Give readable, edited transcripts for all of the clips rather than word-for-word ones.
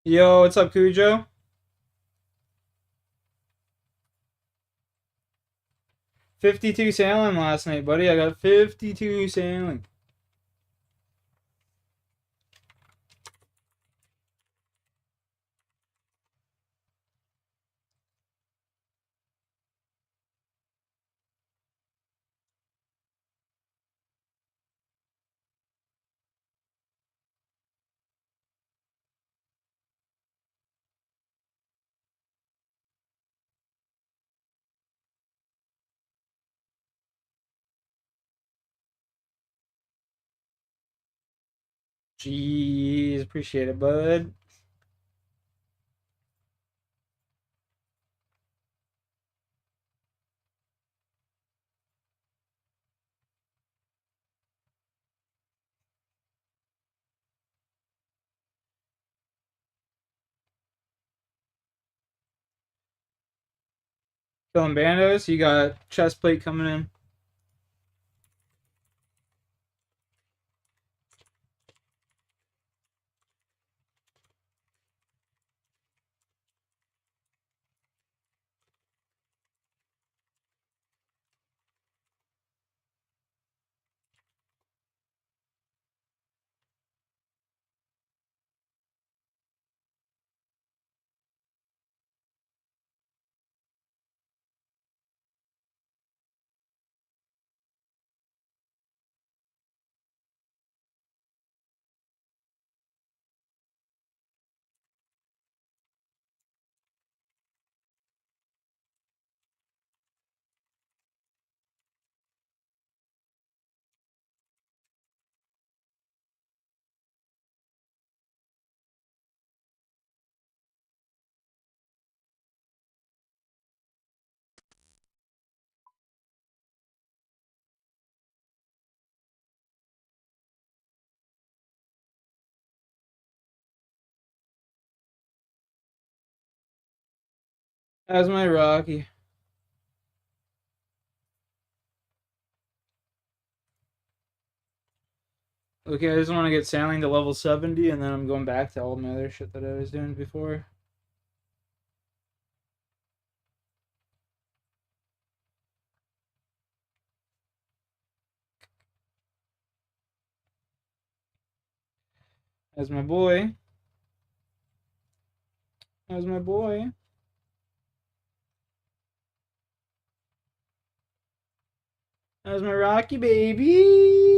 Yo, what's up, Cujo? 52 sailing last night, buddy. I got 52 sailing. Jeez, appreciate it, bud. Killing bandos. You got chest plate coming in. How's my Rocky? Okay, I just want to get sailing to level 70, and then I'm going back to all my other shit that I was doing before. How's my boy? How's my boy? How's my Rocky, baby?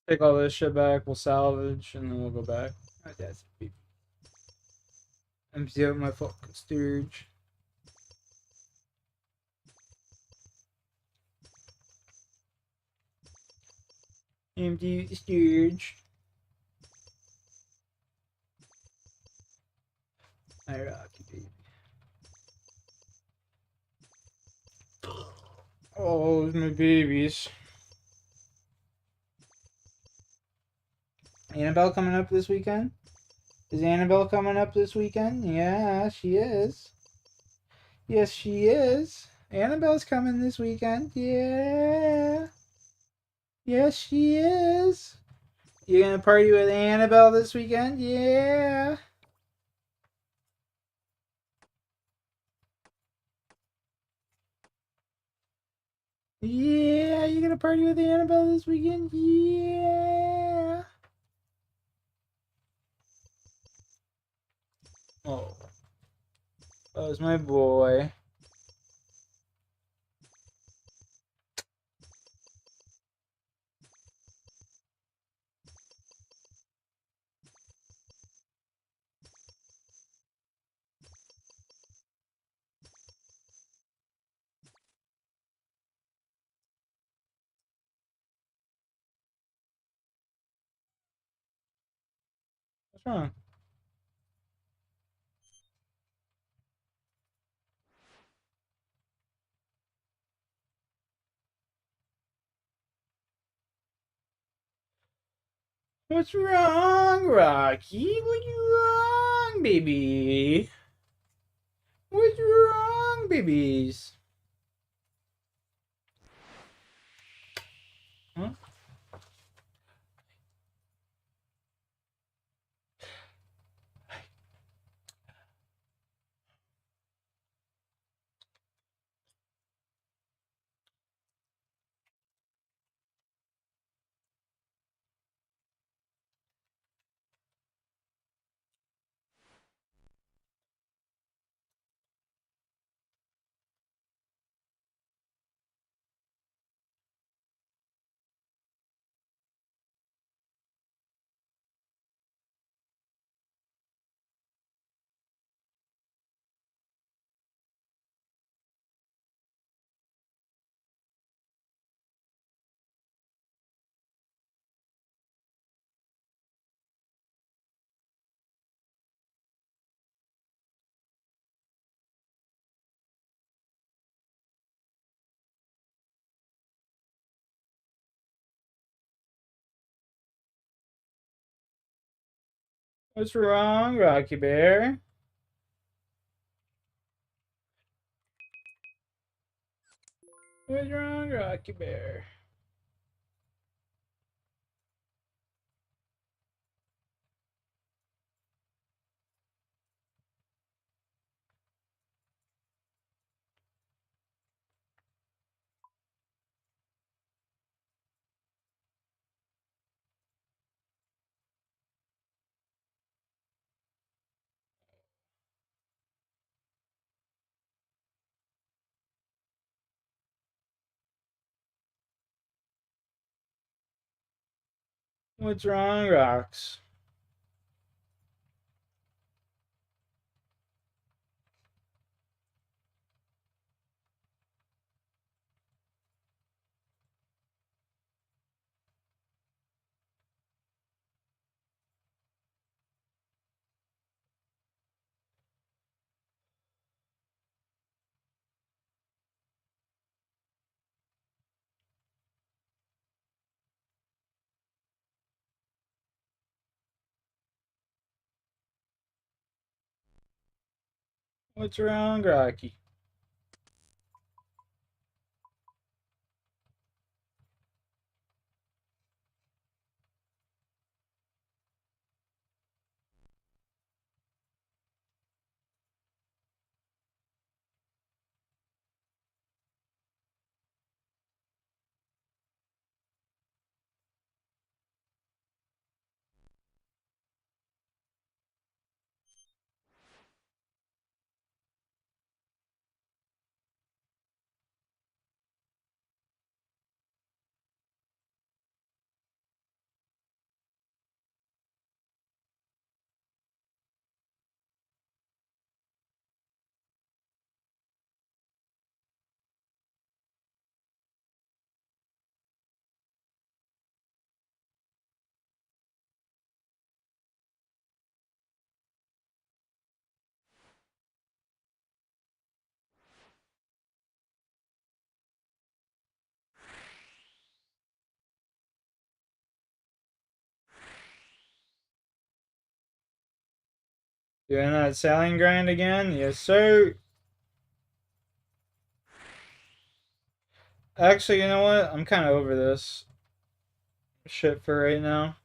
Take all this shit back. We'll salvage, and then we'll go back. That's empty out my fucking storage. Empty the storage. I rock you, baby. Oh, my babies. Annabelle coming up this weekend? Is Annabelle coming up this weekend? Yeah, she is. Yes, she is. Annabelle's coming this weekend. Yeah. Yes, she is. You gonna party with Annabelle this weekend? Yeah. Yeah, you gonna party with Annabelle this weekend? Yeah. Oh, that was my boy. What's wrong? What's wrong, Rocky? What's wrong, baby? What's wrong, babies? Huh? What's wrong, Rocky Bear? What's wrong, Rocky Bear? What's wrong, Rocks? What's wrong, Rocky? Doing that selling grind again? Yes, sir. Actually, you know what? I'm kind of over this shit for right now.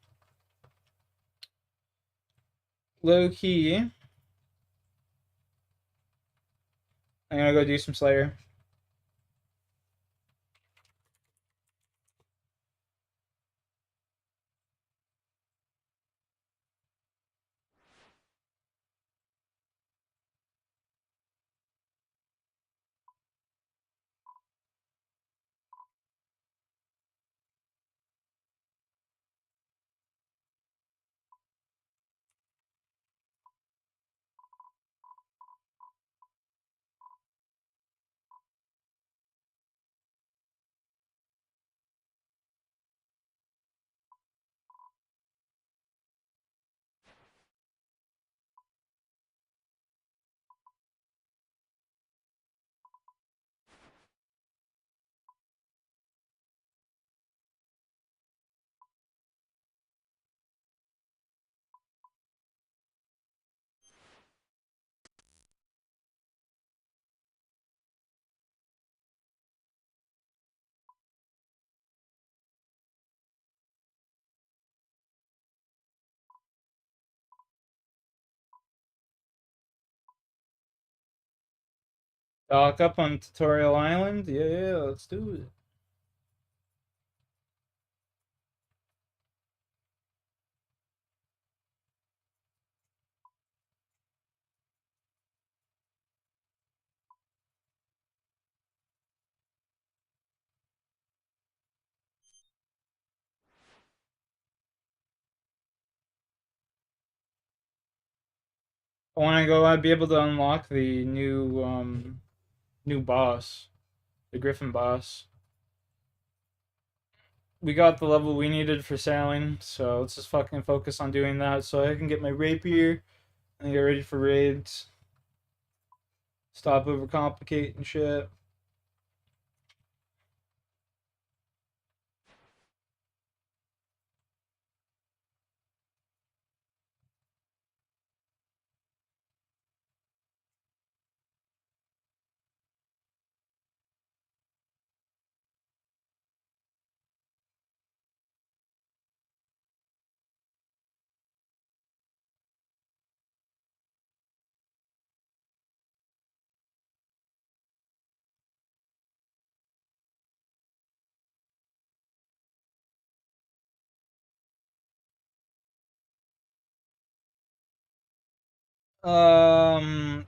Low key. I'm gonna go do some Slayer. Dock up on Tutorial Island? Yeah, let's do it. I want to go. I'd be able to unlock the new boss, the Griffin boss. We got the level we needed for sailing, so let's just fucking focus on doing that so I can get my rapier and get ready for raids. Stop overcomplicating shit.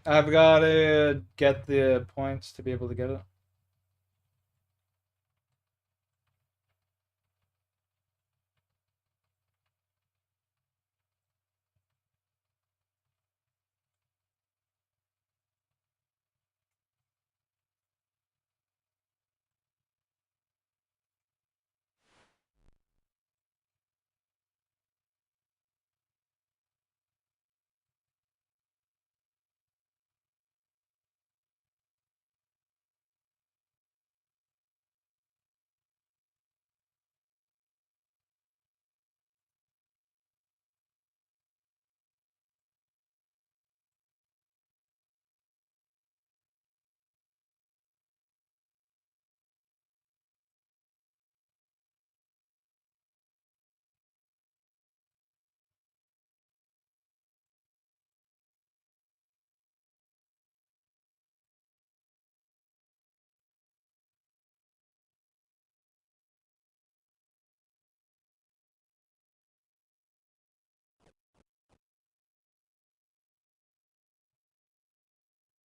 I've got to get the points to be able to get it.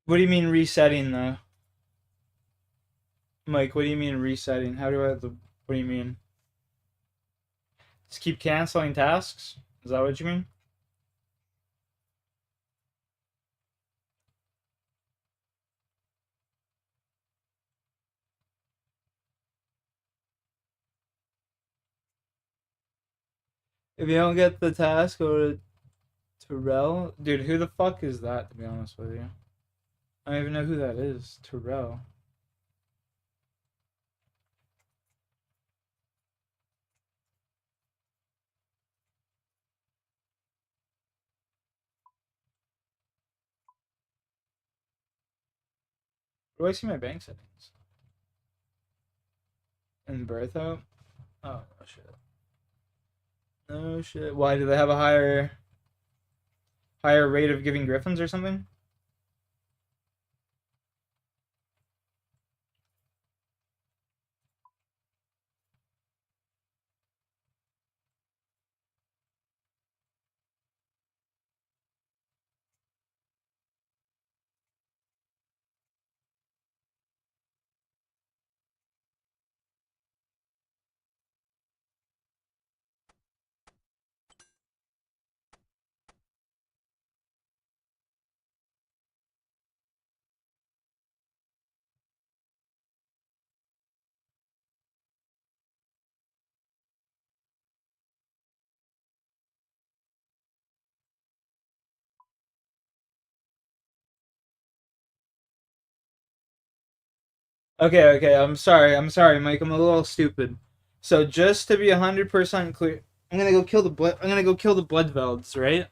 What do you mean resetting though? Mike, what do you mean resetting? How do I have the. What do you mean? Just keep canceling tasks? Is that what you mean? If you don't get the task, go to Terrell. Dude, who the fuck is that, to be honest with you? I don't even know who that is. Terrell. Where do I see my bank settings? In Bertho? Oh, no shit. No shit. Why, do they have a higher rate of giving griffins or something? Okay, I'm sorry, Mike. I'm a little stupid. So just to be 100% clear, I'm gonna go kill the Bloodvelds, right?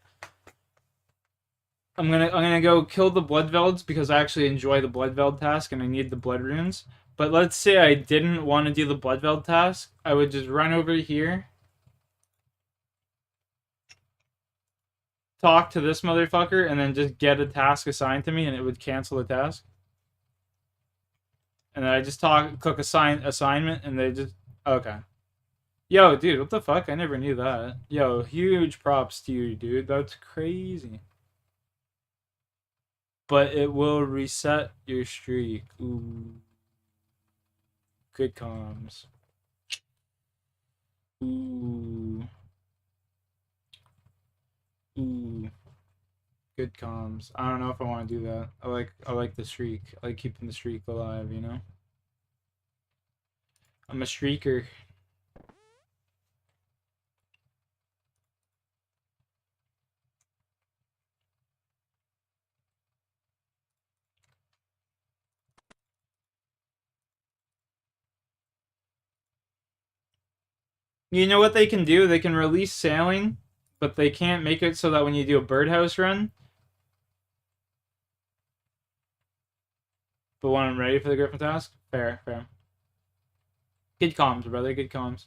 I'm gonna go kill the Bloodvelds because I actually enjoy the Bloodveld task and I need the blood runes. But let's say I didn't want to do the Bloodveld task, I would just run over here, talk to this motherfucker, and then just get a task assigned to me, and it would cancel the task. And then I just click assignment, and they just okay. Yo, dude, what the fuck? I never knew that. Yo, huge props to you, dude. That's crazy. But it will reset your streak. Ooh. Good comms. Ooh. Ooh. Good comms. I don't know if I want to do that. I like the streak. I like keeping the streak alive, you know? I'm a streaker. You know what they can do? They can release sailing, but they can't make it so that when you do a birdhouse run, but when I'm ready for the Griffin task, fair, fair. Good comms, brother. Good comms.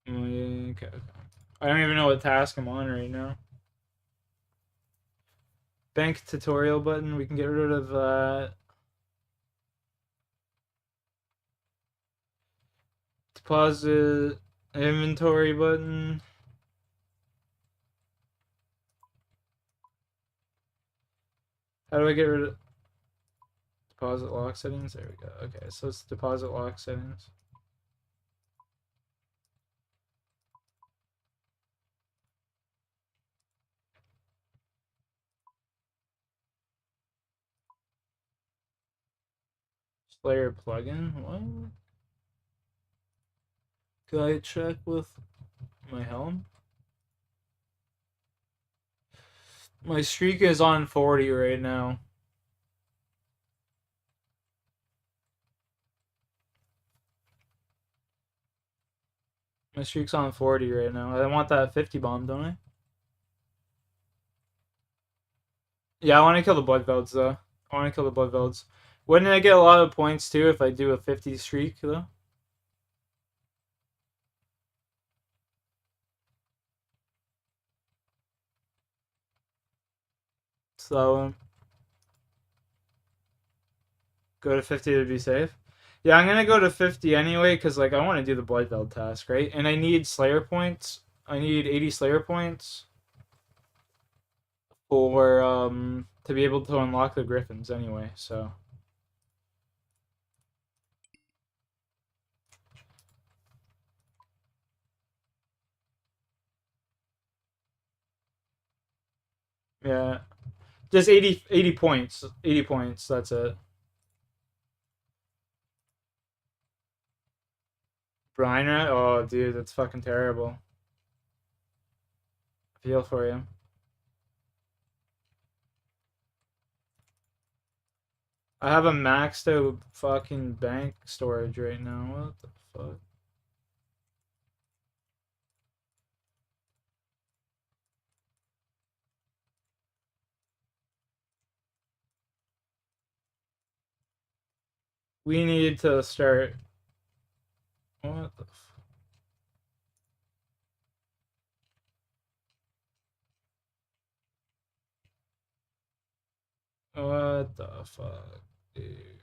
Okay. I don't even know what task I'm on right now. Bank tutorial button. We can get rid of that. Deposit inventory button. How do I get rid of deposit lock settings? There we go. Okay, so it's deposit lock settings. Slayer plugin. What? Could I check with my helm? My streak is on 40 right now. My streak's on 40 right now. I want that 50 bomb, don't I? Yeah, I want to kill the Bloodvelds, though. I want to kill the Bloodvelds. Wouldn't I get a lot of points, too, if I do a 50 streak, though? So, go to 50 to be safe. Yeah, I'm going to go to 50 anyway, because, like, I want to do the Bloodveld task, right? And I need Slayer points. I need 80 Slayer points for, to be able to unlock the Griffins anyway, so... Yeah. Just 80 points. 80 points, that's it. Briner? Oh, dude, that's fucking terrible. I feel for you. I have a maxed out fucking bank storage right now. What the fuck? We need to start. What the fuck? What the fuck, dude?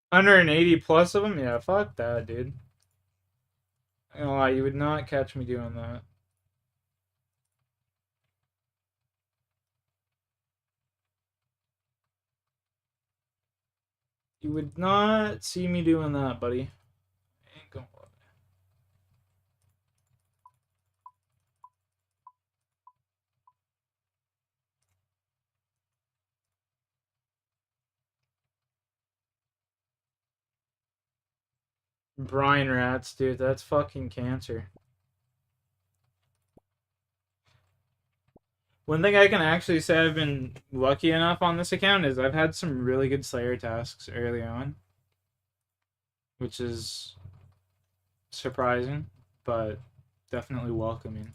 180 plus of them? Yeah, fuck that, dude. I ain't gonna lie, you would not catch me doing that. You would not see me doing that, buddy. Ain't gonna lie. Brine rats, dude, that's fucking cancer. One thing I can actually say I've been lucky enough on this account is I've had some really good Slayer tasks early on, which is surprising, but definitely welcoming.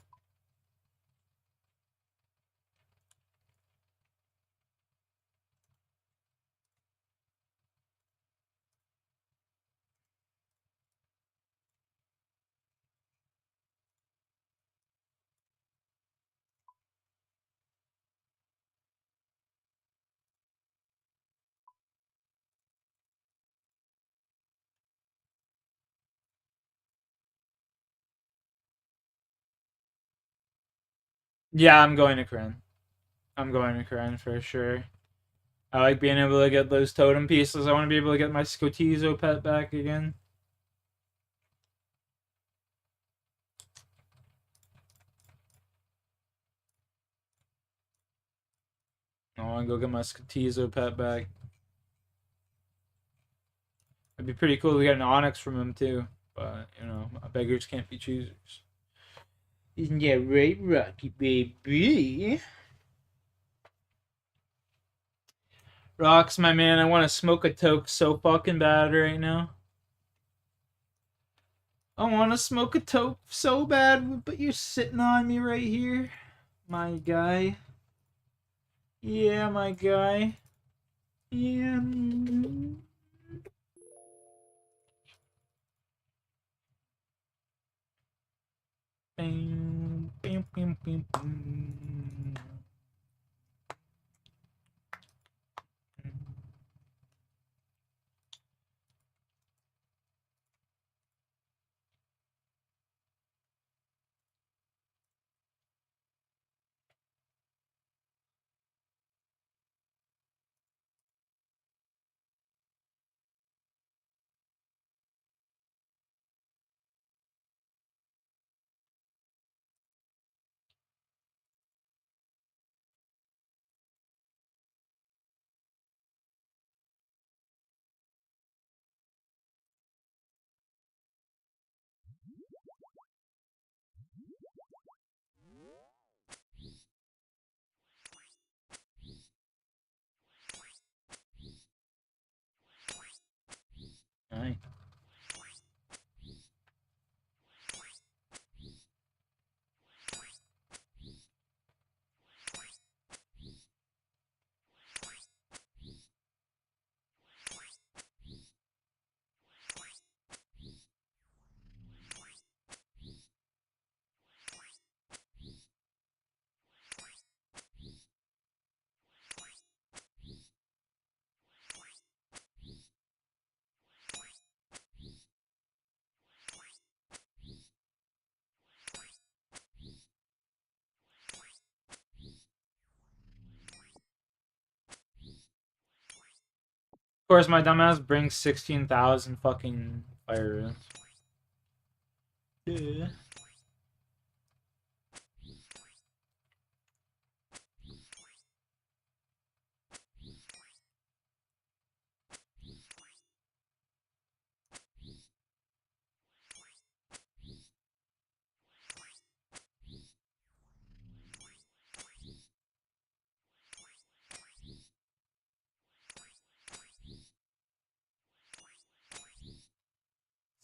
Yeah, I'm going to Kren. I'm going to Kren for sure. I like being able to get those totem pieces. I want to be able to get my Scotizo pet back again. I want to go get my Scotizo pet back. It'd be pretty cool to get an Onyx from him too, but you know, beggars can't be choosers. Isn't that right, Rocky baby? Rocks, my man, I want to smoke a toke so fucking bad right now. I want to smoke a toke so bad, but you're sitting on me right here. My guy. Yeah, my guy. Yeah. Bam, bam, bam, bam, bam. Nice. Of course, my dumbass brings 16,000 fucking fire runes. Yeah.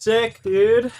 Sick, dude.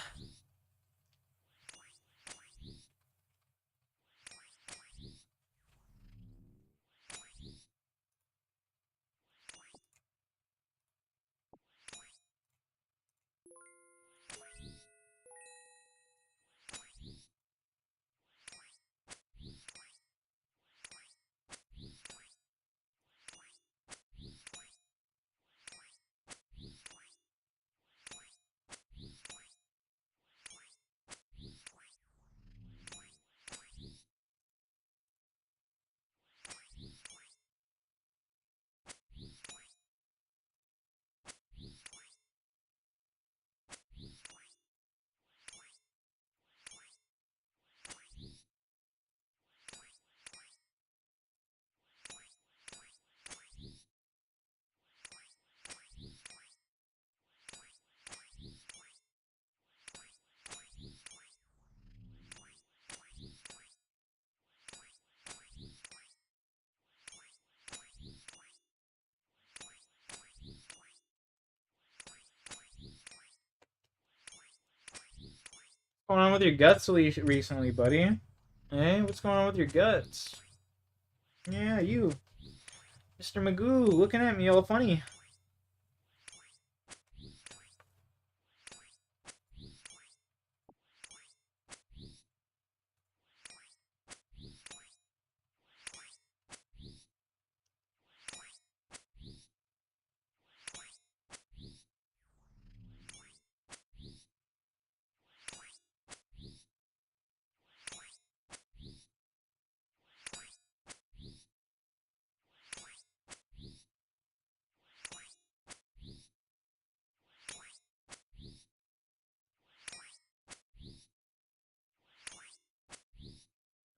going on with your guts recently, buddy? Hey, what's going on with your guts? Yeah, you. Mr. Magoo, looking at me all funny.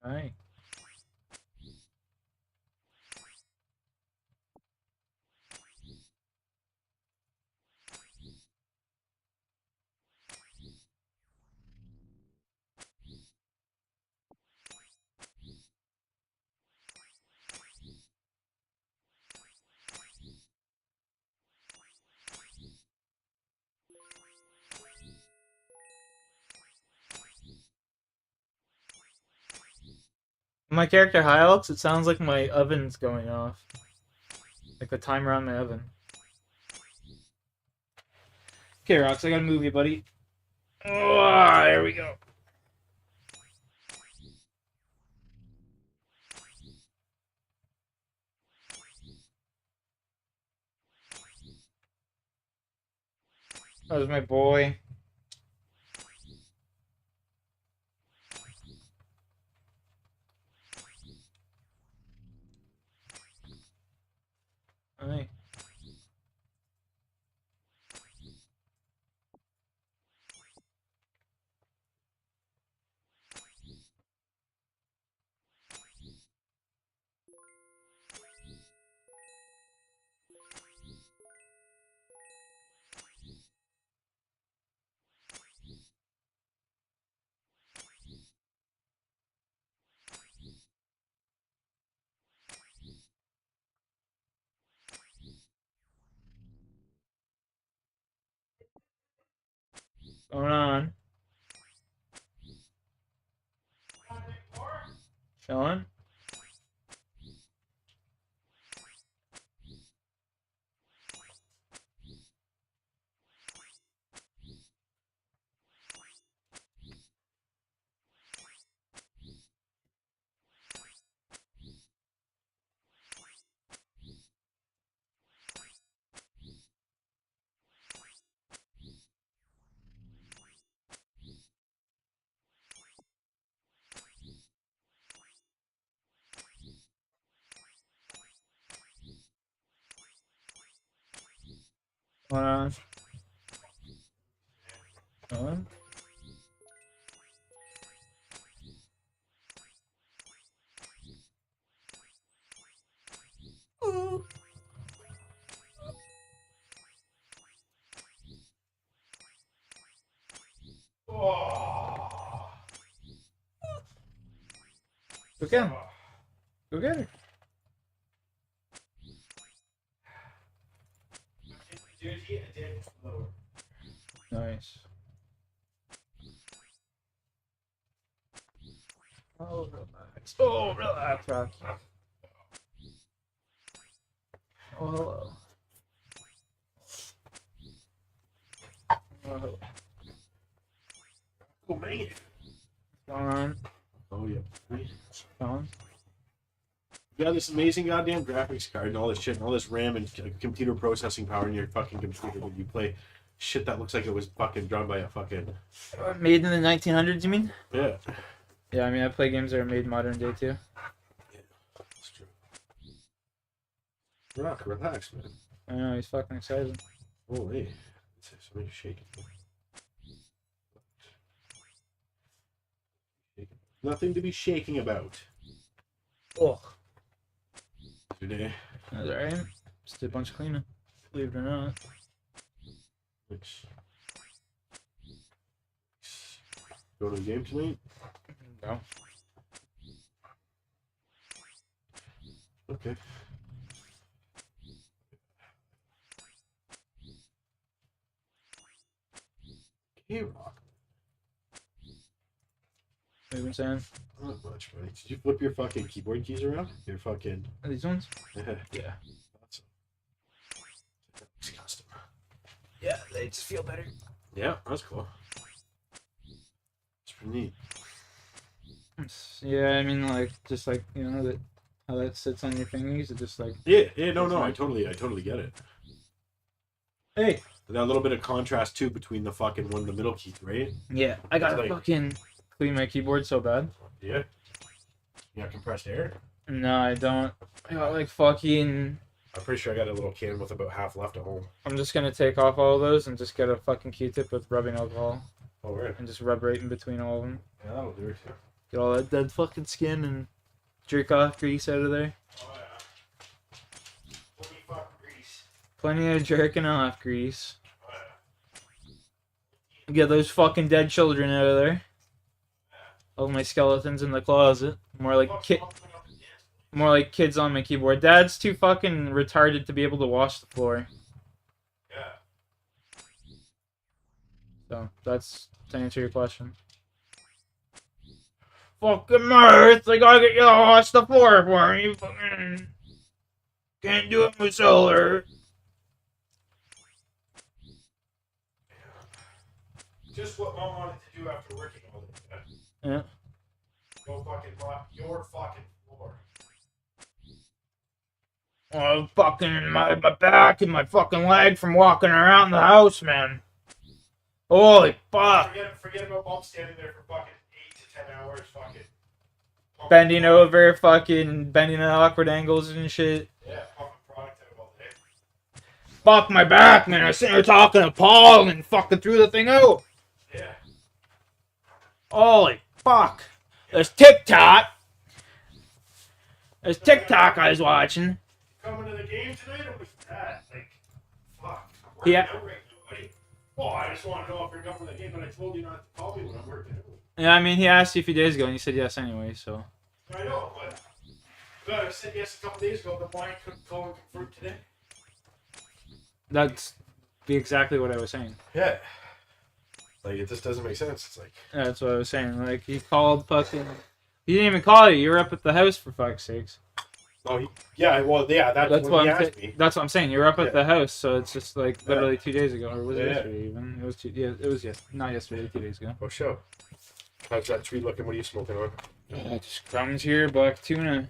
Alright. My character Hylux, it sounds like my oven's going off. Like the timer on my oven. Okay, Rox, I gotta move you, buddy. Oh, there we go. That was my boy. Alright. Going on. Chilling. Going on. Chilling. Ooh. Oh. Go get him. Go get her. Nice. Oh, relax. Oh, relax, Rocky. Oh, hello. Oh, hello. Oh, man. What's going on? Oh, yeah. Going? You got this amazing goddamn graphics card and all this shit and all this RAM and computer processing power in your fucking computer when you play shit that looks like it was fucking drawn by a fucking... Made in the 1900s, you mean? Yeah. Yeah, I mean, I play games that are made modern day, too. Yeah, that's true. Relax, man. I know, he's fucking excited. Holy. Somebody's shaking. Nothing to be shaking about. Oh. Today. That's alright. Just did a bunch of cleaning. Believe it or not. Thanks. Go to the game tonight? No. Okay. K-Rock. What have you been saying? Not much, buddy. Did you flip your fucking keyboard keys around? Your fucking... These ones? Yeah. Yeah. That's custom. Yeah, they just feel better. Yeah, that's cool. It's pretty neat. Yeah, I mean, like, just like, you know, that how that sits on your fingers, it just like... Yeah, no, I totally get it. Hey! That little bit of contrast, too, between the fucking one and the middle key, right? Yeah, I gotta like... fucking clean my keyboard so bad. Yeah? You got compressed air? No, I don't. I got, like, fucking... I'm pretty sure I got a little can with about half left at home. I'm just gonna take off all of those and just get a fucking Q-tip with rubbing alcohol. Oh, right. And just rub right in between all of them. Yeah, that'll do it, too. Get all that dead fucking skin and jerk off grease out of there. Oh, yeah. Plenty of fucking grease. Plenty of jerking off grease. Oh, yeah. Get those fucking dead children out of there. All my skeletons in the closet. More like kids on my keyboard. Dad's too fucking retarded to be able to wash the floor. Yeah. So that's to answer your question. Fucking Mirth, I gotta get you to wash the floor for me. Fucking can't do it with solar. Just what Mom wanted to do after working all day. Yeah. Go fucking mop your fucking floor. Oh, fucking my back and my fucking leg from walking around the house, man. Holy fuck. Forget about Mom standing there for fucking 8 to 10 hours, fucking. Bending over, fucking bending at awkward angles and shit. Yeah, pumping product out all day. Fuck my back, man. I was sitting there talking to Paul and fucking threw the thing out. Yeah. Holy fuck. There's TikTok. There's TikTok I was watching. Coming to the game tonight, or was that? Like, fuck. Yeah. Oh, I just want to know if you're coming to the game, but I told you not to call me when I'm working. Yeah, I mean, he asked you a few days ago and you said yes anyway, so. I know, but I said yes a couple days ago, but why couldn't call and confirm today? That's exactly what I was saying. Yeah. Like, it just doesn't make sense. It's like... Yeah, that's what I was saying. Like, he called fucking... He didn't even call you. You were up at the house for fuck's sakes. Oh, that's what he asked me. That's what I'm saying. You were up at the house, so it's just like literally 2 days ago. Or was it Yeah. yesterday even? It was it was not yesterday, 2 days ago. Oh, show. How's that tree looking? What are you smoking on? Just crumbs here, black tuna.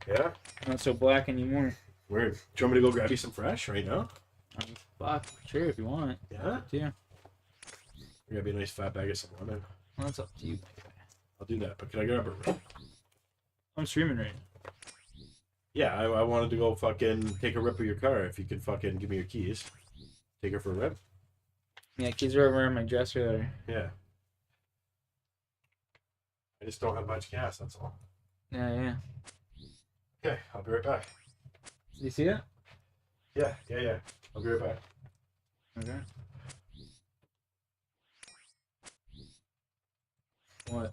Yeah? Not so black anymore. Weird. Do you want me to go grab you some fresh right now? Fuck, sure, if you want. Yeah? Yeah. You're gonna be a nice fat bag of some lemon. Well, that's up to you. I'll do that, but can I grab a rip? I'm streaming right now. Yeah, I wanted to go fucking take a rip of your car. If you could fucking give me your keys. Take her for a rip? Yeah, keys are over in my dresser there. Yeah. I just don't have much gas, that's all. Yeah. Okay, I'll be right back. Did you see it? Yeah. I'll be right back. Okay. What?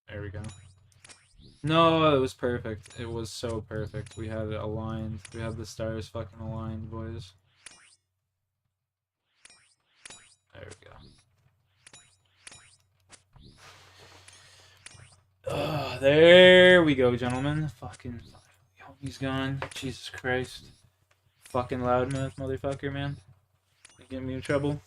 There we go. No, it was perfect. It was so perfect. We had it aligned. We had the stars fucking aligned, boys. There we go. There we go, gentlemen. Fucking homie's gone. Jesus Christ. fucking loudmouth motherfucker, man. You get me in trouble.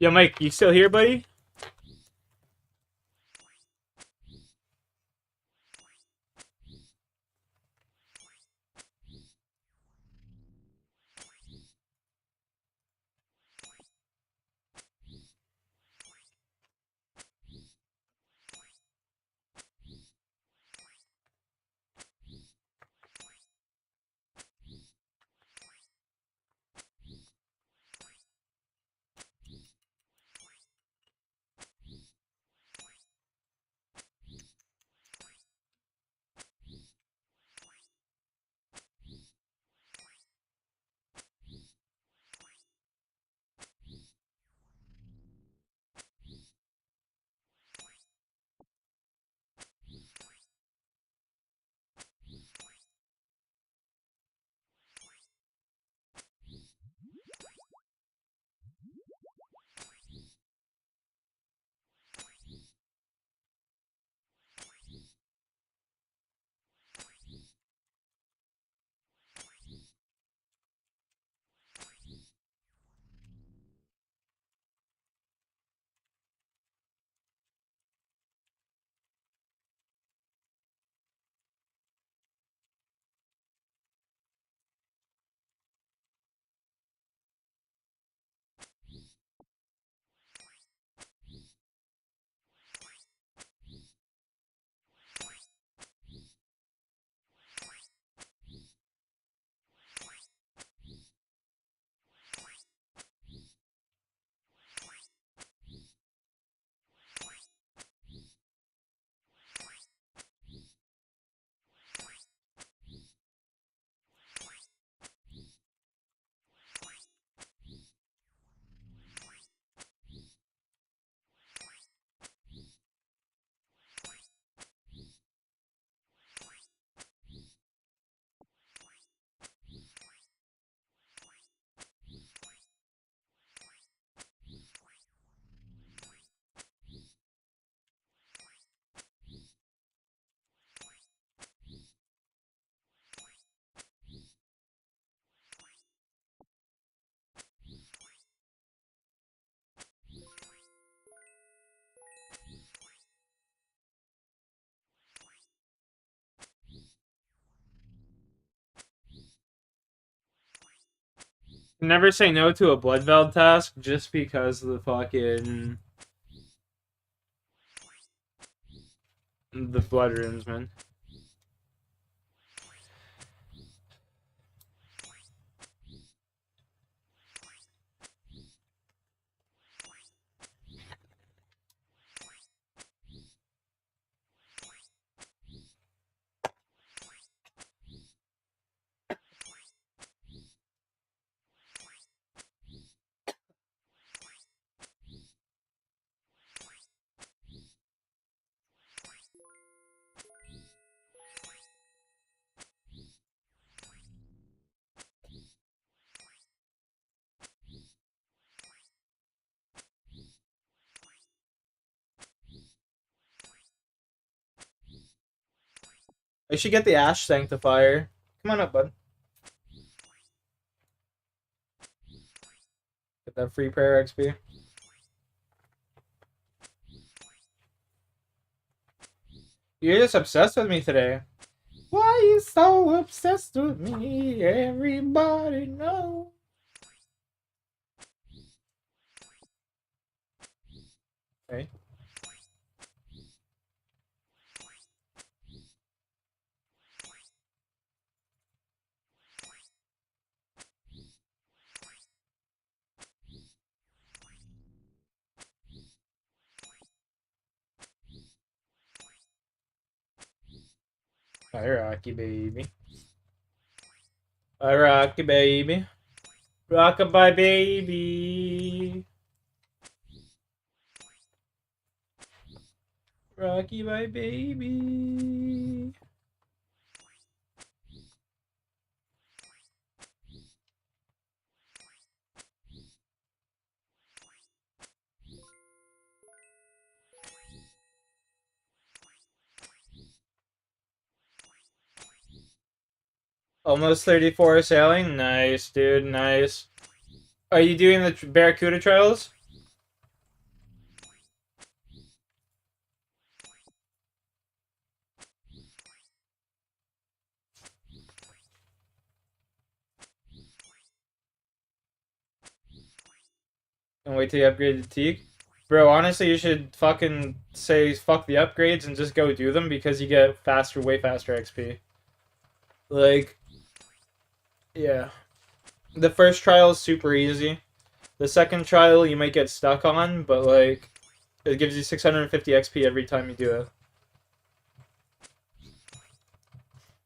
Yo, Mike, you still here, buddy? Never say no to a blood valve task just because of the fucking the blood runes, man. I should get the Ash Sanctifier. Come on up, bud. Get that free prayer XP. You're just obsessed with me today. Why are you so obsessed with me? Everybody knows. Okay. Hi, Rocky baby. Hi, Rocky baby. Rockabye baby. Rocky bye baby. Almost 34 sailing. Nice, dude. Nice. Are you doing the Barracuda trials? And wait till you upgrade the Teak? Bro, honestly, you should fucking say fuck the upgrades and just go do them because you get faster, way faster XP. Like, yeah. The first trial is super easy. The second trial you might get stuck on, but like, it gives you 650 XP every time you do it.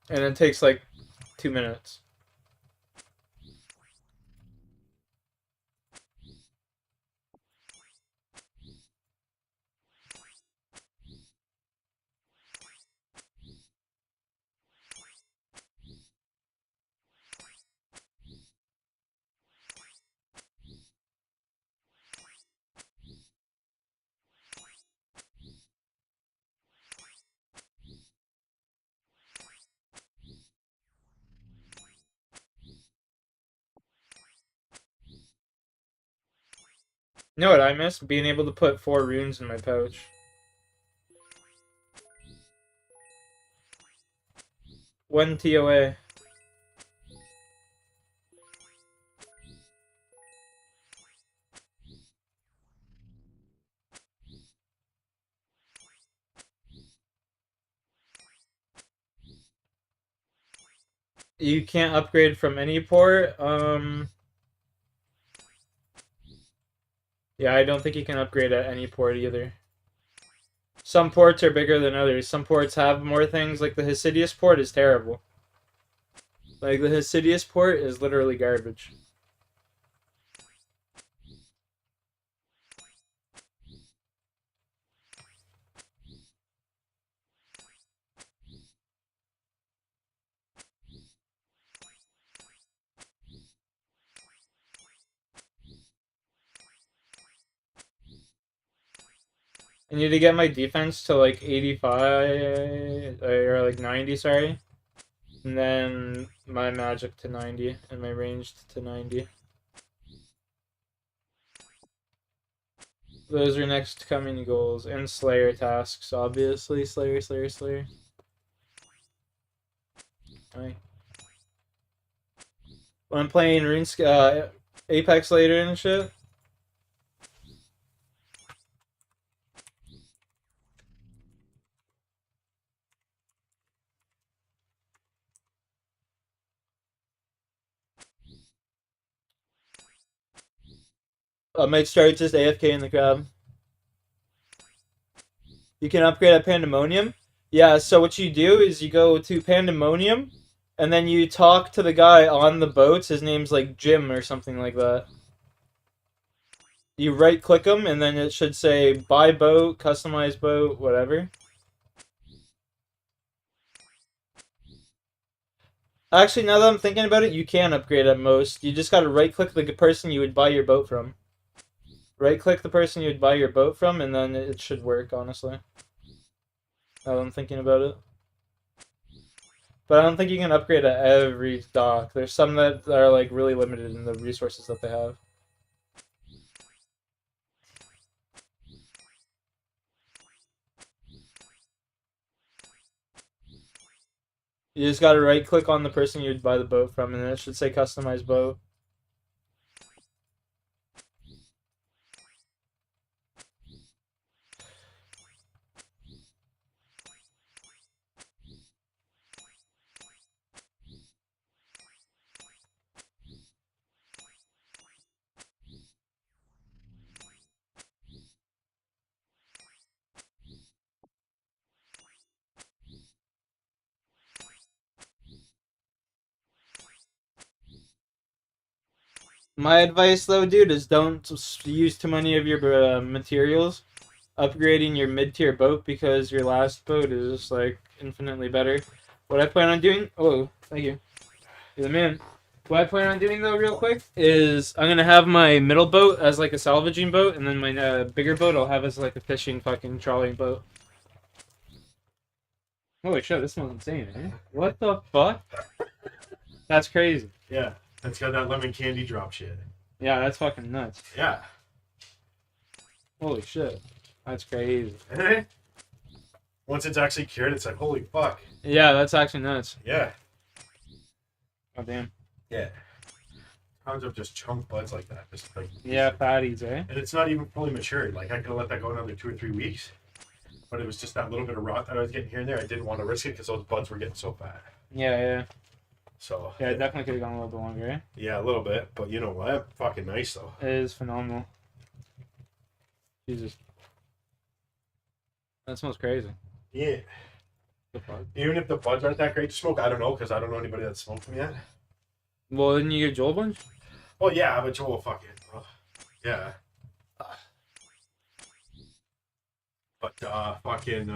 And it takes like 2 minutes. You know what I miss? Being able to put 4 runes in my pouch. One TOA. You can't upgrade from any port. Yeah, I don't think you can upgrade at any port either. Some ports are bigger than others. Some ports have more things. Like the Hesidius port is terrible. Like the Hesidius port is literally garbage. I need to get my defense to like 85 or like 90, sorry. And then my magic to 90 and my ranged to 90. Those are next coming goals. And Slayer tasks, obviously. Slayer, Slayer, Slayer. Right. When I'm playing RuneScape, Apex later and shit. I might start just AFK in the crowd. You can upgrade at Pandemonium. Yeah, so what you do is you go to Pandemonium, and then you talk to the guy on the boats. His name's like Jim or something like that. You right click him, and then it should say buy boat, customize boat, whatever. Actually, now that I'm thinking about it, you can upgrade at most. You just gotta right click the person you would buy your boat from. Right click the person you would buy your boat from, and then it should work, honestly. Now that I'm thinking about it. But I don't think you can upgrade at every dock. There's some that are like really limited in the resources that they have. You just gotta right click on the person you'd buy the boat from, and then it should say customize boat. My advice, though, dude, is don't use too many of your materials upgrading your mid-tier boat because your last boat is like infinitely better. What I plan on doing, oh, thank you, you're the man. What I plan on doing though, real quick, is I'm gonna have my middle boat as like a salvaging boat, and then my bigger boat I'll have as like a fishing fucking trawling boat. Holy shit, this smells insane, eh? What the fuck? That's crazy. Yeah, that's got that lemon candy drop shit. Yeah, that's fucking nuts. Yeah. Holy shit, that's crazy. Once it's actually cured, it's like, holy fuck. Yeah, that's actually nuts. Yeah. Oh damn. Yeah. Tons of just chunk buds like that. Just like Yeah, fatties, eh? and it's not even fully matured. Like I could have let that go another 2 or 3 weeks, but it was just that little bit of rot that I was getting here and there. I didn't want to risk it because those buds were getting so fat. Yeah, yeah. So Yeah, it definitely could have gone a little bit longer, eh? yeah, a little bit, but you know what? Fucking nice though. It is phenomenal. Jesus. That smells crazy. Yeah. The fuck? Even if the buds aren't that great to smoke, I don't know because I don't know anybody that's smoked them yet. Well, didn't you get Joel a bunch? Well, yeah, but Joel, fucking, yeah. But fucking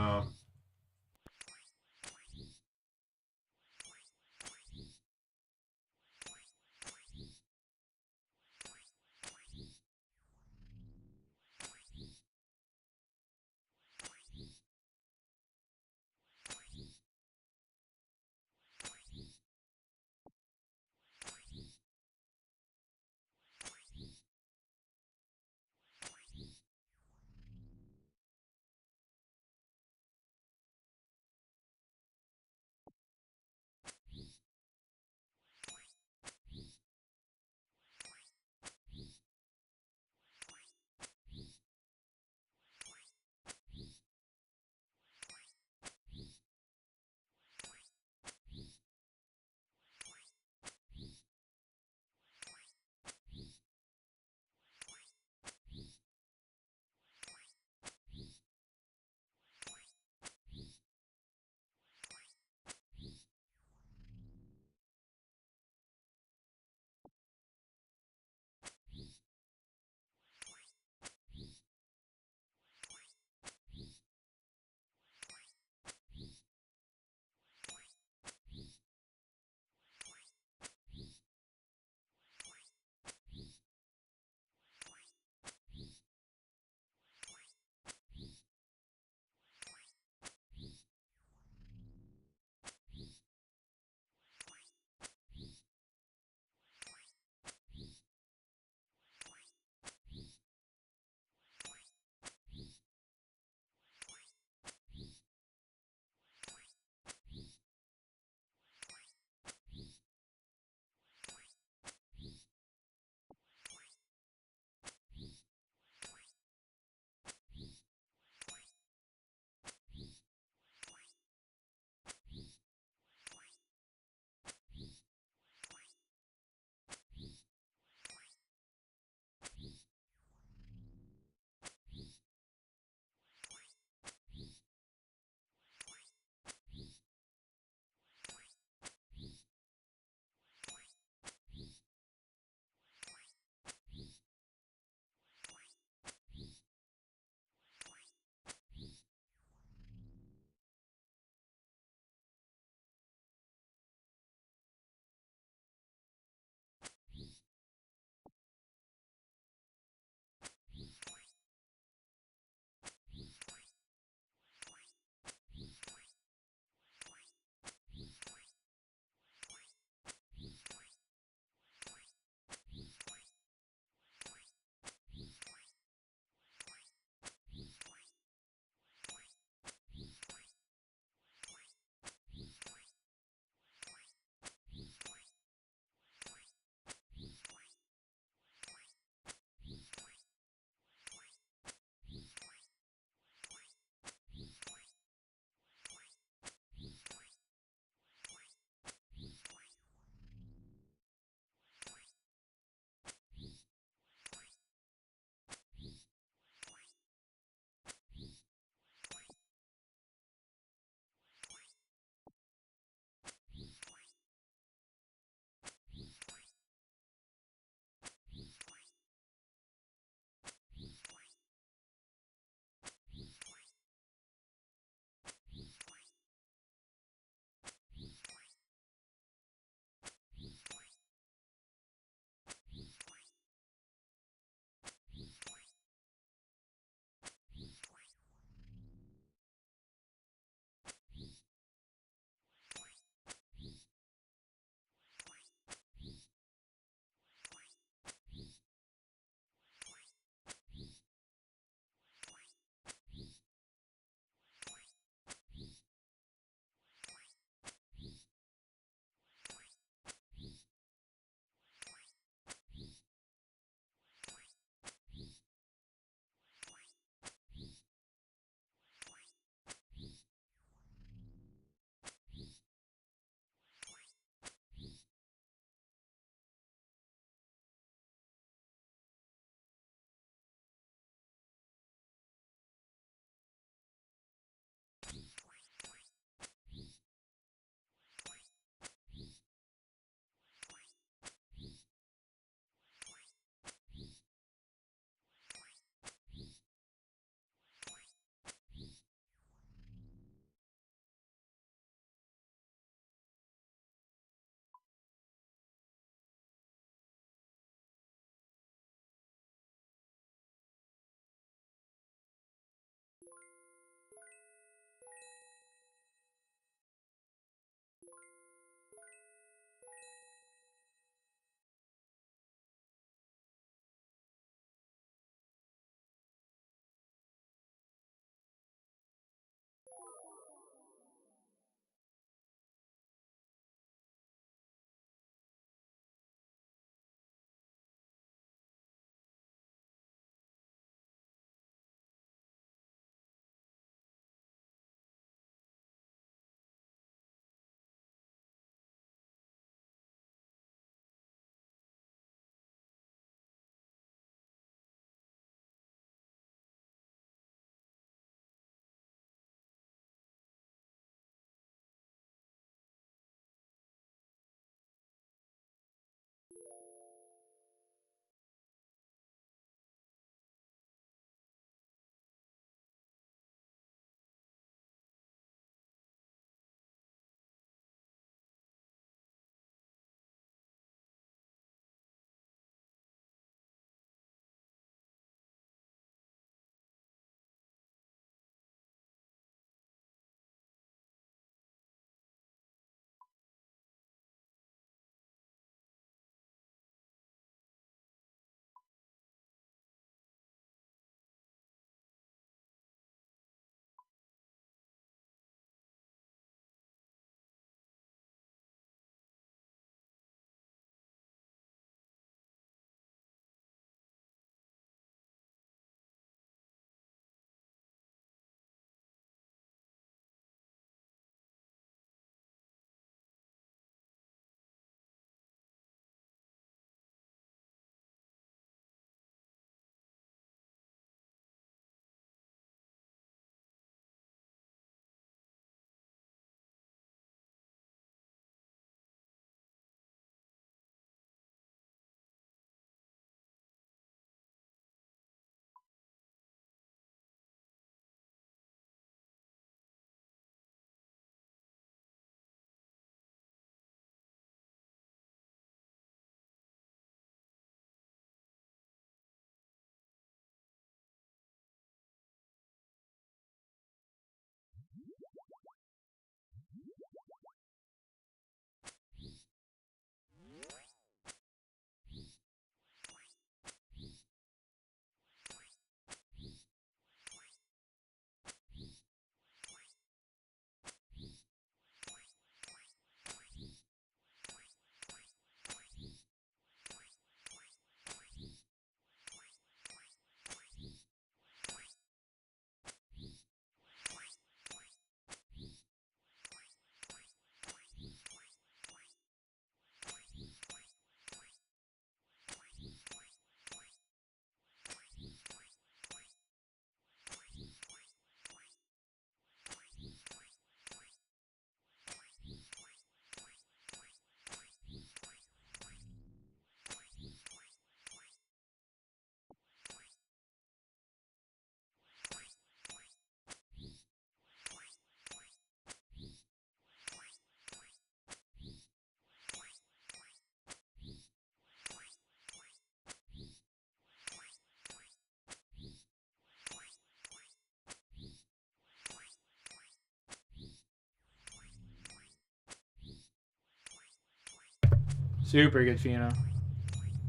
Super good pheno.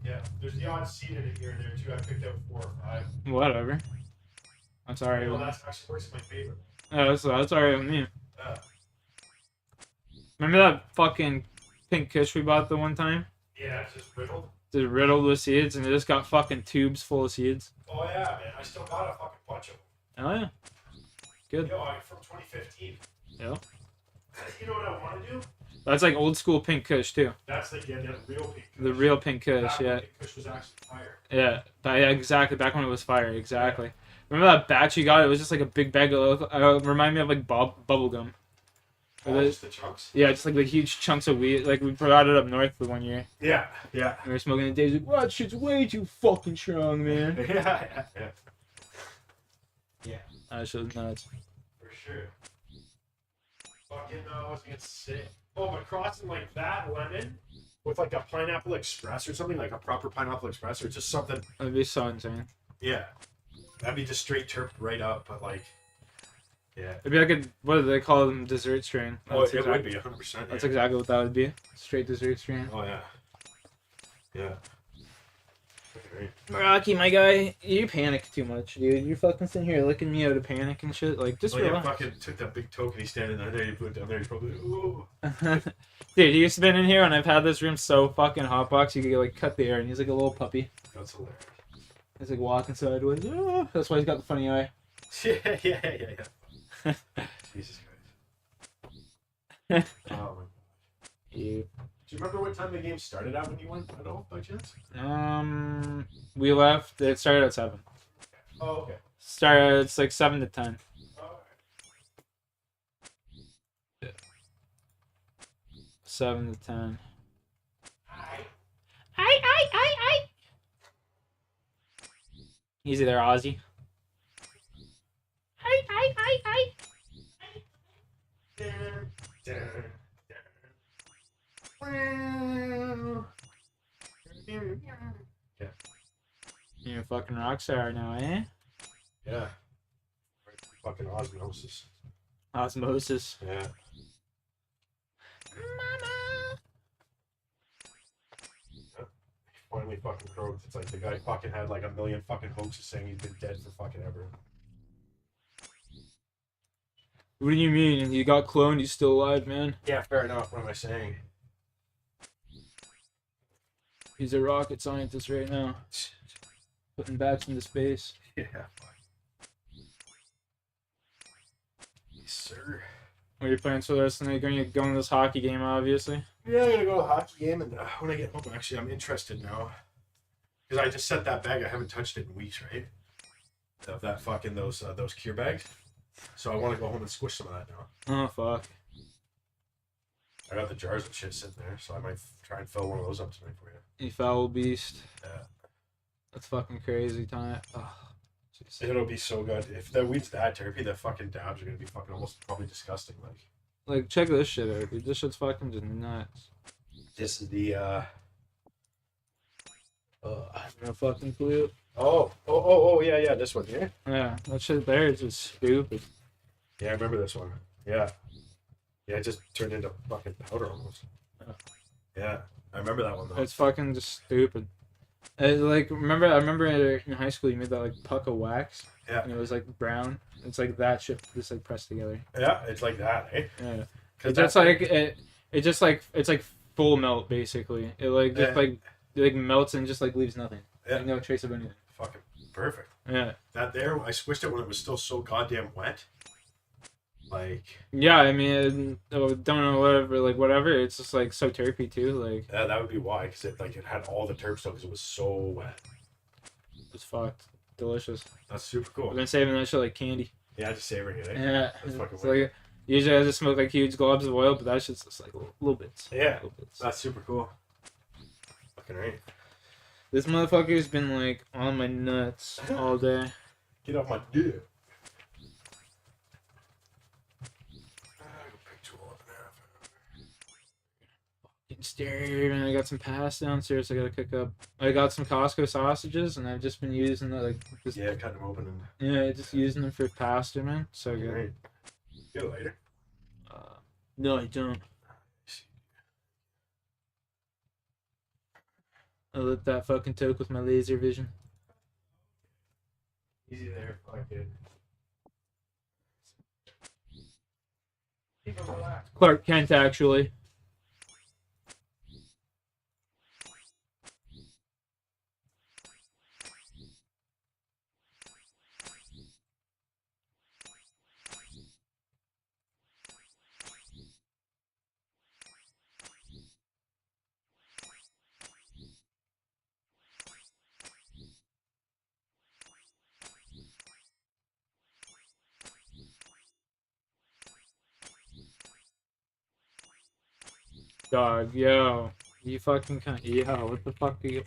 Yeah, there's the odd seed in it here and there too. I picked out 4 or 5. Whatever. That's alright. No, that's actually works in my favor. Oh, that's alright with me. Yeah. Remember that fucking pink kush we bought the one time? Yeah, it's just riddled. Just riddled with seeds, and it just got fucking tubes full of seeds. Oh yeah, man. I still got a fucking bunch of them. Oh yeah. Good. Yo, from 2015. Yeah. You know what I want to do? That's like old school pink kush too. That's like the real pink kush. The real pink kush, Back when yeah. pink kush was actually fire. Yeah, exactly. Back when it was fire, exactly. Remember that batch you got? It was just like a big bag of. Remind me of like bubble gum. Oh, just the chunks? Yeah, just like the huge chunks of weed. Like we brought it up north for 1 year. Yeah, yeah. We were smoking it. Dave's like, "Wow, that shit's way too fucking strong, man." Yeah. That shit was nuts. For sure. Fucking I was gonna say. Oh, but crossing like that lemon with like a pineapple express or something, like a proper pineapple express, or just something. That'd be so insane. Yeah. That'd be just straight terped right up, but like, yeah. It'd be like a, what do they call them, dessert strain. Oh, it would be 100%. That's exactly what that would be. Straight dessert strain. Oh, yeah. Yeah. Right. Rocky, my guy, you panic too much, dude. You're fucking sitting here looking me out of panic and shit. Like, just Yeah, relax. fucking took that big token he's standing there, you put it down there, he's probably, ooh. Dude, he's been in here and I've had this room so fucking hotbox, you could like cut the air and he's like a little puppy. That's hilarious. He's like walking sideways. Oh, that's why he's got the funny eye. Yeah. Jesus Christ. Oh my god. Yeah. Do you remember what time the game started out when you went at all, by chance? We left. It started at 7. Oh, okay. It's like 7 to 10. Alright. 7 to 10. Hi. Easy there, Ozzy. Yeah. You're a fucking rock star now, eh? Yeah. Fucking osmosis. Osmosis. Yeah. Mama. Finally fucking croaked. It's like the guy fucking had like a million fucking hoaxes saying he's been dead for fucking ever. What do you mean? You got cloned, he's still alive, man. Yeah, fair enough. What am I saying? He's a rocket scientist right now. Putting bats into space. Yeah. Yes, sir. What are your plans for the rest of the night? Going to go to this hockey game, obviously. Yeah, I'm gonna go to a hockey game, and when I get home, actually, I'm interested now. Because I just set that bag. I haven't touched it in weeks, right? Of that fucking those cure bags. So I want to go home and squish some of that now. Oh, fuck. I got the jars and shit sitting there, so I might try and fill one of those up tonight for you. You foul beast. Yeah. That's fucking crazy, time. Oh, it'll be so good. If the weed's that terpy, the fucking dabs are gonna be fucking almost probably disgusting. Like, check this shit out, dude. This shit's fucking just nuts. This is the I have no fucking clue. Oh, yeah, this one here. Yeah, that shit there is just stupid. Yeah, I remember this one. Yeah, it just turned into fucking powder almost. Yeah, I remember that one though. It's fucking just stupid. I remember in high school you made that like puck of wax. Yeah. And it was like brown. It's like that shit just like pressed together. Yeah, it's like that, eh? Yeah. Cause It's like it's like full melt basically. It like just like melts and just like leaves nothing. Yeah. Like, no trace of anything. Fucking perfect. Yeah. That there, I squished it when it was still so goddamn wet. Like. Yeah, I mean, don't know whatever. It's just like so terpy too. Like. Yeah, that would be why, because it had all the terps though, because it was so wet. It's fucked. Delicious. That's super cool. I've been saving that shit like candy. Yeah, just savoring it. Eh? Yeah. That's fucking It's weird. like, usually I just smoke like huge globs of oil, but that shit's just like little bits. Yeah. Little bits. That's super cool. Fucking right. This motherfucker's been like on my nuts all day. Get off my dick. And I got some pass downstairs I gotta cook up. I got some Costco sausages and I've just been using that Yeah, cutting them open and. yeah, just using them for pasta, man. So good. Right. Get it later. No, I don't. I lit that fucking toke with my laser vision. Easy there, fucking. Keep it relaxed. Clark Kent, actually. Dog, yo. You fucking cunt. Yo, what the fuck are you... What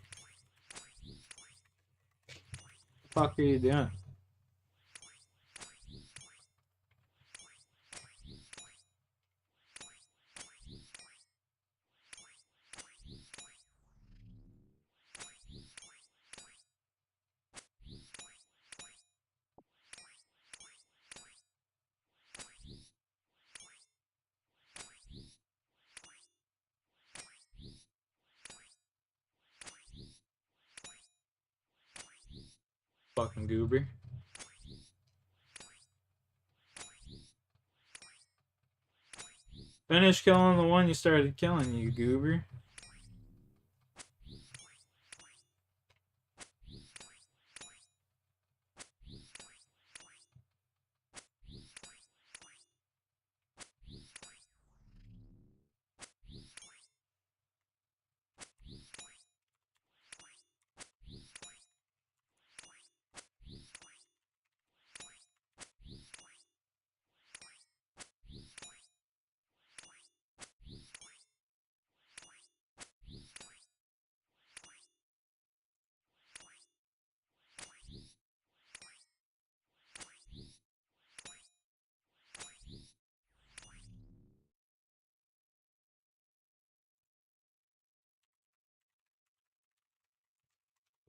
the fuck are you doing? Fucking goober. Finish killing the one you started killing, you goober.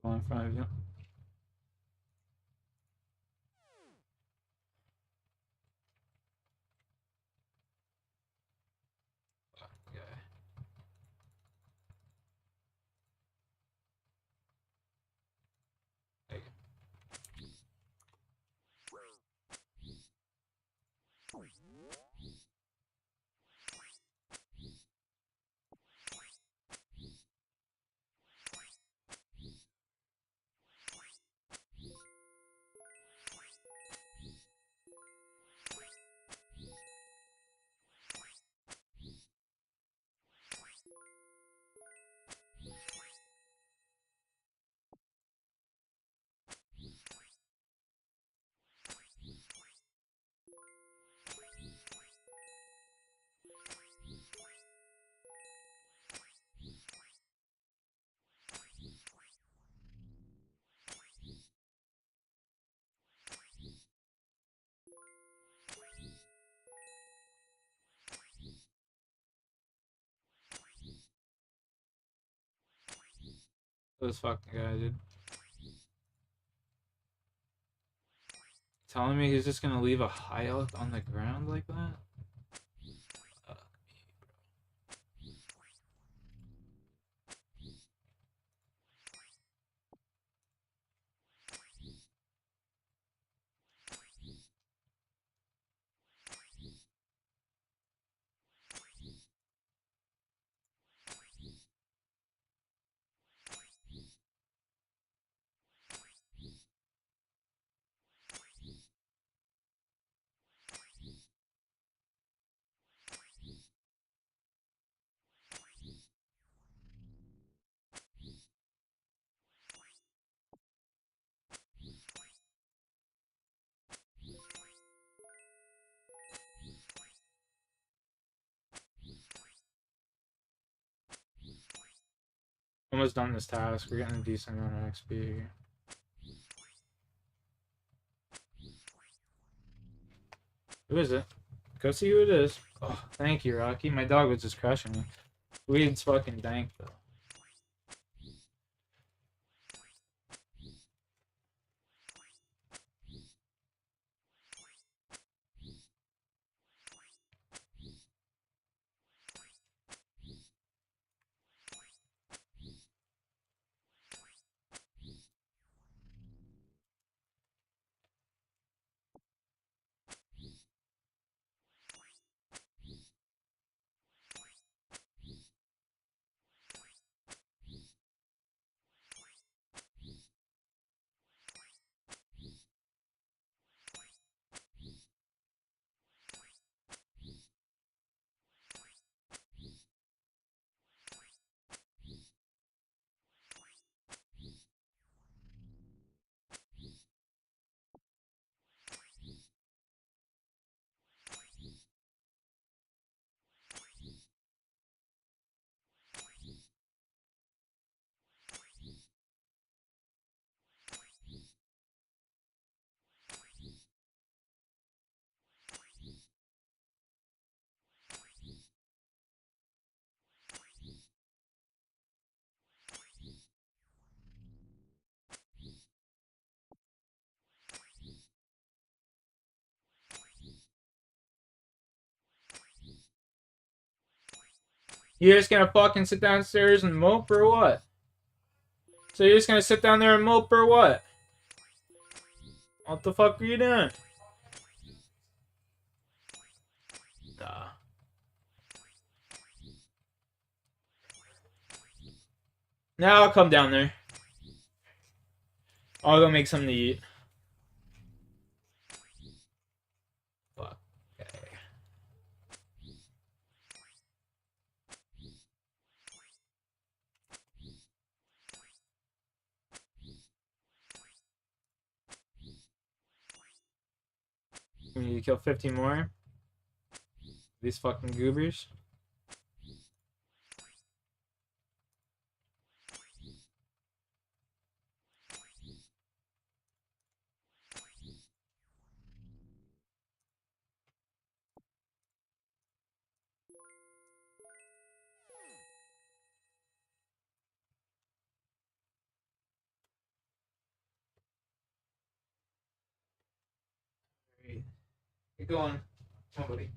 All in front of you. Okay. There you go. This fucking guy, dude. Telling me he's just gonna leave a high elk on the ground like that? Almost done this task. We're getting a decent amount of XP here. Who is it? Go see who it is. Oh, thank you, Rocky. My dog was just crushing me. Weed's fucking dank, though. You're just gonna fucking sit downstairs and mope or what? So you're just gonna sit down there and mope or what? What the fuck are you doing? Duh. Now I'll come down there. I'll go make something to eat. Fuck. Okay. We need to kill 50 more. These fucking goobers. Get going. Come on, buddy.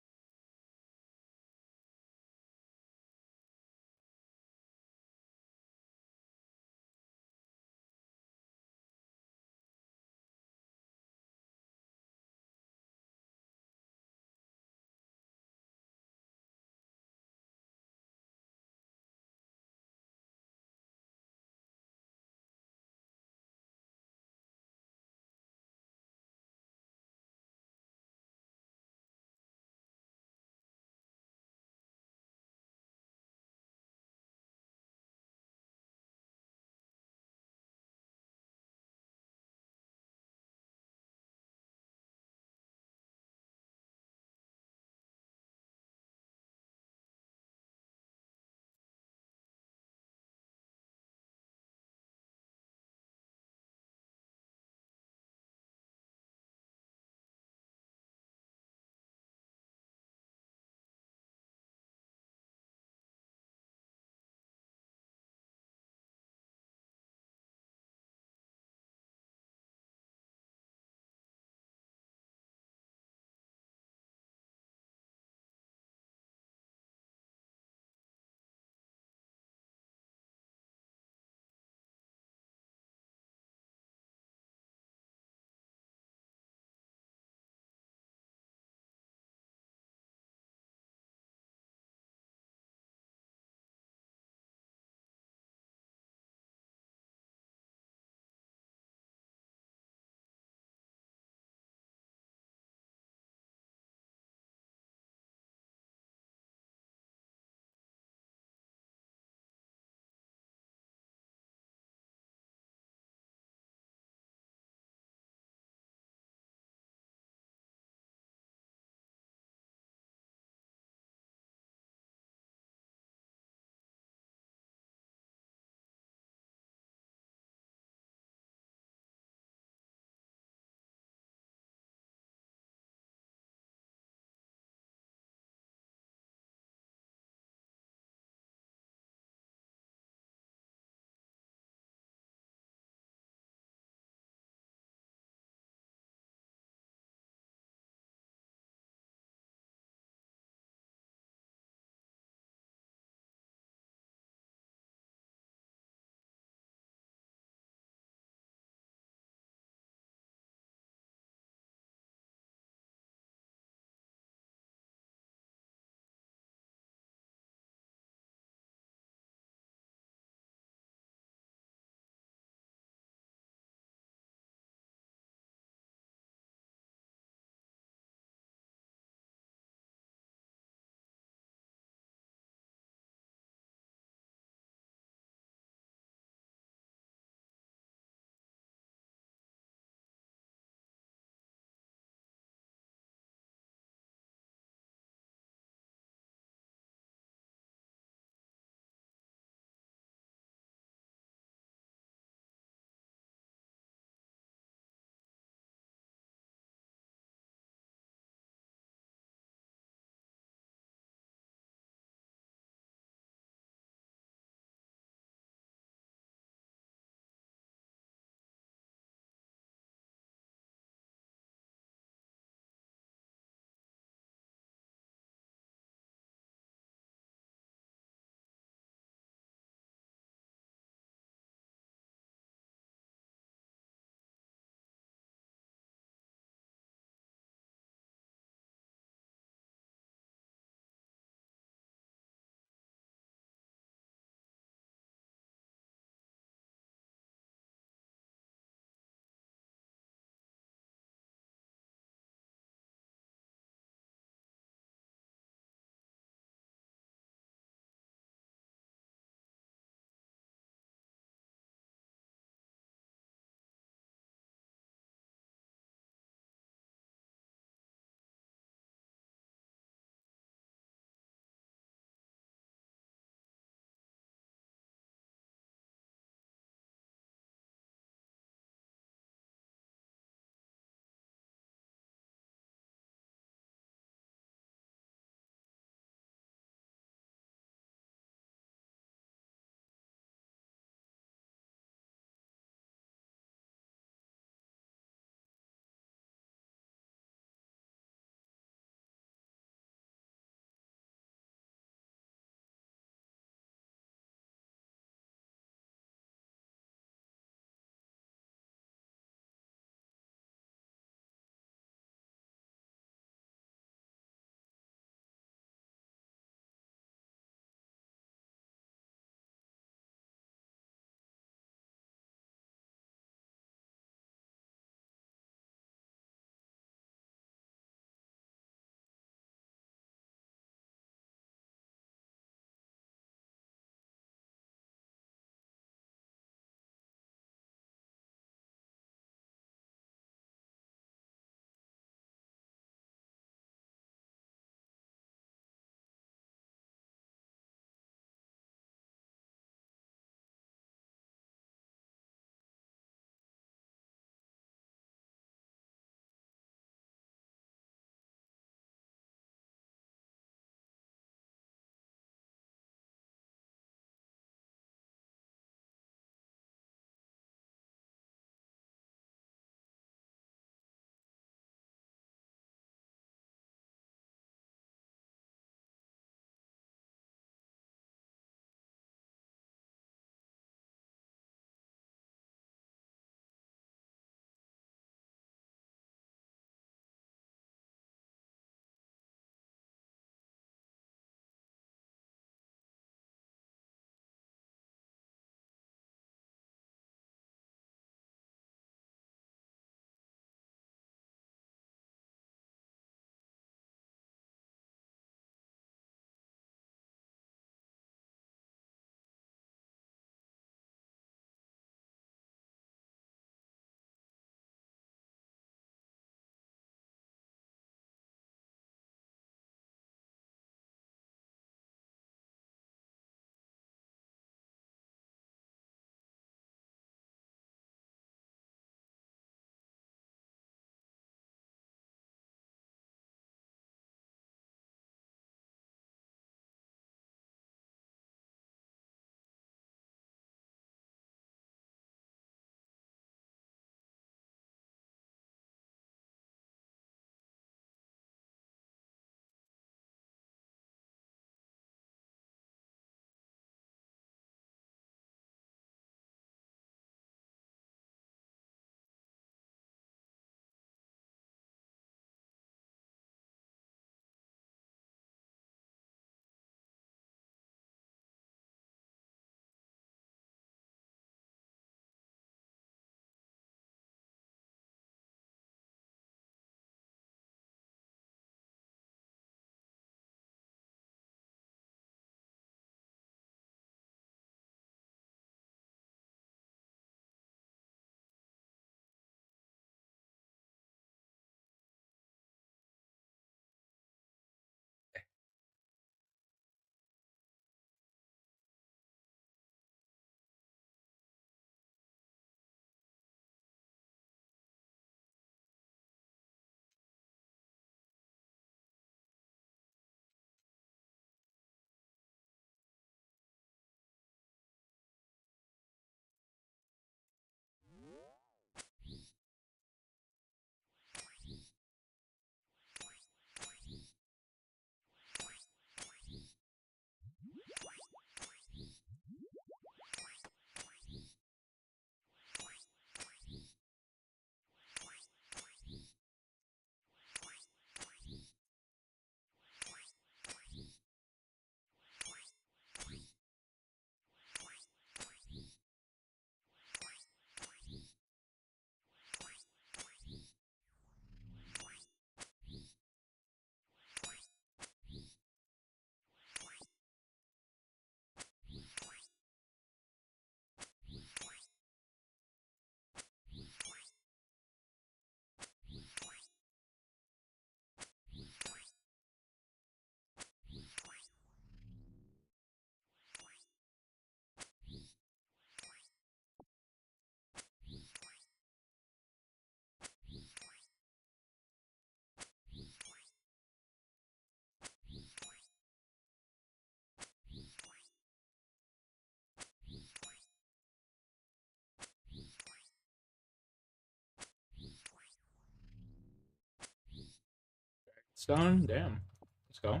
Stone? Damn. Let's go.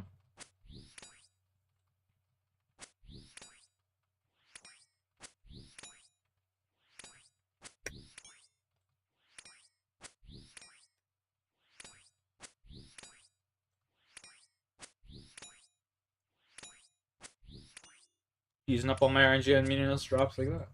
Using up all my RNG on meaningless drops like that.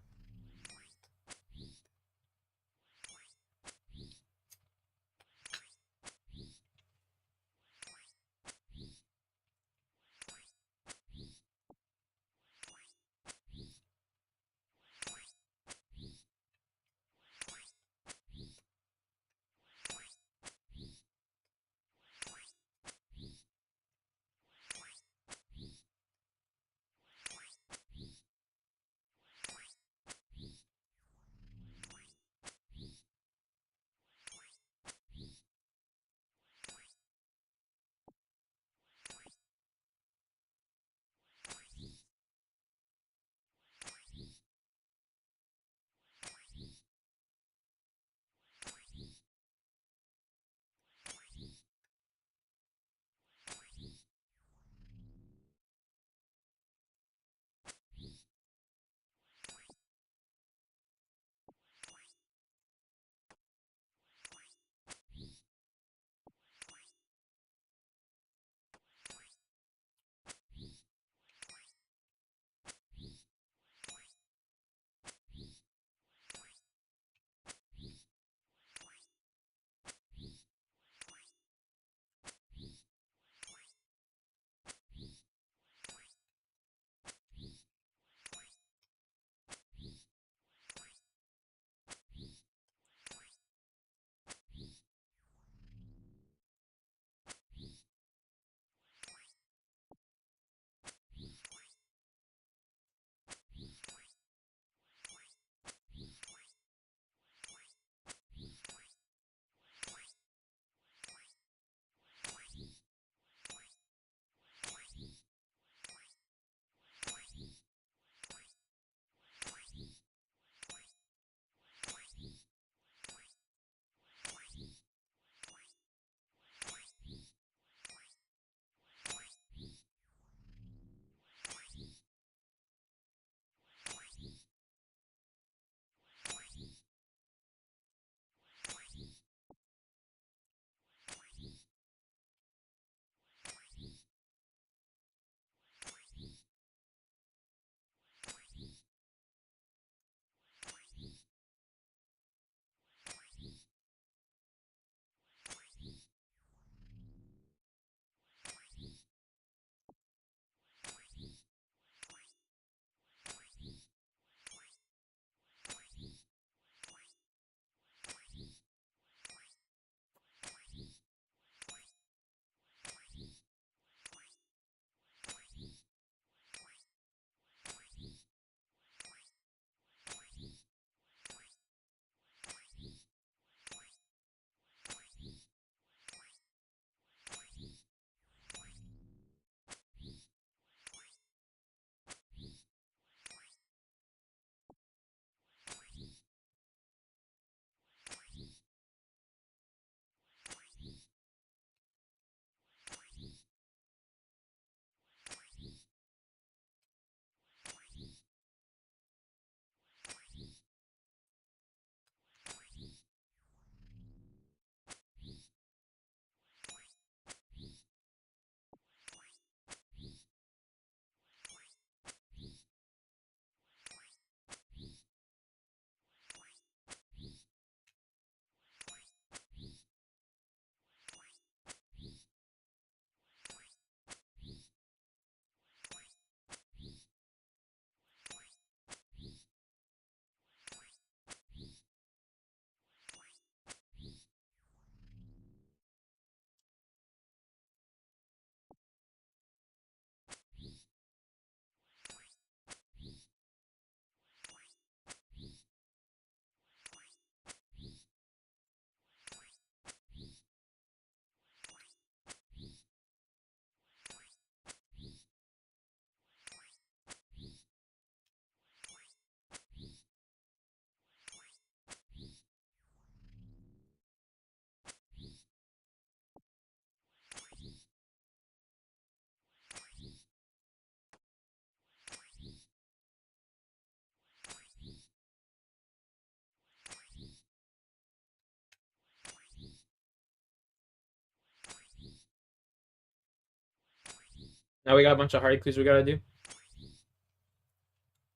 Now we got a bunch of hard clues we gotta do.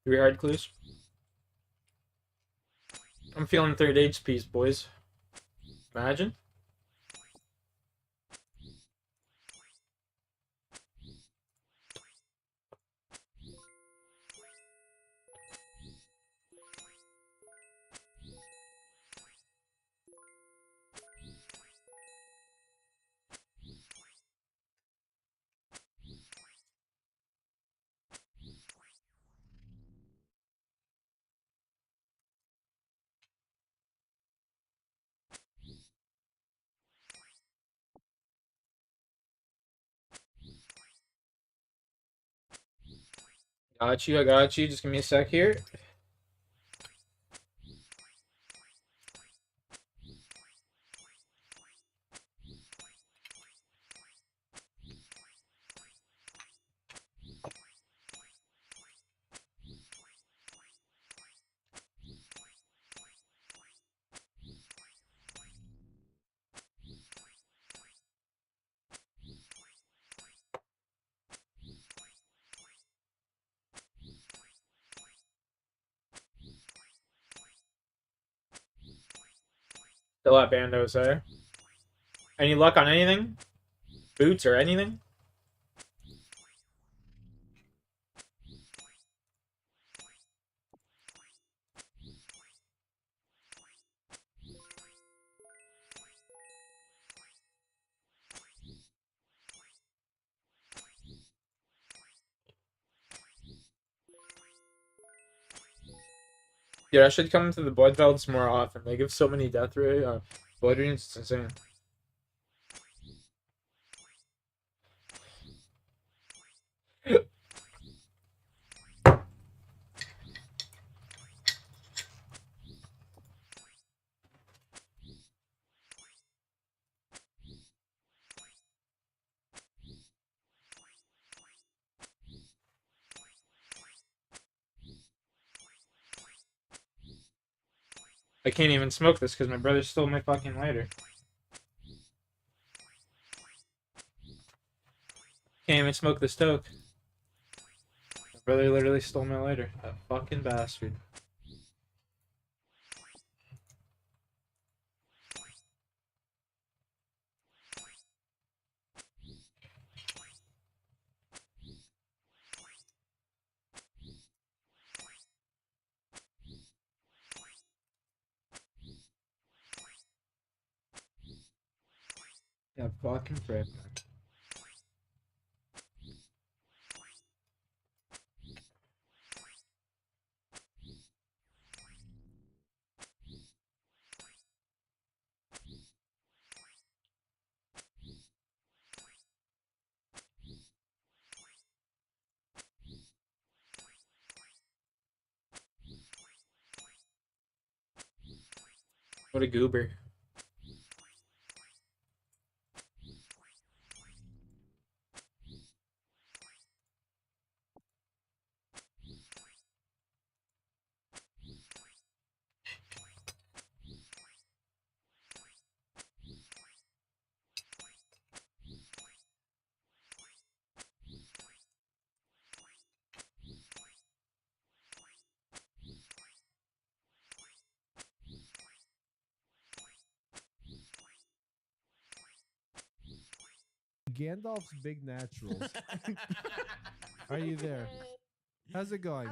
3 hard clues. I'm feeling third age piece, boys. Imagine. Got you, I got you. Just give me a sec here. Still at Bandos there. Any luck on anything? Boots or anything? Dude, I should come to the blood velds more often. They give so many death ray blood runes, it's insane. I can't even smoke this because my brother stole my fucking lighter. Can't even smoke this toke. My brother literally stole my lighter. That fucking bastard. Yeah, fucking frick, man. What a goober. Gandalf's Big Naturals. Are you there? How's it going?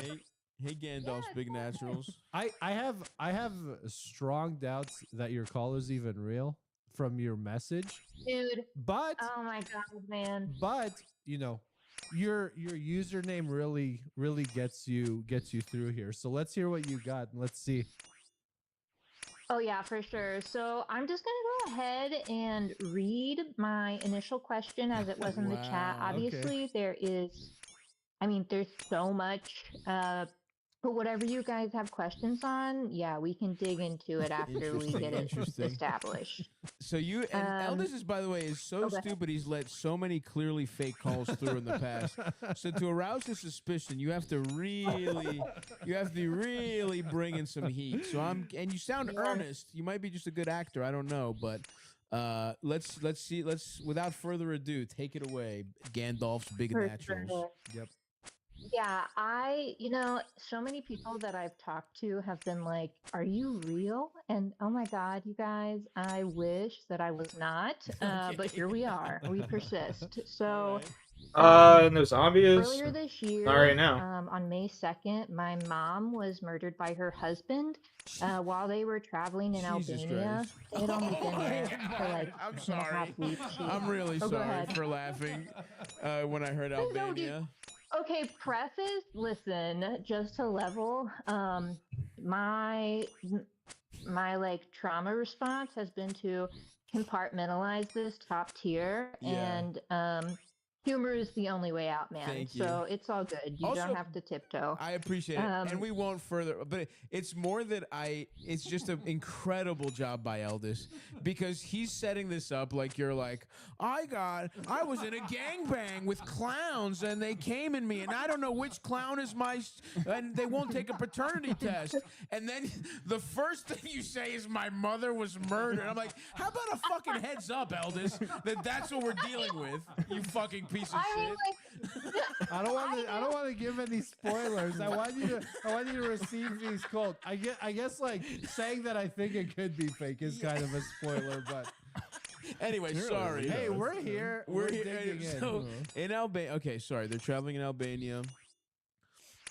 Hey Gandalf's Big Naturals. I have strong doubts that your call is even real from your message. Dude. But Oh my god, man. But you know, your username really gets you through here. So let's hear what you got and let's see. Oh yeah, for sure. So I'm just gonna go ahead and read my initial question as it was in the chat. Wow, Obviously, there is, I mean, there's so much. But whatever you guys have questions on, yeah, we can dig into it after we get it established. So you and Elders is, by the way, is so stupid. He's let so many clearly fake calls through in the past. So to arouse his suspicion, you have to really bring in some heat. So and you sound earnest. You might be just a good actor. I don't know, but Let's without further ado, take it away, Gandalf's Big For Naturals. sure. Yep. Yeah, so many people that I've talked to have been like, "Are you real?" And oh my God, you guys, I wish that I was not. But here we are. We persist. So, No zombies. earlier this Not right year, now. on May 2nd, my mom was murdered by her husband while they were traveling in Jesus Albania. Christ. They had only been there for like I'm 2.5 sorry. weeks. I'm really Go sorry ahead. for laughing when I heard No, dude. Albania. Okay, preface, listen, just to level, my like trauma response has been to compartmentalize this top tier, Yeah. and humor is the only way out, man. Thank you. So it's all good. You Also, don't have to tiptoe. I appreciate it, and we won't further. But it's more that it's just an incredible job by Eldis, because he's setting this up like you're like, I was in a gangbang with clowns, and they came in me, and I don't know which clown is and they won't take a paternity test. And then the first thing you say is my mother was murdered. I'm like, how about a fucking heads up, Eldis, that's what we're dealing with, you fucking piece of shit. I don't want to give any spoilers. I want you to receive these cold. I guess like saying that I think it could be fake is kind of a spoiler, but anyway, sorry. Hey, we're here. We're digging in. So in Albania, okay, sorry, they're traveling in Albania.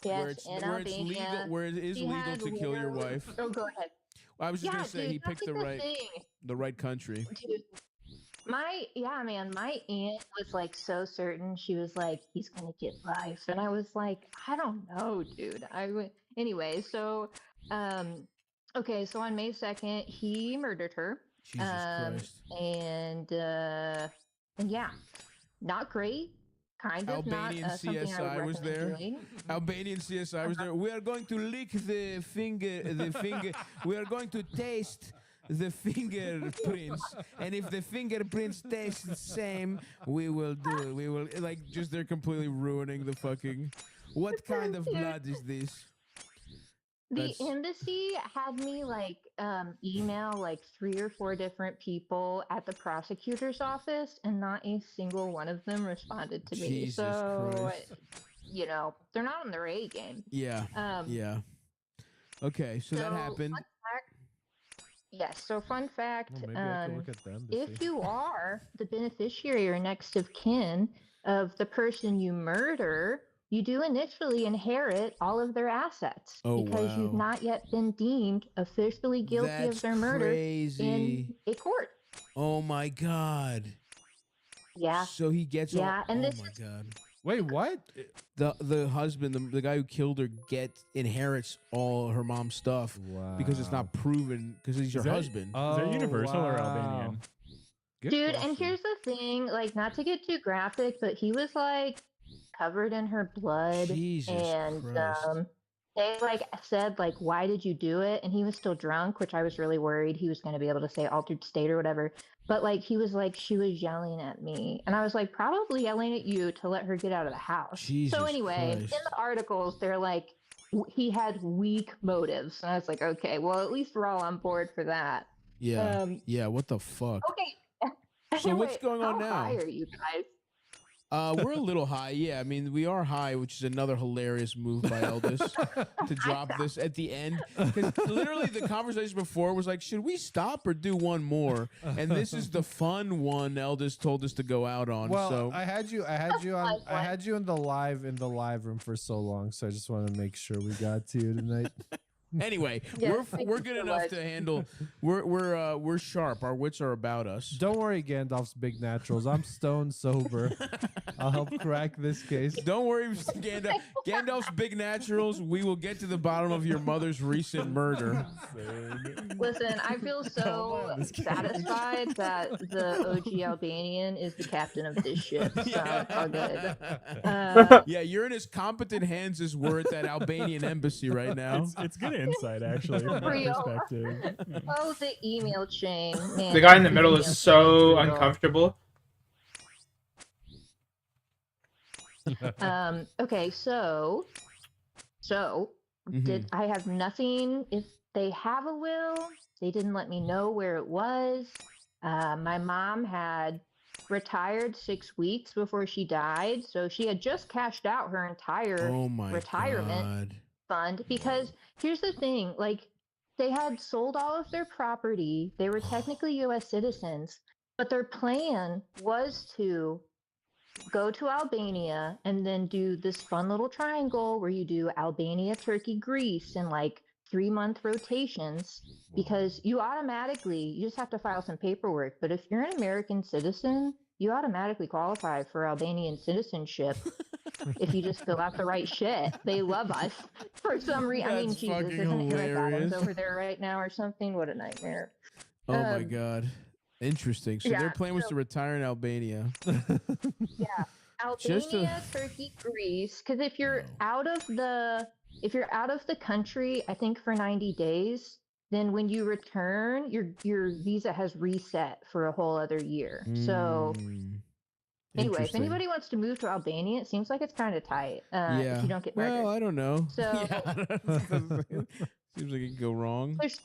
Yes, in Albania. Where it is legal to kill your wife. Oh, go ahead. Well, I was just gonna say, dude, he picked the right country. Dude, my aunt was like so certain. She was like, he's gonna get life, and I was like, I don't know, dude. Anyway. So, okay, so on May 2nd, he murdered her. Jesus Christ. And yeah, not great. Kind of Albanian not something I CSI would was recommend there. doing. Albanian CSI was there. We are going to lick the finger. We are going to taste the fingerprints, and if the fingerprints taste the same, we will do it. We will they're completely ruining the fucking. What kind of blood is this? The embassy had me email like 3 or 4 different people at the prosecutor's office, and not a single one of them responded to me. Jesus So, Christ. They're not on their A game. Yeah. Yeah. Okay, so that happened. Yes. So, fun fact: maybe I can look at the embassy. if you are the beneficiary or next of kin of the person you murder, you do initially inherit all of their assets because you've not yet been deemed officially guilty of their murder in a court. Oh my God. Yeah. So he gets Yeah, all. and Oh this my God. Wait, what? The husband, the guy who killed her, inherits all her mom's stuff because it's not proven because he's her husband. Is that universal or Albanian? Good Dude, question. and here's the thing, not to get too graphic, but he was covered in her blood. Jesus and Christ. they said why did you do it? And he was still drunk, which I was really worried he was going to be able to say altered state or whatever. But he was she was yelling at me, and I was probably yelling at you to let her get out of the house. Jesus So anyway, Christ. in the articles they're he had weak motives, and I was okay, well, at least we're all on board for that. Yeah. Yeah. What the fuck? Okay. So Anyway, what's going on how now? high are you guys? We're a little high, yeah. I mean, we are high, which is another hilarious move by Eldis to drop this at the end. Because literally the conversation before was should we stop or do one more? And this is the fun one Eldis told us to go out on. Well, so I had you in the live room for so long, so I just want to make sure we got to you tonight. anyway, Yes, we're good enough to handle. We're sharp. Our wits are about us. Don't worry, Gandalf's Big Naturals. I'm stone sober. I'll help crack this case. Don't worry, Gandalf's Big Naturals. We will get to the bottom of your mother's recent murder. Listen, I feel so satisfied that the OG Albanian is the captain of this ship. So it's all good. Yeah, you're in as competent hands as we're at that Albanian embassy right now. It's good insight, actually, from that Real. perspective. Oh, the email chain. Man, The guy in the middle email is chain so brutal. uncomfortable. Okay, so did I have nothing? If they have a will, they didn't let me know where it was. My mom had retired 6 weeks before she died, so she had just cashed out her entire Oh my retirement god. fund. Because here's the thing, like, they had sold all of their property. They were technically US citizens, but their plan was to go to Albania and then do this fun little triangle where you do Albania, Turkey, Greece in like 3-month rotations, because you just have to file some paperwork. But if you're an American citizen, you automatically qualify for Albanian citizenship if you just fill out the right shit. They love us for some reason. I mean, That's Jesus, fucking isn't Eric Adams hilarious. over there right now or something? What a nightmare. Oh my Um, god. Interesting. So their yeah, plan was to retire in Albania. yeah. Just to Albania, Turkey, Greece. Because if you're out of the country, I think for 90 days, then when you return, your visa has reset for a whole other year. So Mm, anyway, if interesting. anybody wants to move to Albania, it seems like it's kind of tight. If Yeah. you don't get Well, murdered. I don't know. So Seems like it could go wrong. there's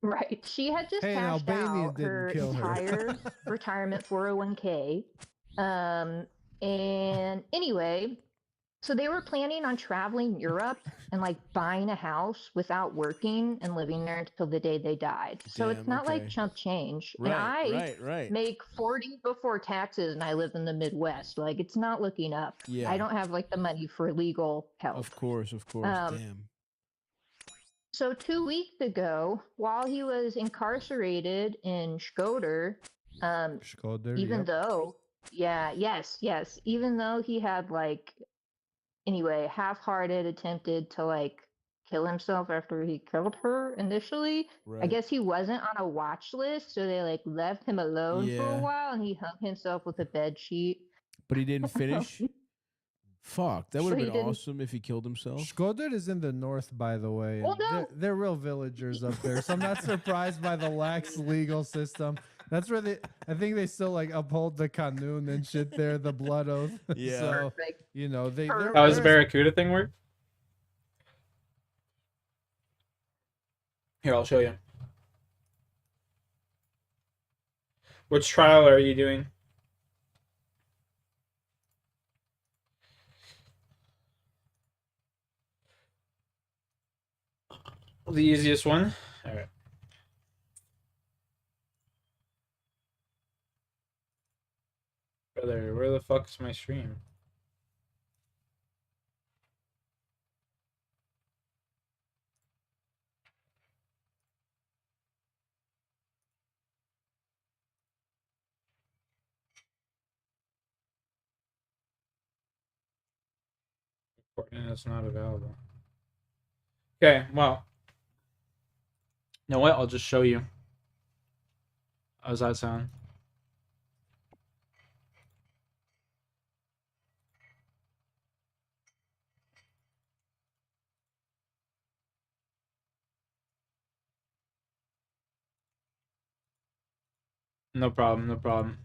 right. She had just Hey, an cashed Albanian out didn't her kill her. entire retirement 401k. And anyway, so they were planning on traveling Europe and like buying a house without working and living there until the day they died. So it's Damn, not like okay. chump change. And Right, I right. make 40 before taxes and I live in the Midwest. Like, it's not looking up. Yeah. I don't have like the money for legal help. Of course. Um, Damn. So 2 weeks ago, while he was incarcerated in Shkoder, Skoder, even yep. though, yes, even though he had like, anyway, half-hearted attempted to like kill himself after he killed her initially. I Right. guess he wasn't on a watch list, so they like left him alone for a Yeah. while, and he hung himself with a bed sheet. But he didn't finish. Fuck. That would So have he been didn't. awesome if he killed himself. Skoder is in the north, by the way. Well, And no. they're real villagers up there, so I'm not surprised by the lax legal system. That's where I think they still like uphold the kanun and shit there, the blood oath. Yeah. So, Perfect. you know, Perfect. How does the they're Barracuda thing work? Here, I'll show you. Which trial are you doing? The easiest one. All right. Brother, where the fuck is my stream? Coordinates not available. Okay, well. You know what? I'll just show you. How's that sound? No problem, no problem.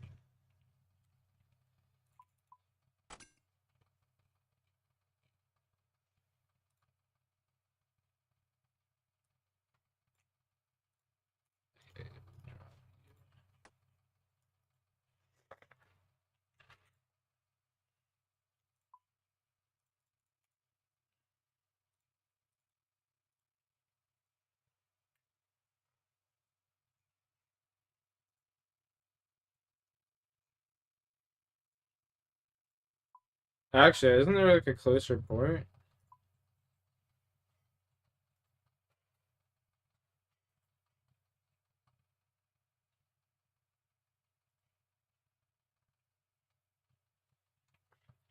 Actually, isn't there like a close report?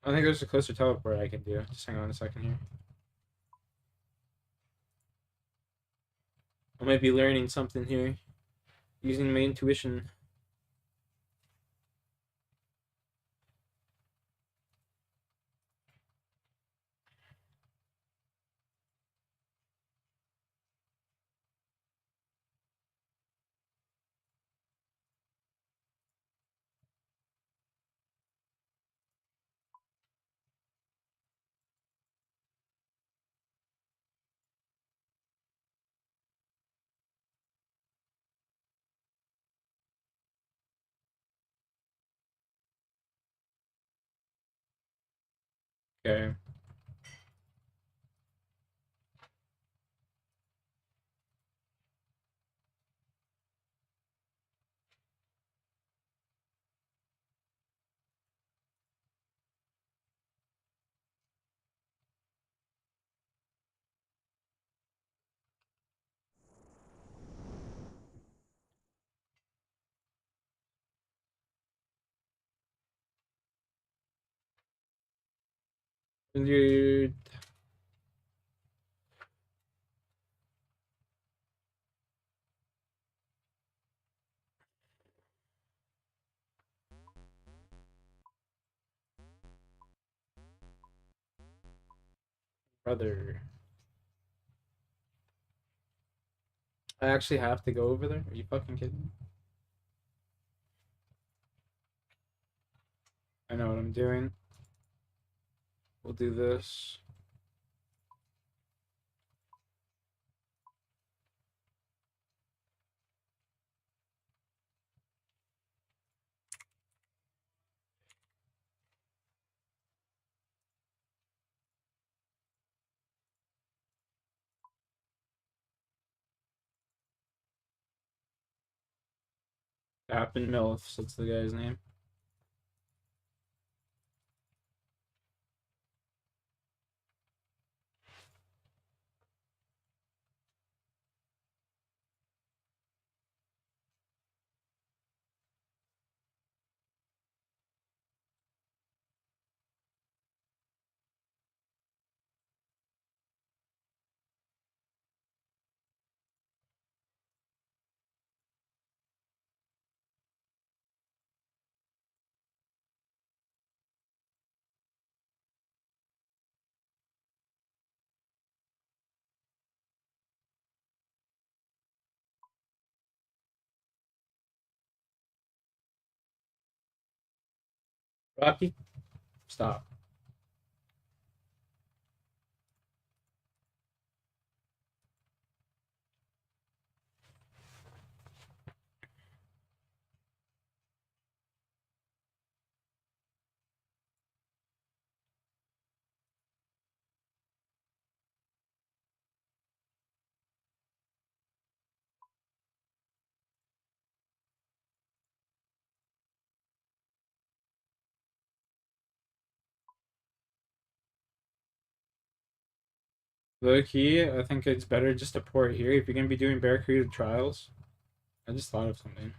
I think there's a closer teleport I can do. Just hang on a second here. I might be learning something here. Using my intuition. Okay. Dude. Brother. I actually have to go over there? Are you fucking kidding me? I know what I'm doing. We'll do this. Appen Milfs, that's the guy's name. Rocky, stop. Low key, I think it's better just to port here if you're gonna be doing Barracuda trials. I just thought of something.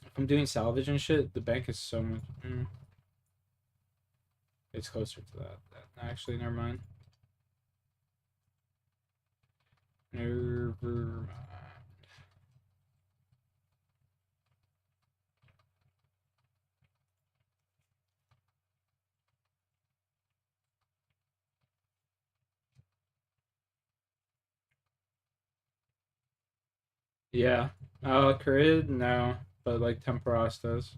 If I'm doing salvage and shit, the bank is so much. It's closer to that. Actually, never mind. Never mind. Yeah. Carid? No. But like Temporos does.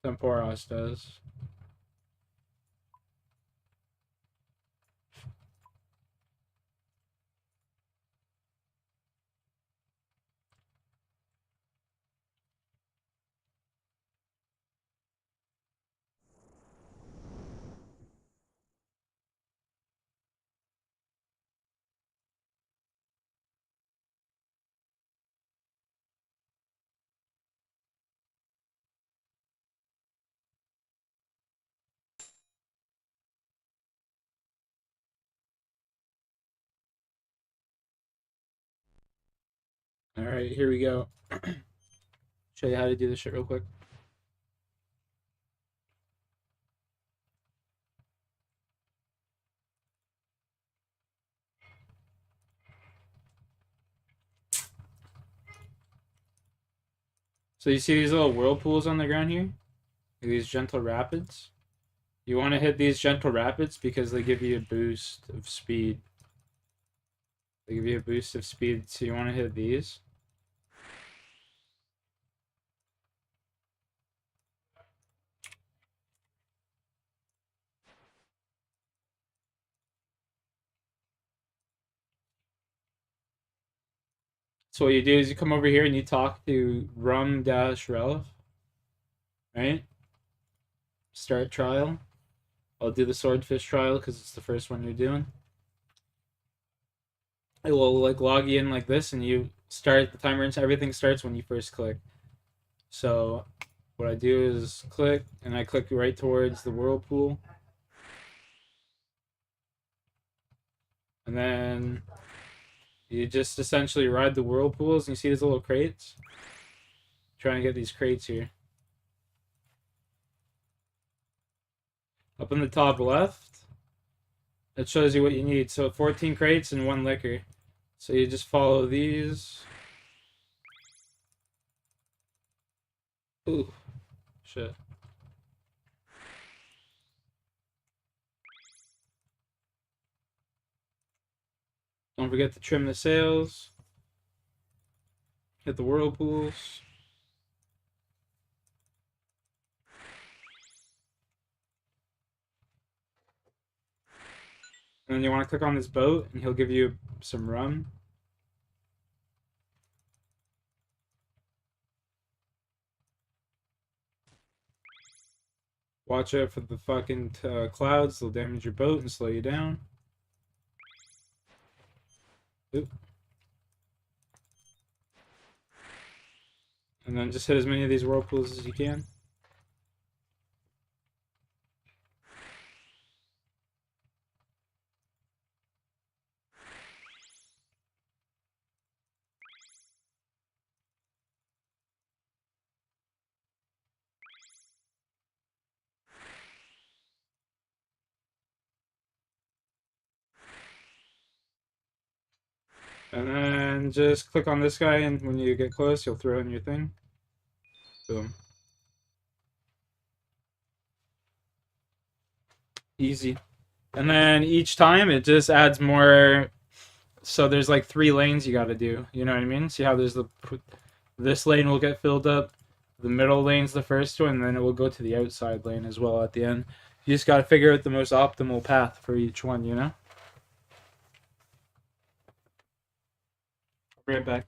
Temporos does. Alright, here we go. Show you how to do this shit real quick. So you see these little whirlpools on the ground here? These gentle rapids? You want to hit these gentle rapids because they give you a boost of speed. They give you a boost of speed, so you want to hit these. So what you do is you come over here and you talk to Rum-Relic, right? Start trial. I'll do the swordfish trial because it's the first one you're doing. It will like log you in like this, and you start the timer, and everything starts when you first click. So what I do is click, and I click right towards the whirlpool, and then you just essentially ride the whirlpools, and you see these little crates. Trying to get these crates here. Up in the top left, it shows you what you need. So 14 crates and 1 liquor. So you just follow these. Ooh, shit. Don't forget to trim the sails. Hit the whirlpools. And then you want to click on this boat, and he'll give you some rum. Watch out for the fucking clouds. They'll damage your boat and slow you down. Oop. And then just hit as many of these whirlpools as you can. And then just click on this guy, and when you get close, you'll throw in your thing. Boom. Easy. And then each time it just adds more. So there's like 3 lanes you gotta do. You know what I mean? See how there's this lane will get filled up. The middle lane's the first one, and then it will go to the outside lane as well at the end. You just gotta figure out the most optimal path for each one, you know? I'll be right back.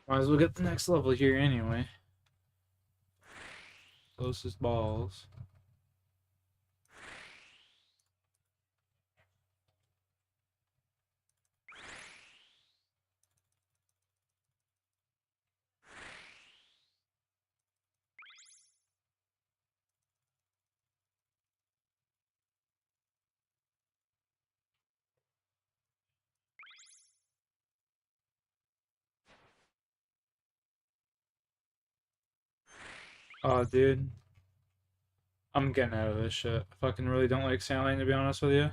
Might as well get the next level here anyway. Closest balls. Oh, dude. I'm getting out of this shit. I fucking really don't like sailing, to be honest with you.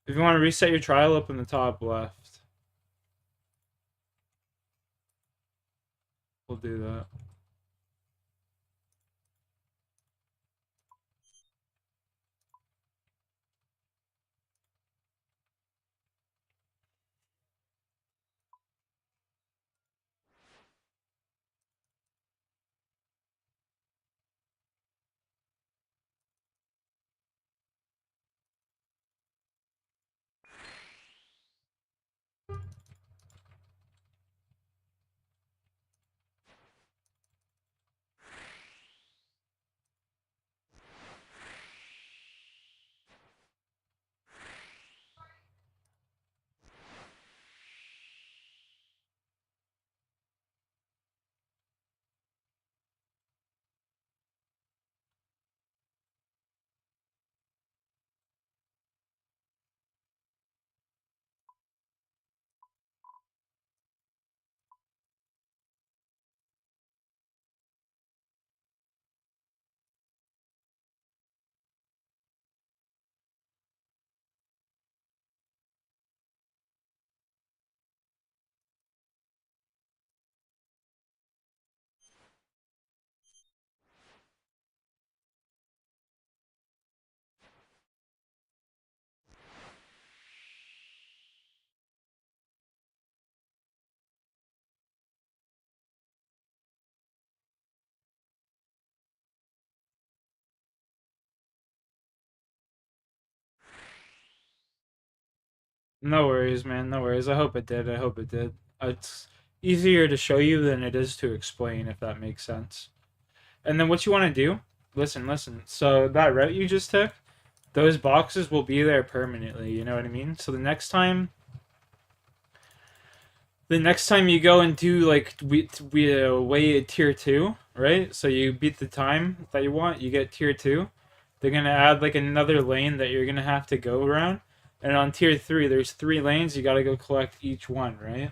If you want to reset your trial, up in the top left. We'll do that. No worries, man. No worries. I hope it did. I hope it did. It's easier to show you than it is to explain, if that makes sense. And then what you want to do, listen. So that route you just took, those boxes will be there permanently, you know what I mean? So the next time you go and do like we way tier 2, right? So you beat the time that you want, you get tier 2. They're going to add like another lane that you're going to have to go around. And on tier 3, there's 3 lanes, you got to go collect each one, right?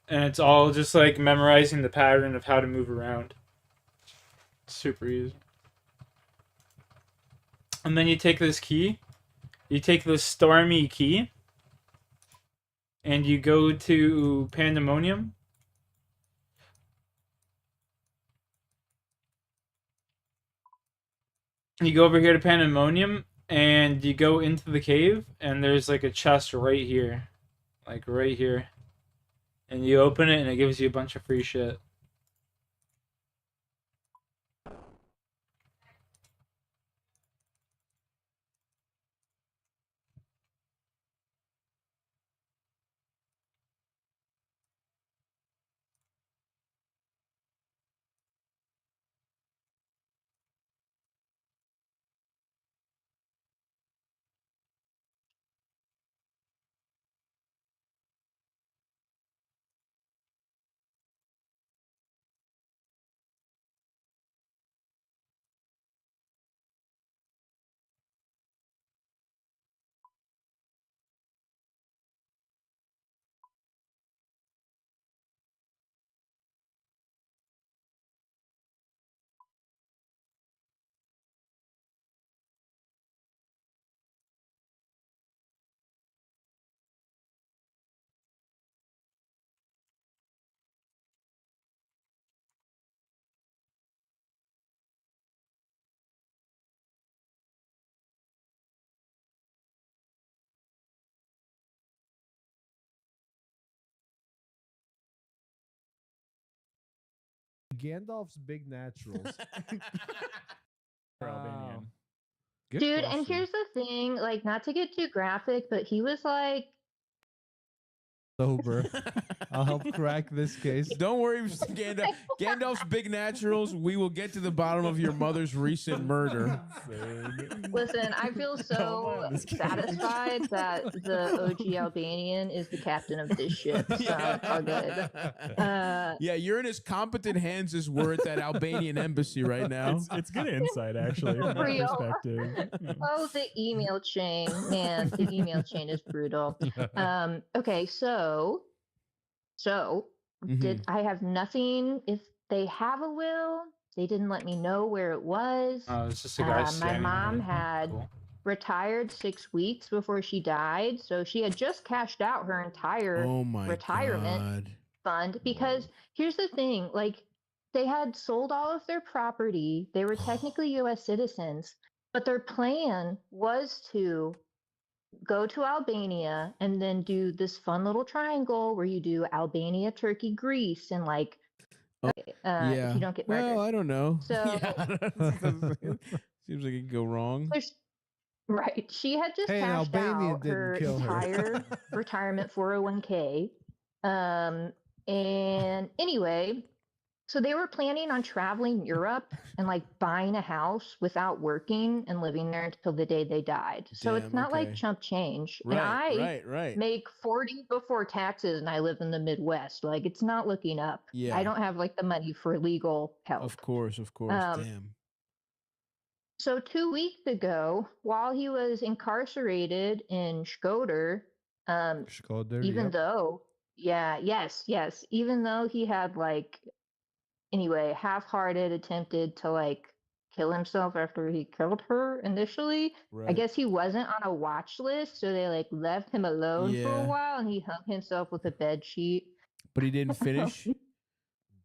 And it's all just like memorizing the pattern of how to move around. Super easy. And then you take this key. You take this Stormy key. And you go to Pandemonium. You go over here to Pandemonium. And you go into the cave. And there's like a chest right here. Like right here. And you open it and it gives you a bunch of free shit. Gandalf's big naturals. Albanian. Good Dude, question. and here's the thing, like, not to get too graphic, but he was like Sober. I'll help crack this case. Don't worry, Gandalf. Gandalf's big naturals. We will get to the bottom of your mother's recent murder. Listen, I feel so mind this case. satisfied that the OG Albanian is the captain of this ship. So it's all good. Yeah, you're in as competent hands as we're at that Albanian embassy right now. It's good insight, actually, from that Real. perspective. Oh, the email chain, man, the email chain is brutal. Okay, so did I have nothing? If they have a will, they didn't let me know where it was. Oh, it's just a guy My standing mom on it. had Cool. retired 6 weeks before she died, so she had just cashed out her entire Oh my retirement God. fund. Because here's the thing, like, they had sold all of their property. They were technically US citizens, but their plan was to go to Albania and then do this fun little triangle where you do Albania, Turkey, Greece, and like if you don't get murdered. Well, I don't know. So Seems like it could go wrong. right, she had just Hey, an cashed Albanian out didn't her kill her. entire retirement 401k. And anyway, so they were planning on traveling Europe and like buying a house without working and living there until the day they died. So it's Damn, not like okay. chump change. Right, and I right. make 40 before taxes and I live in the Midwest. Like, it's not looking up. Yeah. I don't have like the money for legal help. Of course. Damn. So 2 weeks ago, while he was incarcerated in Shkodër, Shkodër, even yep. though, even though he had like, anyway, half-hearted attempted to like kill himself after he killed her initially. Right. I guess he wasn't on a watch list, so they like left him alone for a Yeah. while, and he hung himself with a bed sheet. But he didn't finish?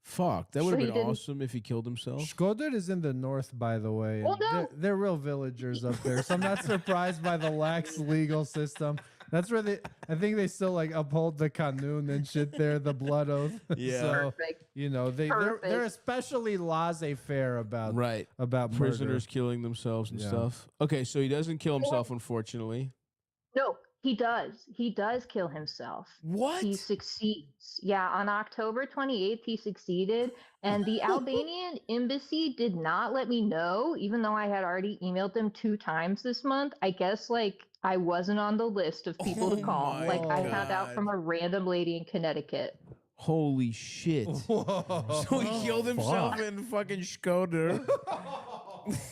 Fuck, that would have So he been didn't- awesome if he killed himself. Shkodër is in the north, by the way. Well, and no. they're real villagers up there, so I'm not surprised by the lax legal system. That's where I think they still like uphold the kanun and shit there, the blood oath. Yeah. So, Perfect. you know, they're Perfect. especially laissez-faire about Right. about Prisoners murder. killing themselves and Yeah. stuff. Okay, so he doesn't kill himself, unfortunately. No, he does. He does kill himself. What? He succeeds. Yeah, on October 28th, he succeeded. And the Albanian embassy did not let me know, even though I had already emailed them 2 times this month. I guess, like, I wasn't on the list of people to call. my Like, I found out God. from a random lady in Connecticut. Holy shit. Whoa. So he killed himself in fucking Shkodër.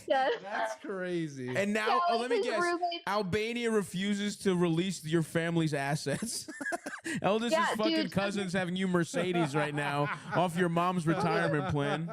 Yeah. That's crazy. And now, Yeah, oh, like let me his guess. roommate- Albania refuses to release your family's assets. Eldest Yeah, fucking dude. cousins having you Mercedes right now off your mom's retirement plan.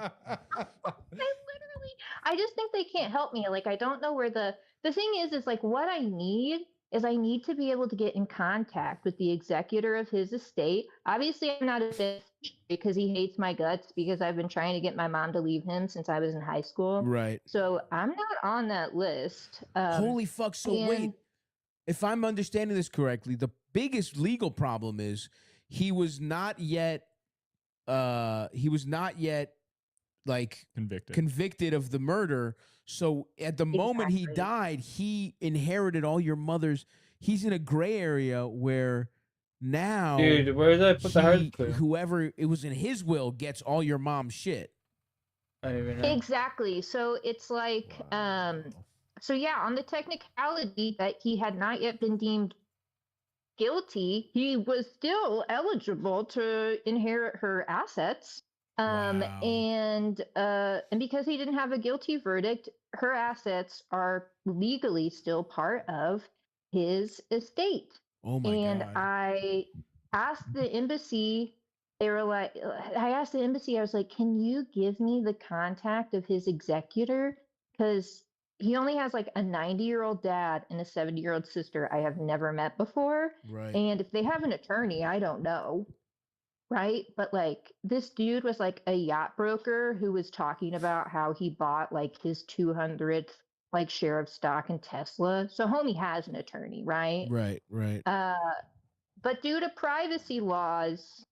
I just think they can't help me. Like, I don't know where the thing is like, what I need is I need to be able to get in contact with the executor of his estate. Obviously, I'm not a beneficiary because he hates my guts because I've been trying to get my mom to leave him since I was in high school. Right. So I'm not on that list. Holy fuck. So and- wait, if I'm understanding this correctly, the biggest legal problem is he was not yet like convicted of the murder. So at the moment he Exactly. died, he inherited all your mother's. He's in a gray area where now, Dude, where did I put the hard clue? whoever it was in his will gets all your mom's shit. I don't even know. Exactly. So it's like, so yeah, on the technicality that he had not yet been deemed guilty, he was still eligible to inherit her assets. Wow. And because he didn't have a guilty verdict, her assets are legally still part of his estate. Oh my And god. I asked the embassy, I was like, can you give me the contact of his executor? Because he only has like a 90-year-old dad and a 70-year-old sister I have never met before. Right. And if they have an attorney, I don't know. Right. But like, this dude was like a yacht broker who was talking about how he bought like his 200th like share of stock in Tesla. So homie has an attorney, right? Right. But due to privacy laws,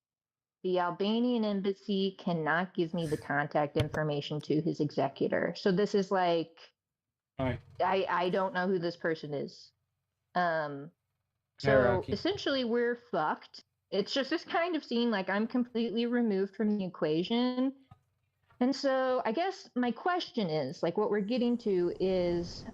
the Albanian embassy cannot give me the contact information to his executor. So this is like, Hi. I don't know who this person is. So Rocky. essentially we're fucked. it's just this kind of scene like I'm completely removed from the equation. And so I guess my question is like what we're getting to is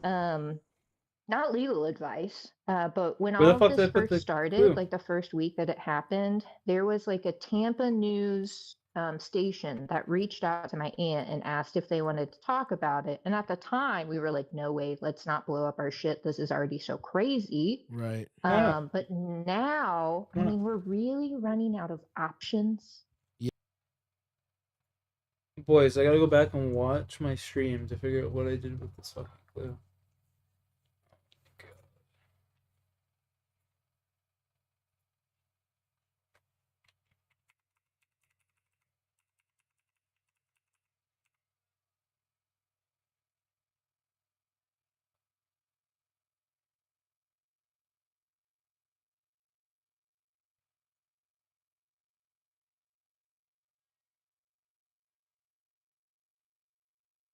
not legal advice, but when Where all the of fuck did this I put first the started, clue? like the first week that it happened, there was like a Tampa news station that reached out to my aunt and asked if they wanted to talk about it. And at the time, we were like, no way, let's not blow up our shit. This is already so crazy. Right. Ah, But now, I ah. mean, we're really running out of options. Boys, I gotta go back and watch my stream to figure out what I did with this fucking clue.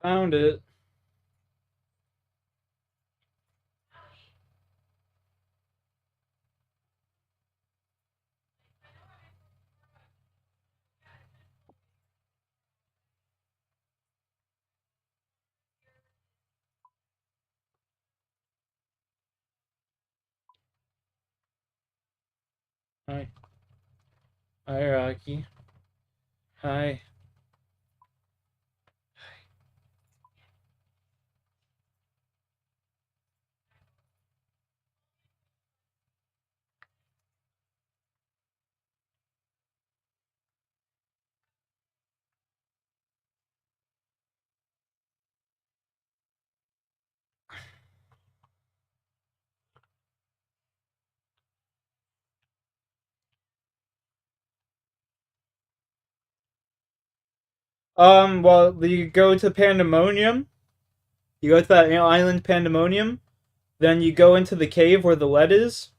Found it. Hi. Hi, Rocky. Hi. Well, you go to Pandemonium. You go to that island Pandemonium. Then you go into the cave where the lead is,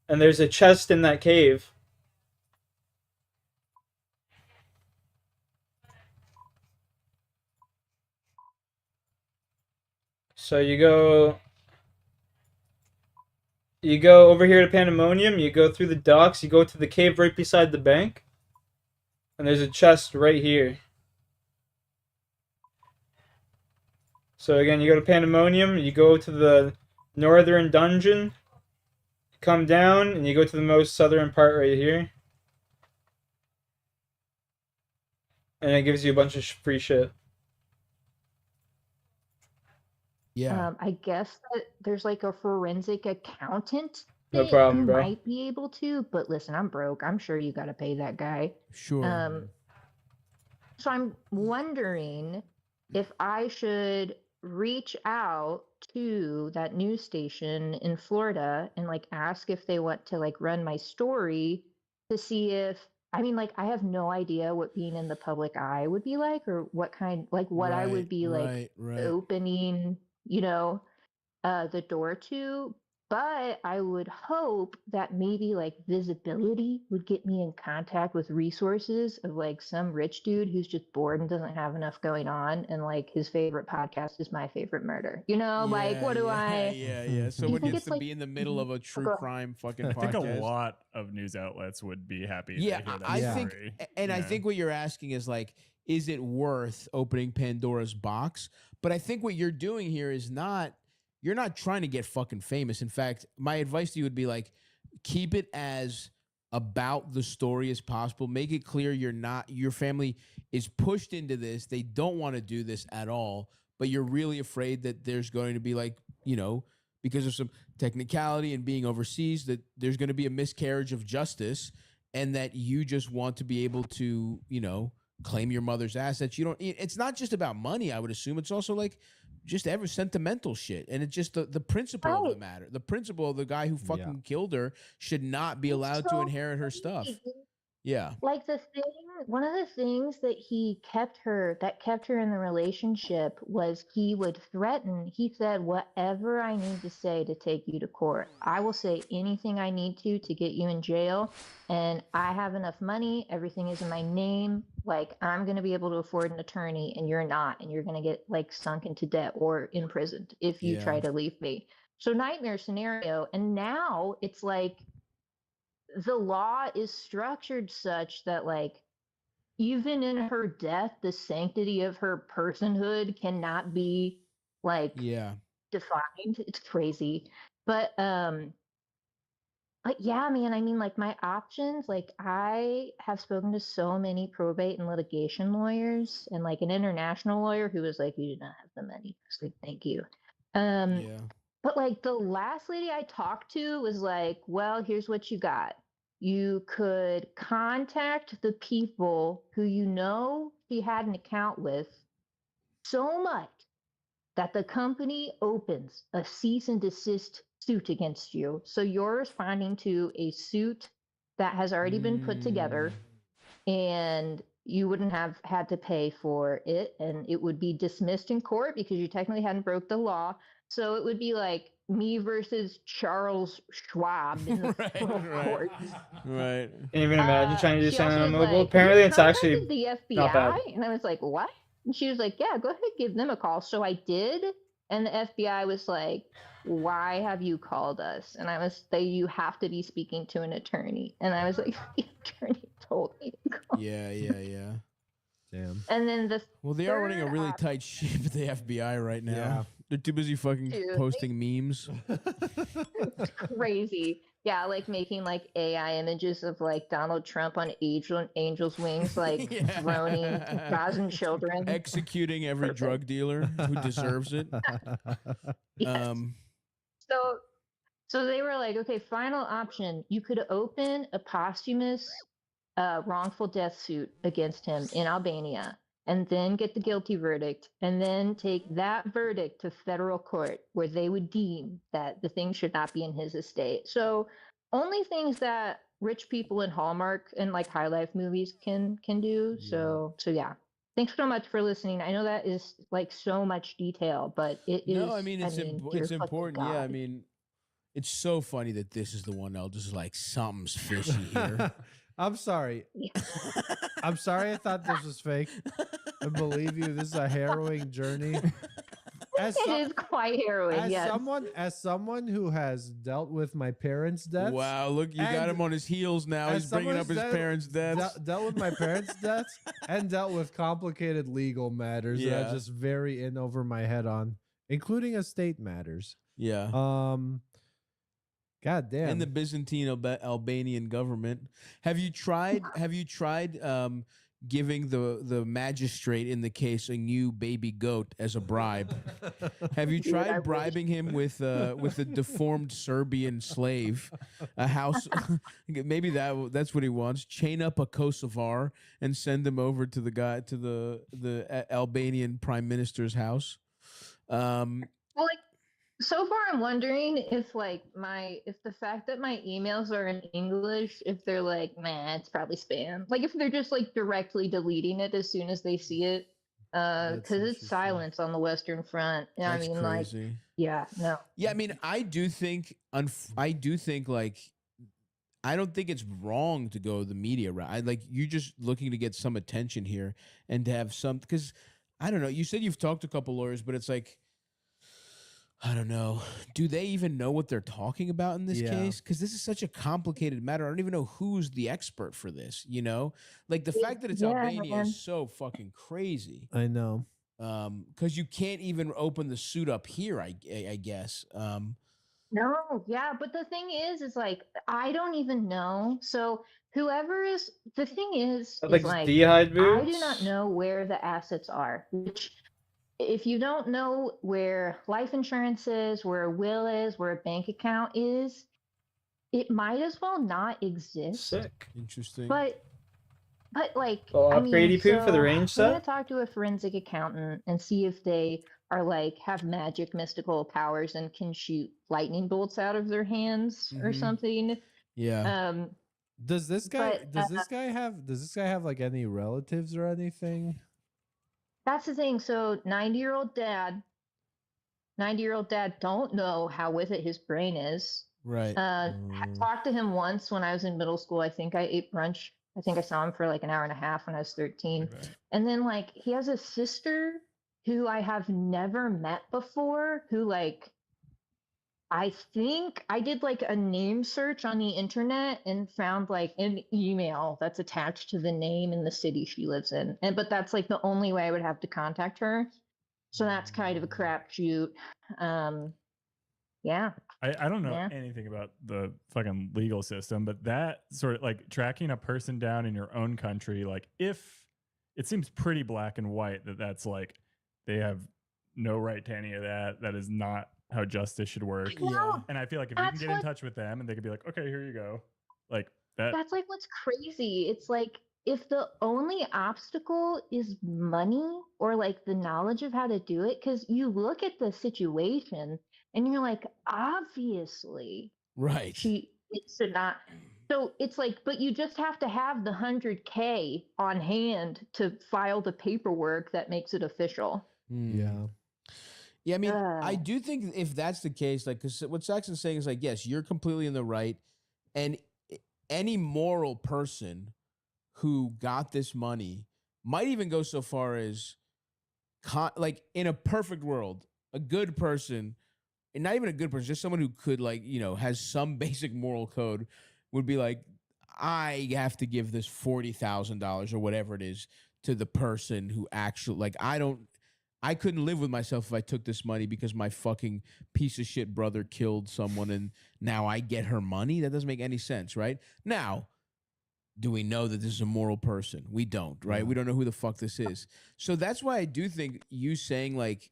and there's a chest in that cave. So you go over here to Pandemonium, you go through the docks, you go to the cave right beside the bank, and there's a chest right here. So again, you go to Pandemonium, you go to the northern dungeon, come down, and you go to the most southern part right here. And it gives you a bunch of free shit. Yeah. I guess that there's like a forensic accountant No that you problem, bro. might be able to, but listen, I'm broke. I'm sure you got to pay that guy. Sure. So I'm wondering if I should reach out to that news station in Florida and like ask if they want to like run my story to see if I mean like I have no idea what being in the public eye would be like or what kind like what I Right. would be like Right. opening, the door to, but I would hope that maybe like visibility would get me in contact with resources of like some rich dude who's just bored and doesn't have enough going on and like his favorite podcast is My Favorite Murder. Like what do I Yeah. do you Someone think gets it's to like be in the middle of a true go crime fucking I think a podcast. lot of news outlets would be happy Yeah, to hear that I Yeah. think, story. and I Yeah. think what you're asking is like, is it worth opening Pandora's box? But I think what you're doing here is not, you're not trying to get fucking famous. In fact, my advice to you would be like, keep it as about the story as possible. Make it clear you're not, your family is pushed into this. They don't want to do this at all, but you're really afraid that there's going to be like, because of some technicality and being overseas, that there's going to be a miscarriage of justice and that you just want to be able to, claim your mother's assets. You don't, it's not just about money, I would assume. It's also like just every sentimental shit. And it's just the principle of the right. matter. The principle of the guy who Yeah. fucking killed her should not be It's allowed to so inherit her stuff. crazy. Yeah. Like one of the things that kept her in the relationship was he would threaten. He said, whatever I need to say to take you to court, I will say anything I need to get you in jail. And I have enough money. Everything is in my name. Like, I'm going to be able to afford an attorney and you're not. And you're going to get like sunk into debt or imprisoned if you Yeah. try to leave me. So, nightmare scenario. And now it's like, the law is structured such that like even in her death, the sanctity of her personhood cannot be like Yeah. defined. It's crazy. But yeah, man, I mean, like my options, like I have spoken to so many probate and litigation lawyers and like an international lawyer who was like, you do not have the money. I was like, thank you. Um, Yeah. but like the last lady I talked to was like, well, here's what you got. You could contact the people who you know she had an account with so much that the company opens a cease and desist suit against you. So you're responding to a suit that has already been put together, and you wouldn't have had to pay for it, and it would be dismissed in court because you technically hadn't broke the law. So it would be like me versus Charles Schwab in the Right, federal right. court. Right. Can't even imagine trying to do She something also on was mobile. like, Apparently, "You it's contacted actually the not bad. FBI?" And I was like, "What?" And she was like, "Yeah, go ahead, give them a call." So I did, and the FBI was like, "Why have you called us?" And I was like, "You have to be speaking to an attorney." And I was like, "The attorney told me to call." Yeah, yeah, yeah. Damn. And then the Well, they are running a third really option, tight ship at the FBI right now. Yeah. They're too busy fucking Dude, posting memes. crazy. Yeah, like making like AI images of like Donald Trump on angel's wings, like Yeah. droning, causing children. Executing every Perfect. drug dealer who deserves it. Yes. So So they were like, okay, final option. You could open a posthumous wrongful death suit against him in Albania and then get the guilty verdict and then take that verdict to federal court where they would deem that the thing should not be in his estate. So only things that rich people in Hallmark and like high life movies can do. So yeah. Thanks so much for listening. I know that is like so much detail, but it is. No, I mean you're it's fucking important. Yeah, I God. mean, it's so funny that this is the one I'll just like something's fishy here. I'm sorry. I'm sorry I thought this was fake. I believe you. This is a harrowing journey. As It is quite harrowing, yes. someone who has dealt with my parents' deaths. Wow, look, you got and him on his heels now. He's bringing up his parents' deaths. Dealt with my parents' deaths and dealt with complicated legal matters that I just very in over my head on, including estate matters. Yeah. God damn. And the Byzantine Albanian government. Have you tried giving the magistrate in the case a new baby goat as a bribe? Have you tried bribing him with a deformed Serbian slave, a house? Maybe that's what he wants. Chain up a Kosovar and send him over to the Albanian prime minister's house. Well, like, so far I'm wondering if like if the fact that my emails are in English, if they're like, man, it's probably spam. Like if they're just like directly deleting it as soon as they see it. Because it's silence on the Western Front. That's I mean, crazy. like, yeah, no. Yeah, I mean, I do think like I don't think it's wrong to go the media route. I like you just looking to get some attention here and to have some because I don't know. You said you've talked to a couple lawyers, but it's like I don't know. Do they even know what they're talking about in this case? Because this is such a complicated matter. I don't even know who's the expert for this. You know, like the fact that it's Albania is so fucking crazy. I know. Because you can't even open the suit up here. I guess. No, yeah, but the thing is like I don't even know. So whoever is the thing is Like like D'hide boots? I do not know where the assets are, which if you don't know where life insurance is, where a will is, where a bank account is, it might as well not exist. Sick. Interesting. But like, Well, I mean, upgrade poo for the range we're gonna set? talk to a forensic accountant and see if they are like have magic mystical powers and can shoot lightning bolts out of their hands or something. Yeah. Does this guy have like any relatives or anything? That's the thing. So 90-year-old dad don't know how with it his brain is. Right. Talked to him once when I was in middle school. I think I ate brunch. I think I saw him for like an hour and a half when I was 13. Right. And then like he has a sister who I have never met before who like I think I did like a name search on the internet and found like an email that's attached to the name and the city she lives in. And but that's like the only way I would have to contact her. So that's kind of a crapshoot. Yeah. I don't know Yeah. anything about the fucking legal system, but that sort of like tracking a person down in your own country, like if it seems pretty black and white that that's like they have no right to any of that. That is not how justice should work. Yeah. And I feel like if you can That's get in what touch with them and they could be like, okay, here you go, like that. That's like what's crazy. It's like if the only obstacle is money or like the knowledge of how to do it, because you look at the situation and you're like, obviously, Right. it should not. So it's like, but you just have to have the 100K on hand to file the paperwork that makes it official. Yeah. Yeah, I mean, I Ugh. do think if that's the case, like, because what Saxon's saying is like, yes, you're completely in the right, and any moral person who got this money might even go so far as, like, in a perfect world, a good person, and not even a good person, just someone who could, like, has some basic moral code, would be like, I have to give this $40,000 or whatever it is to the person who actually, like, I couldn't live with myself if I took this money because my fucking piece of shit brother killed someone and now I get her money. That doesn't make any sense, right? Now, do we know that this is a moral person? We don't, right? Yeah. We don't know who the fuck this is. So that's why I do think you saying, like,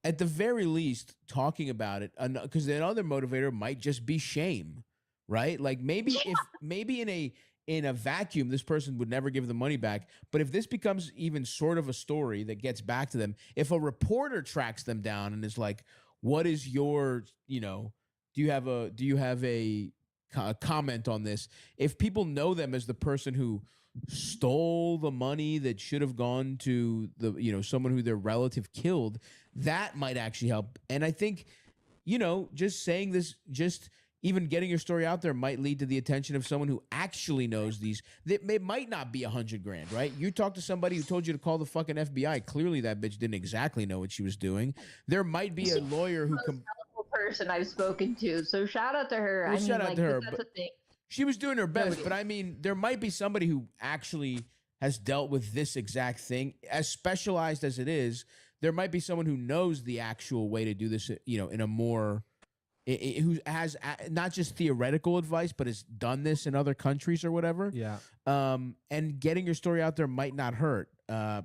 at the very least, talking about it, because another motivator might just be shame, right? Like maybe in a vacuum, this person would never give the money back. But if this becomes even sort of a story that gets back to them, if a reporter tracks them down and is like, "What is your, do you have a comment on this?" If people know them as the person who stole the money that should have gone to the, someone who their relative killed, that might actually help. And I think, just saying this, just even getting your story out there might lead to the attention of someone who actually knows these. That might not be $100,000, right? You talk to somebody who told you to call the fucking FBI. Clearly, that bitch didn't exactly know what she was doing. There might be a lawyer who Person I've spoken to. So shout out to her. Well, I mean, shout out like, to her, that's but a thing. she was doing her best. Nobody But I mean, there might be somebody who actually has dealt with this exact thing, as specialized as it is. There might be someone who knows the actual way to do this, in a more, who has not just theoretical advice, but has done this in other countries or whatever. Yeah. And getting your story out there might not hurt. So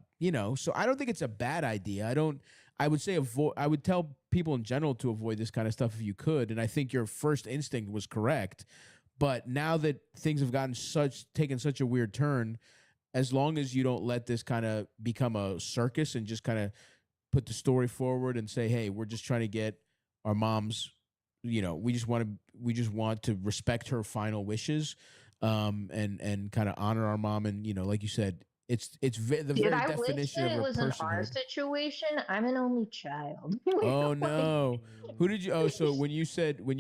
I don't think it's a bad idea. I would say I would tell people in general to avoid this kind of stuff if you could. And I think your first instinct was correct. But now that things have taken such a weird turn, as long as you don't let this kind of become a circus and just kind of put the story forward and say, hey, we're just trying to get our mom's, we just want to respect her final wishes, and kind of honor our mom. And, like you said, it's the very I wish definition that of it a was in our personhood. situation. I'm an only child. Oh no. Who did you so when you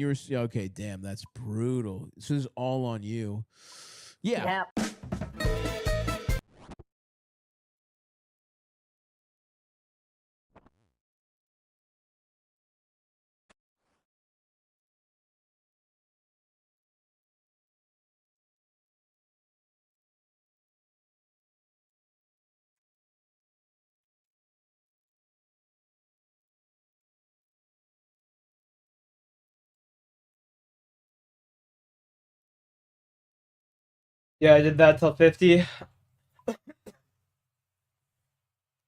were okay, damn, that's brutal. This is all on you. Yeah. Yeah. Yeah, I did that till 50.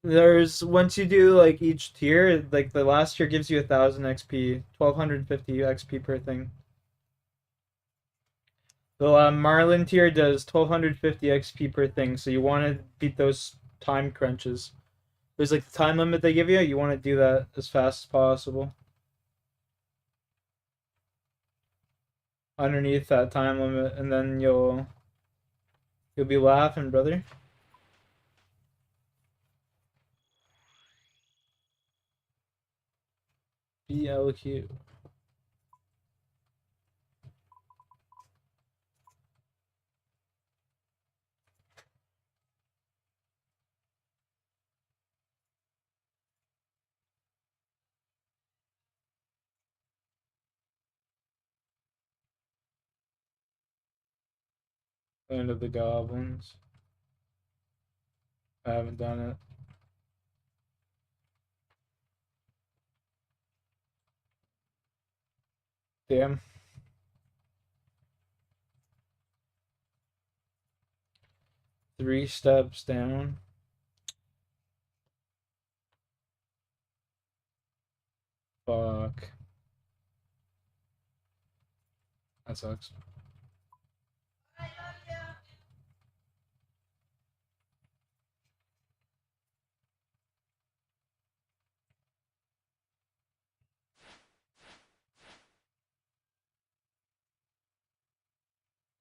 There's once you do like each tier, like the last tier gives you 1,000 XP, 1,250 XP per thing. The Marlin tier does 1,250 XP per thing, so you want to beat those time crunches. There's like the time limit they give you. You want to do that as fast as possible. Underneath that time limit, and then you'll be laughing, brother. BLQ. Land of the Goblins. I haven't done it. Damn. Three steps down. Fuck. That sucks.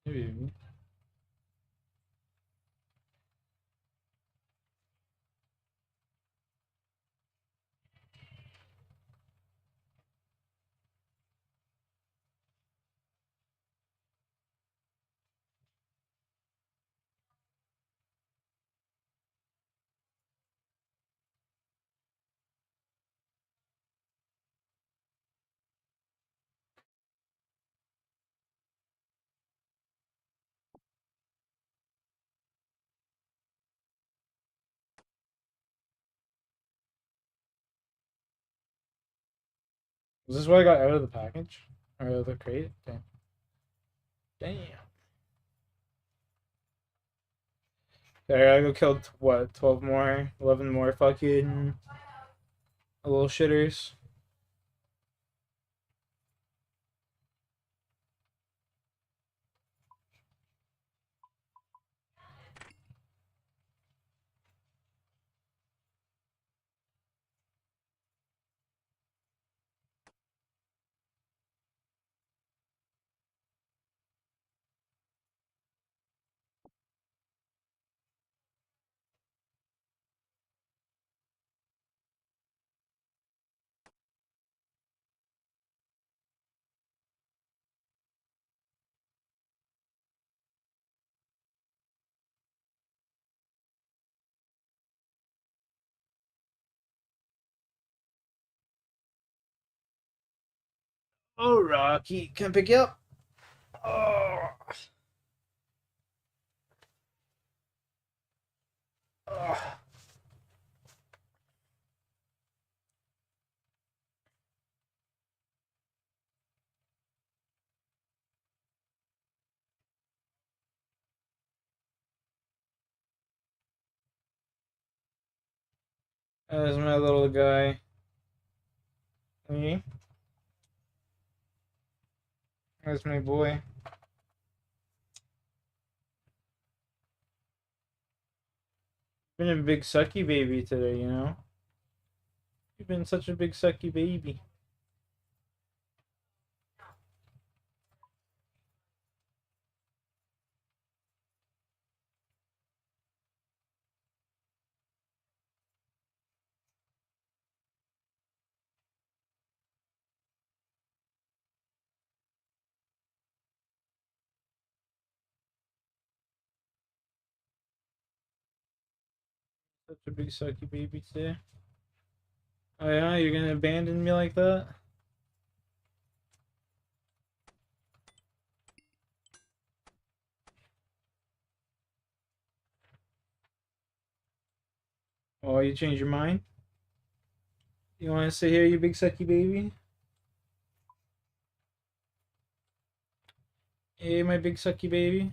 Maybe. Is this what I got out of the package? Or out of the crate? Damn. Damn. Okay, I gotta go kill, what, 12 more? 11 more fucking little shitters. Oh, Rocky, can I pick you up? Oh. Oh. There's my little guy. Me? There's my boy. Been a big sucky baby today, you know? You've been such a big sucky baby. Such a big sucky baby today. Oh yeah, you're gonna abandon me like that? Oh, you changed your mind? You wanna sit here, you big sucky baby? Hey, my big sucky baby.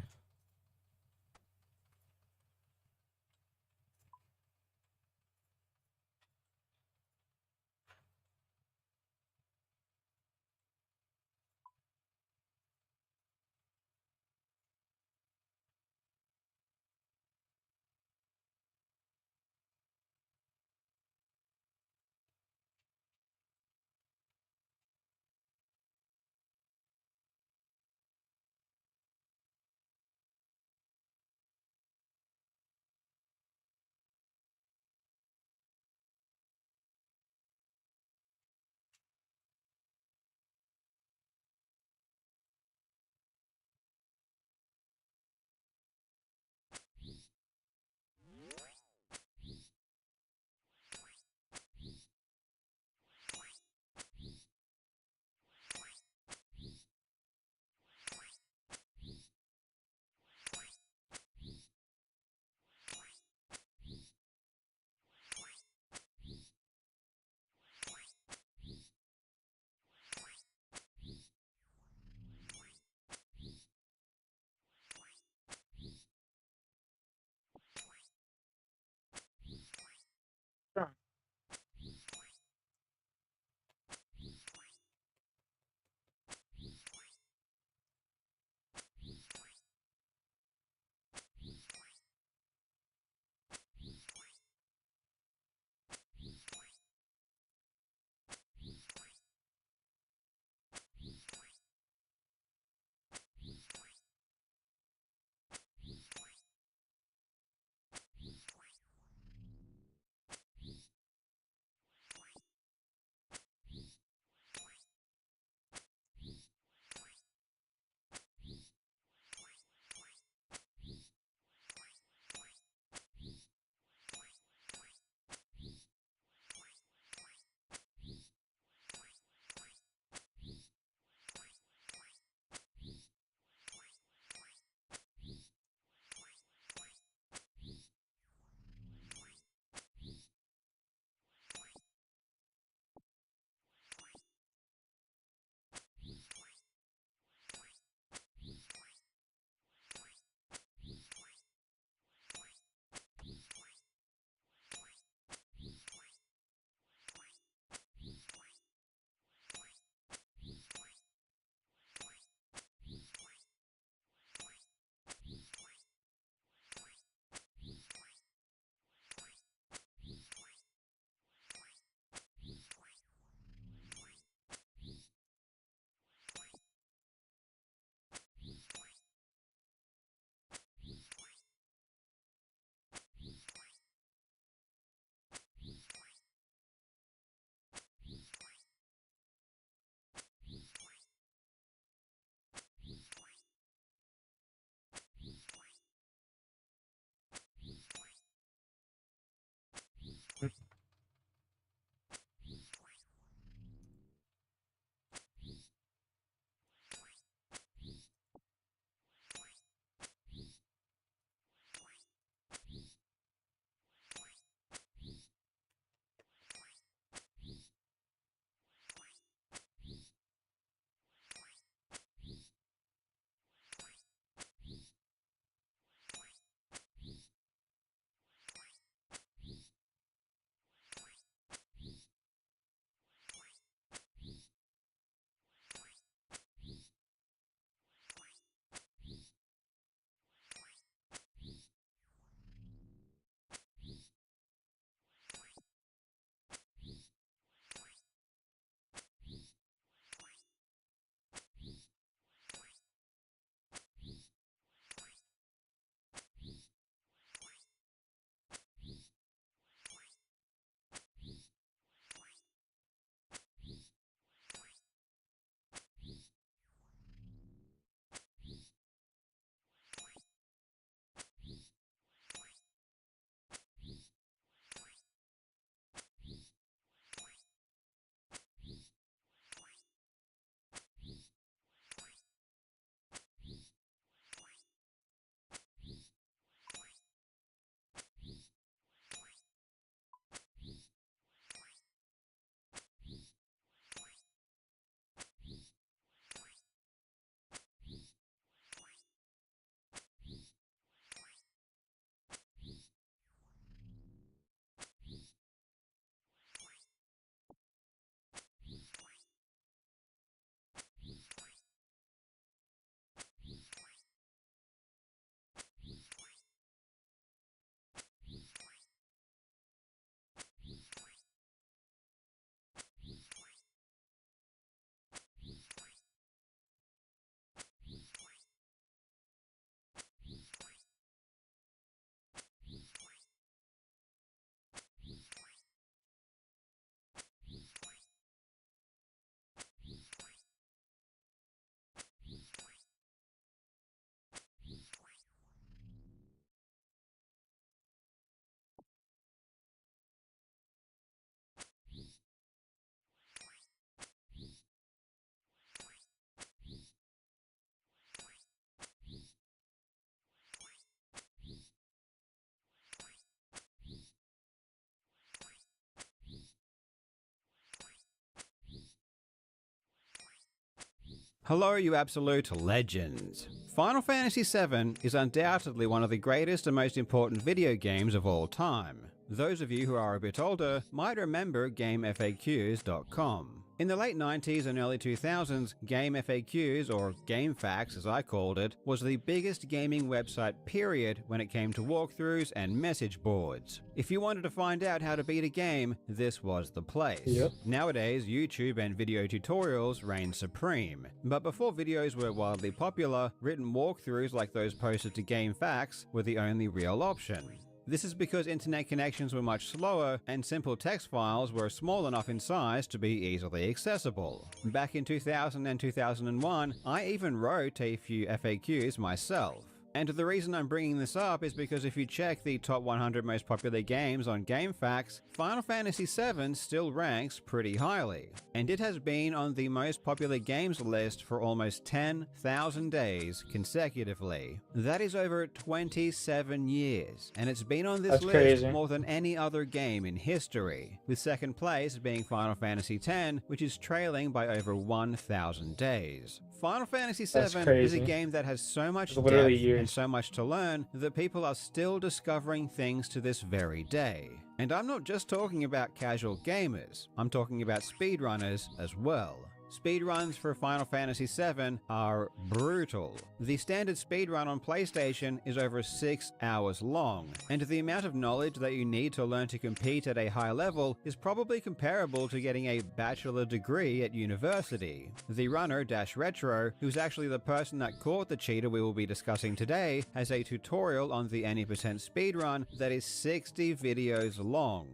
Hello, you absolute legends. Final Fantasy VII is undoubtedly one of the greatest and most important video games of all time. Those of you who are a bit older might remember GameFAQs.com. In the late 90s and early 2000s, GameFAQs, or GameFAQs as I called it, was the biggest gaming website period when it came to walkthroughs and message boards. If you wanted to find out how to beat a game, this was the place. Yep. Nowadays, YouTube and video tutorials reign supreme. But before videos were wildly popular, written walkthroughs like those posted to GameFAQs were the only real option. This is because internet connections were much slower and simple text files were small enough in size to be easily accessible. Back in 2000 and 2001, I even wrote a few FAQs myself. And the reason I'm bringing this up is because if you check the top 100 most popular games on GameFAQs, Final Fantasy VII still ranks pretty highly. And it has been on the most popular games list for almost 10,000 days consecutively. That is over 27 years, and it's been on this That's list crazy. more than any other game in history, with second place being Final Fantasy X, which is trailing by over 1,000 days. Final Fantasy VII is a crazy. game that has so much It's literally depth years. and so much to learn that people are still discovering things to this very day. And I'm not just talking about casual gamers, I'm talking about speedrunners as well. Speedruns for Final Fantasy VII are brutal. The standard speedrun on PlayStation is over 6 hours long, and the amount of knowledge that you need to learn to compete at a high level is probably comparable to getting a bachelor degree at university. The runner, Retro, who's actually the person that caught the cheater we will be discussing today, has a tutorial on the any% speedrun that is 60 videos long.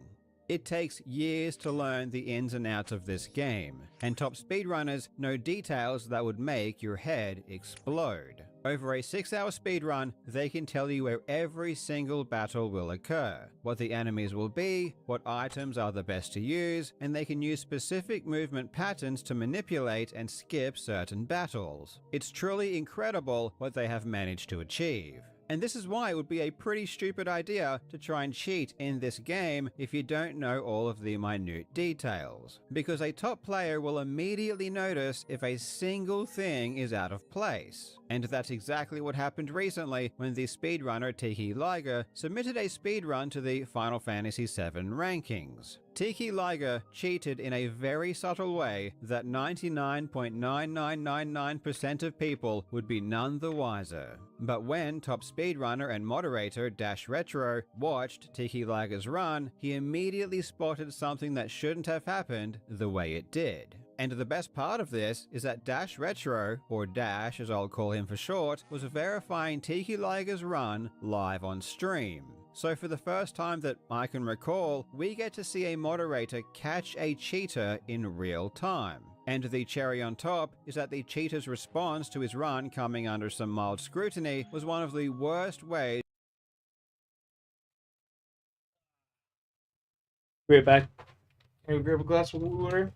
It takes years to learn the ins and outs of this game, and top speedrunners know details that would make your head explode. Over a 6-hour speedrun, they can tell you where every single battle will occur, what the enemies will be, what items are the best to use, and they can use specific movement patterns to manipulate and skip certain battles. It's truly incredible what they have managed to achieve. And this is why it would be a pretty stupid idea to try and cheat in this game if you don't know all of the minute details. Because a top player will immediately notice if a single thing is out of place. And that's exactly what happened recently when the speedrunner Tiki Liger submitted a speedrun to the Final Fantasy VII rankings. Tiki Liger cheated in a very subtle way that 99.9999% of people would be none the wiser. But when top speedrunner and moderator Retro watched Tiki Liger's run, he immediately spotted something that shouldn't have happened the way it did. And the best part of this is that Retro, or Dash as I'll call him for short, was verifying Tiki Liger's run live on stream. So for the first time that I can recall, we get to see a moderator catch a cheater in real time. And the cherry on top is that the cheater's response to his run coming under some mild scrutiny was one of the worst ways. Right back. Can we grab a glass of water?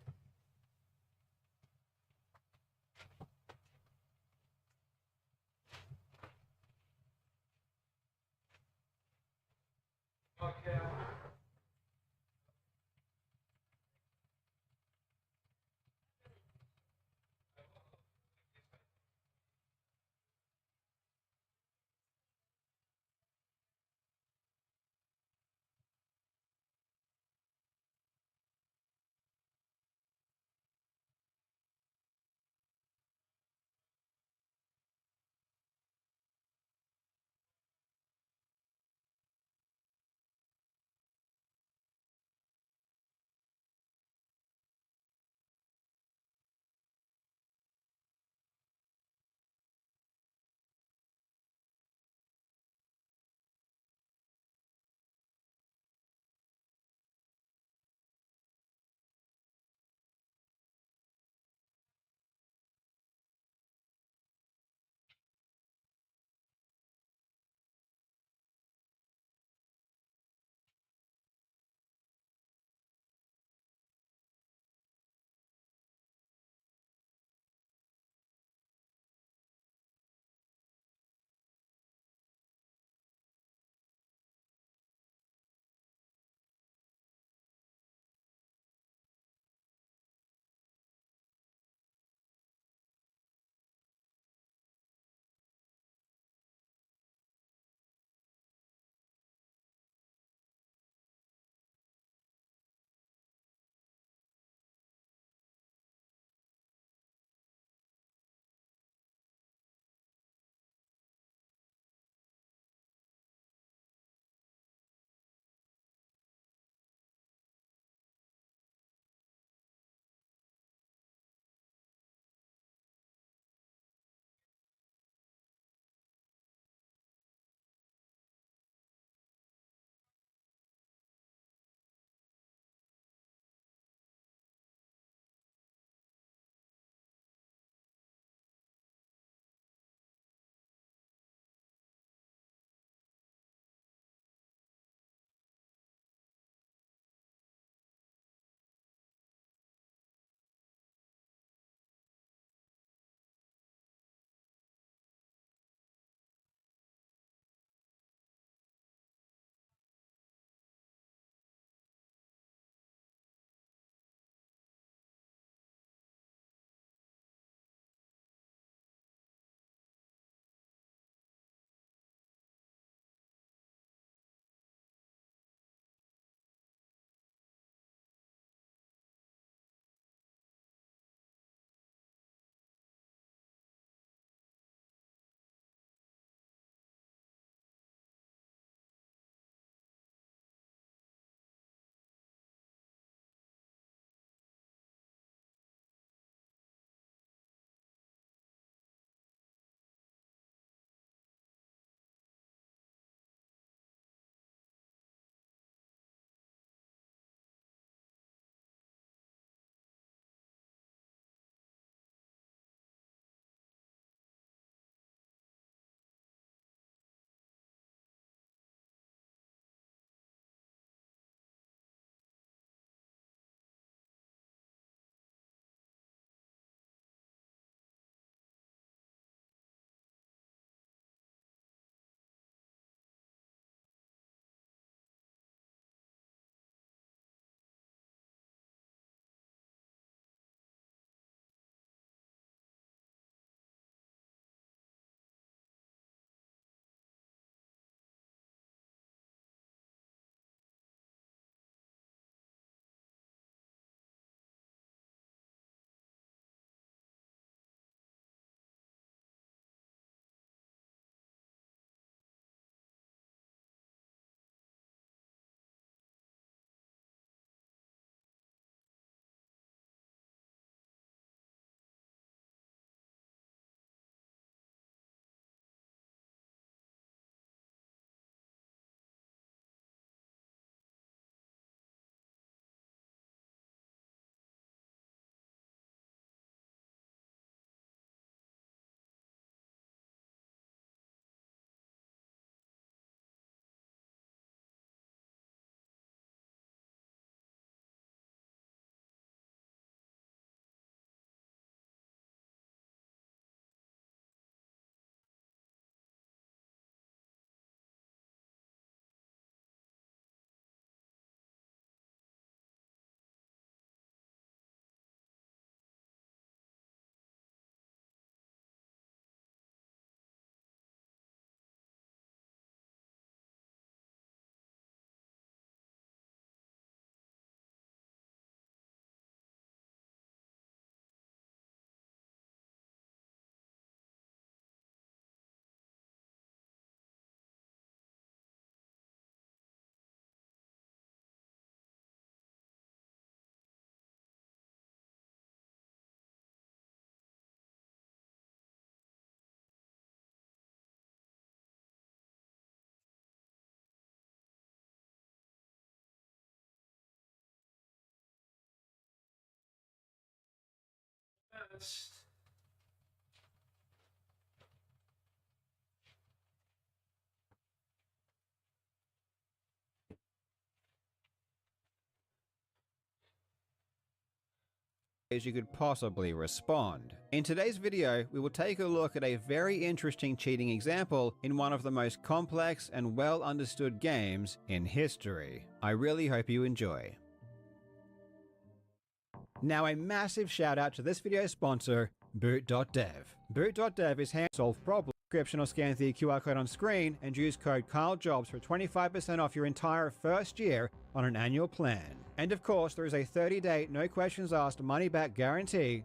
list. As you could possibly respond. In today's video, we will take a look at a very interesting cheating example in one of the most complex and well understood games in history. I really hope you enjoy. Now a massive shout out to this video's sponsor, Boot.dev. Boot.dev is hand solve problems. Description or scan the QR code on screen and use code KyleJobs for 25% off your entire first year on an annual plan. And of course, there is a 30-day, no questions asked, money-back guarantee.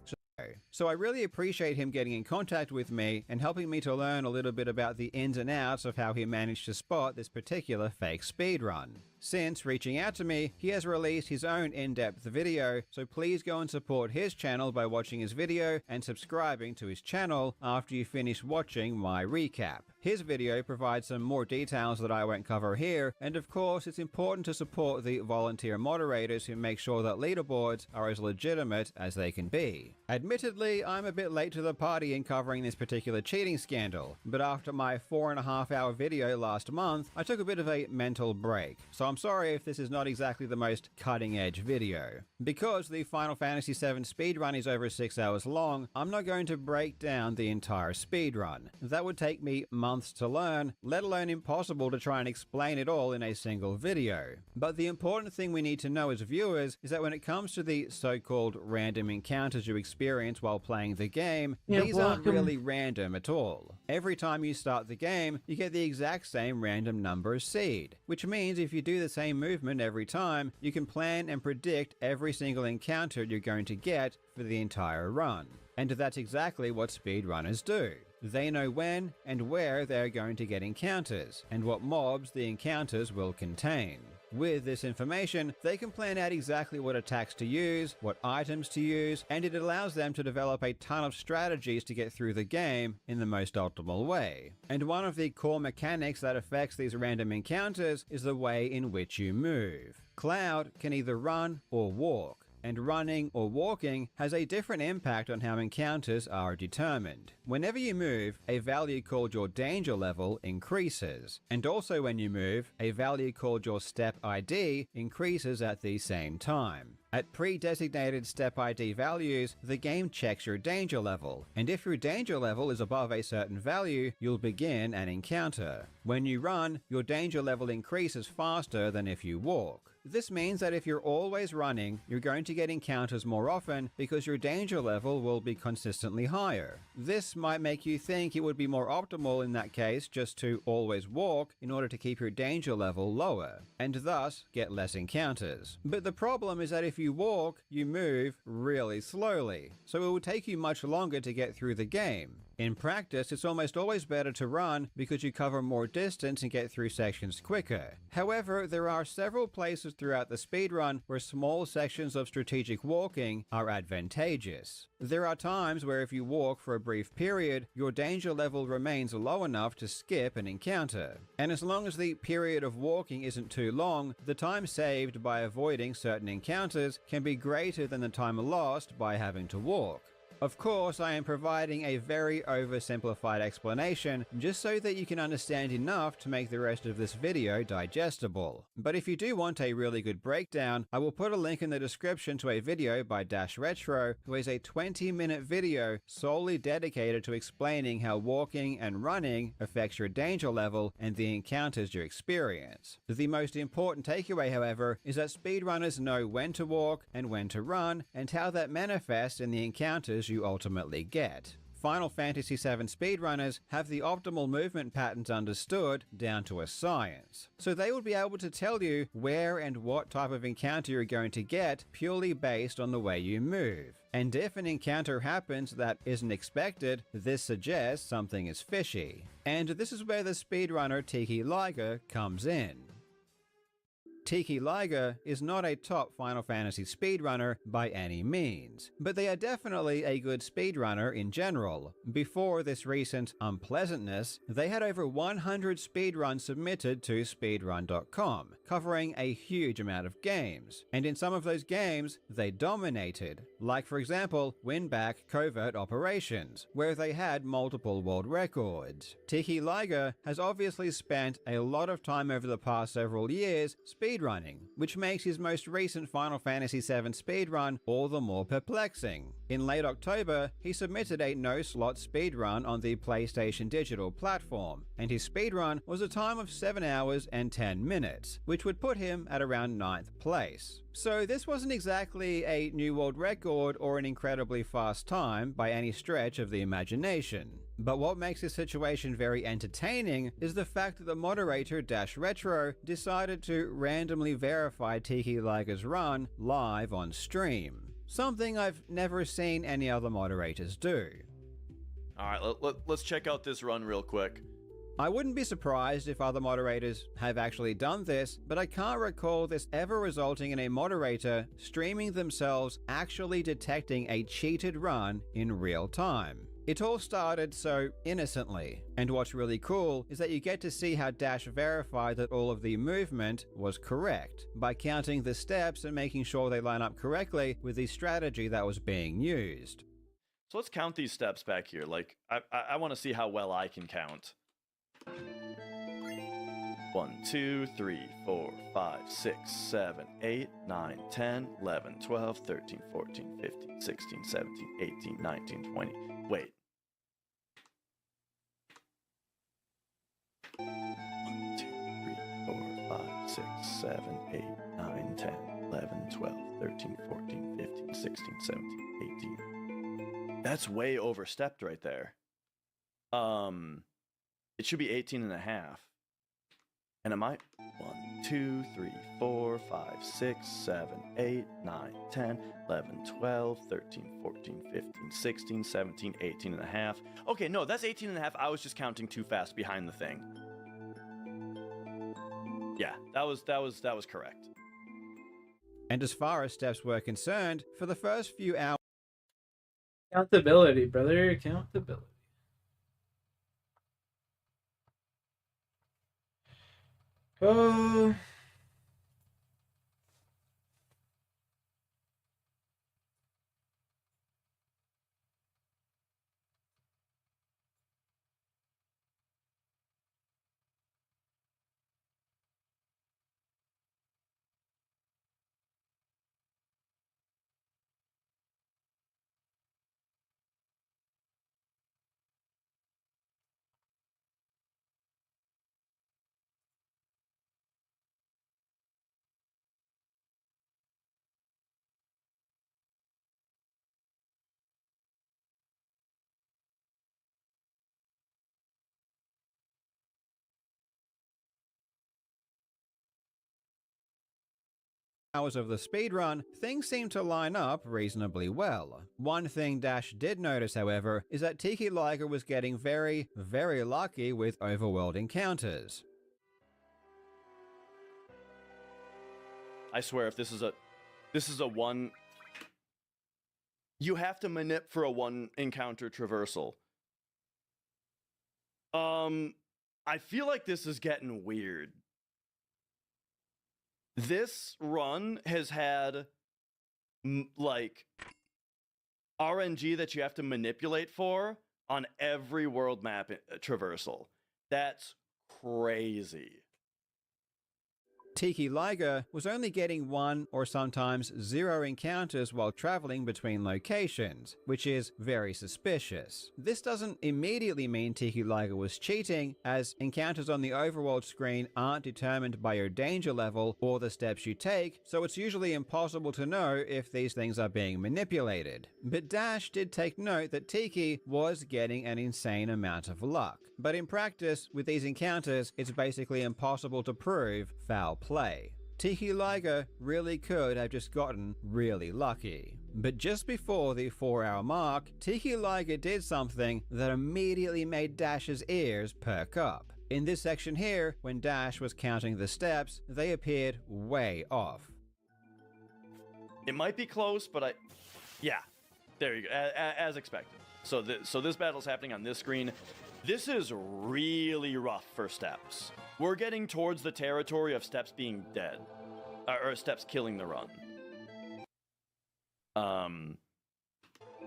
So I really appreciate him getting in contact with me and helping me to learn a little bit about the ins and outs of how he managed to spot this particular fake speedrun. Since reaching out to me, he has released his own in-depth video, so please go and support his channel by watching his video and subscribing to his channel after you finish watching my recap. His video provides some more details that I won't cover here, and of course it's important to support the volunteer moderators who make sure that leaderboards are as legitimate as they can be. Admittedly, I'm a bit late to the party in covering this particular cheating scandal, but after my 4.5-hour video last month, I took a bit of a mental break, so I'm sorry if this is not exactly the most cutting-edge video. Because the Final Fantasy VII speedrun is over 6 hours long, I'm not going to break down the entire speedrun. That would take me months to learn, let alone impossible to try and explain it all in a single video. But the important thing we need to know as viewers is that when it comes to the so-called random encounters you experience while playing the game, these aren't really random at all. Every time you start the game, you get the exact same random number of seed, which means if you do the same movement every time, you can plan and predict every single encounter you're going to get for the entire run. And that's exactly what speedrunners do. They know when and where they're going to get encounters, and what mobs the encounters will contain. With this information, they can plan out exactly what attacks to use, what items to use, and it allows them to develop a ton of strategies to get through the game in the most optimal way. And one of the core mechanics that affects these random encounters is the way in which you move. Cloud can either run or walk, and running or walking has a different impact on how encounters are determined. Whenever you move, a value called your danger level increases, and also when you move, a value called your step ID increases at the same time. At pre-designated step ID values, the game checks your danger level, and if your danger level is above a certain value, you'll begin an encounter. When you run, your danger level increases faster than if you walk. This means that if you're always running, you're going to get encounters more often because your danger level will be consistently higher. This might make you think it would be more optimal in that case just to always walk in order to keep your danger level lower, and thus get less encounters. But the problem is that if you walk, you move really slowly, so it will take you much longer to get through the game. In practice, it's almost always better to run because you cover more distance and get through sections quicker. However, there are several places throughout the speedrun where small sections of strategic walking are advantageous. There are times where if you walk for a brief period, your danger level remains low enough to skip an encounter. And as long as the period of walking isn't too long, the time saved by avoiding certain encounters can be greater than the time lost by having to walk. Of course, I am providing a very oversimplified explanation just so that you can understand enough to make the rest of this video digestible. But if you do want a really good breakdown, I will put a link in the description to a video by Dash Retro, who is a 20-minute video solely dedicated to explaining how walking and running affects your danger level and the encounters you experience. The most important takeaway, however, is that speedrunners know when to walk and when to run, and how that manifests in the encounters you ultimately get. Final Fantasy VII speedrunners have the optimal movement patterns understood down to a science, so they will be able to tell you where and what type of encounter you're going to get purely based on the way you move. And if an encounter happens that isn't expected, this suggests something is fishy. And this is where the speedrunner Tiki Liger comes in. Tiki Liger is not a top Final Fantasy speedrunner by any means, but they are definitely a good speedrunner in general. Before this recent unpleasantness, they had over 100 speedruns submitted to speedrun.com, covering a huge amount of games, and in some of those games, they dominated, like for example, Winback Covert Operations, where they had multiple world records. Tiki Liger has obviously spent a lot of time over the past several years speedrunning, which makes his most recent Final Fantasy VII speedrun all the more perplexing. In late October, he submitted a no-slot speedrun on the PlayStation Digital platform, and his speedrun was a time of 7 hours and 10 minutes, which would put him at around 9th place. So this wasn't exactly a new world record or an incredibly fast time by any stretch of the imagination. But what makes this situation very entertaining is the fact that the moderator Dash Retro decided to randomly verify Tiki Liger's run live on stream. Something I've never seen any other moderators do. Alright, let's check out this run real quick. I wouldn't be surprised if other moderators have actually done this, but I can't recall this ever resulting in a moderator streaming themselves actually detecting a cheated run in real time. It all started so innocently, and what's really cool is that you get to see how Dash verified that all of the movement was correct by counting the steps and making sure they line up correctly with the strategy that was being used. So let's count these steps back here. Like, I want to see how well I can count. 1, 2, 3, 4, 5, 6, 7, 8, 9, 10, 11, 12, 13, 14, 15, 16, 17, 18, 19, 20. Wait. 1, 2, 3, 4, 5, 6, 7, 8, 9, 10, 11, 12, 13, 14, 15, 16, 17, 18. That's way overstepped right there. It should be 18 and a half. And am I 1, 2, 3, 4, 5, 6, 7, 8, 9, 10, 11, 12, 13, 14, 15, 16, 17, 18 and a half. Okay, no, that's 18 and a half. I was just counting too fast behind the thing. Yeah, that was correct. And as far as steps were concerned, for the first few hours, Accountability, brother. Accountability. Oh. hours of the speedrun, things seem to line up reasonably well. One thing Dash did notice, however, is that Tiki Liger was getting very, very lucky with overworld encounters. I swear, if this is a one, you have to manip for a one encounter traversal. I feel like this is getting weird. This run has had like RNG that you have to manipulate for on every world map traversal. That's crazy. Tiki Liger was only getting 1 or sometimes 0 encounters while traveling between locations, which is very suspicious. This doesn't immediately mean Tiki Liger was cheating, as encounters on the overworld screen aren't determined by your danger level or the steps you take, so it's usually impossible to know if these things are being manipulated. But Dash did take note that Tiki was getting an insane amount of luck. But in practice, with these encounters, it's basically impossible to prove foul play. Tiki Liger really could have just gotten really lucky. But just before the 4-hour mark, Tiki Liger did something that immediately made Dash's ears perk up. In this section here, when Dash was counting the steps, they appeared way off. It might be close, but yeah, there you go, as expected. So this battle's happening on this screen. This is really rough for steps. We're getting towards the territory of steps being dead, or steps killing the run.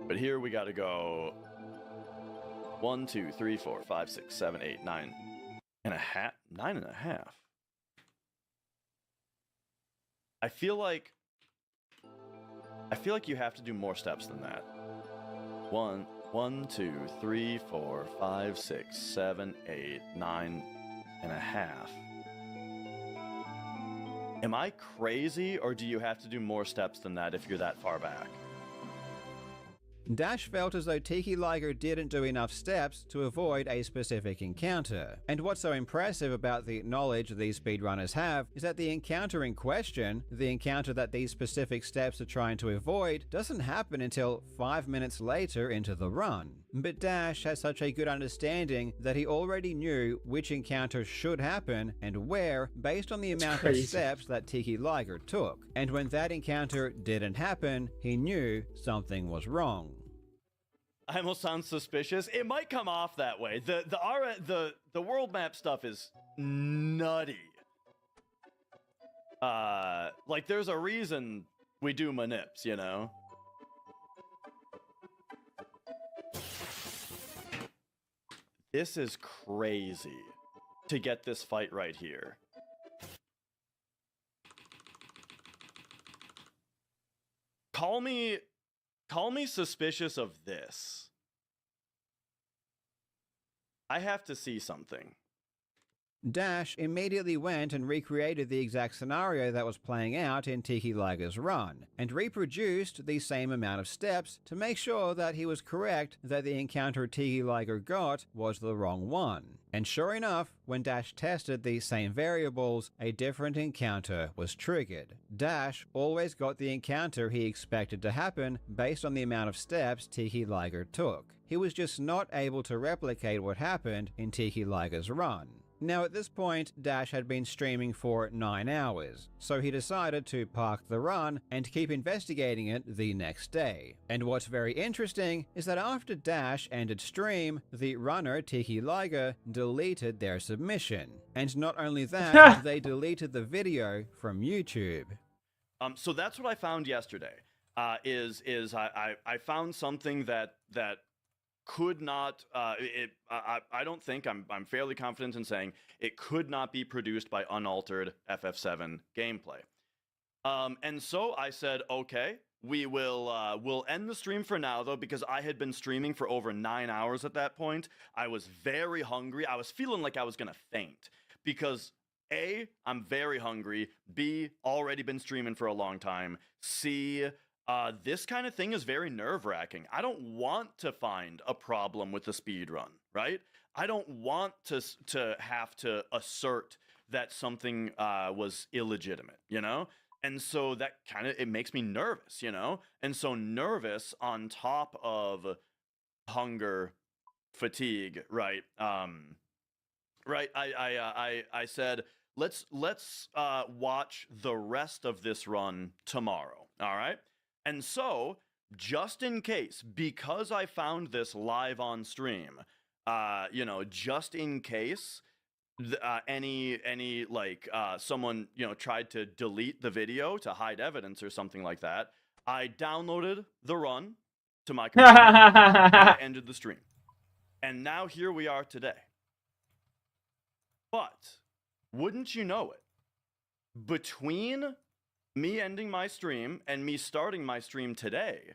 But here we gotta go 1, 2, 3, 4, 5, 6, 7, 8, 9 and a half. 9 and a half. I feel like you have to do more steps than that. 1, 2, 3, 4, 5, 6, 7, 8, 9 and a half. Am I crazy, or do you have to do more steps than that if you're that far back? Dash felt as though Tiki Liger didn't do enough steps to avoid a specific encounter. And what's so impressive about the knowledge these speedrunners have is that the encounter in question, the encounter that these specific steps are trying to avoid, doesn't happen until 5 minutes later into the run. But Dash has such a good understanding that he already knew which encounter should happen and where based on the amount of steps that Tiki Liger took. And when that encounter didn't happen, he knew something was wrong. I almost sound suspicious. It might come off that way. The world map stuff is nutty. Like there's a reason we do manips, you know? This is crazy to get this fight right here. Call me suspicious of this. I have to see something. Dash immediately went and recreated the exact scenario that was playing out in Tiki Liger's run, and reproduced the same amount of steps to make sure that he was correct that the encounter Tiki Liger got was the wrong one. And sure enough, when Dash tested the same variables, a different encounter was triggered. Dash always got the encounter he expected to happen based on the amount of steps Tiki Liger took. He was just not able to replicate what happened in Tiki Liger's run. Now at this point, Dash had been streaming for 9 hours, so he decided to park the run and keep investigating it the next day. And what's very interesting is that after Dash ended stream, the runner Tiki Liger deleted their submission. And not only that, they deleted the video from YouTube. So that's what I found yesterday. I found something that could not, I don't think, I'm fairly confident in saying it could not be produced by unaltered FF7 gameplay. And so I said, okay, we'll end the stream for now though, because I had been streaming for over 9 hours at that point. I was very hungry. I was feeling like I was gonna faint because A, I'm very hungry. B, already been streaming for a long time. C, this kind of thing is very nerve-wracking. I don't want to find a problem with the speed run, right? I don't want to have to assert that something was illegitimate, you know? And so that kind of, it makes me nervous, you know? And so nervous on top of hunger, fatigue, right? Right, I said, let's watch the rest of this run tomorrow, all right? And so, just in case, because I found this live on stream, you know, just in case any someone, you know, tried to delete the video to hide evidence or something like that, I downloaded the run to my computer and I ended the stream. And now here we are today. But, wouldn't you know it, between me ending my stream and me starting my stream today,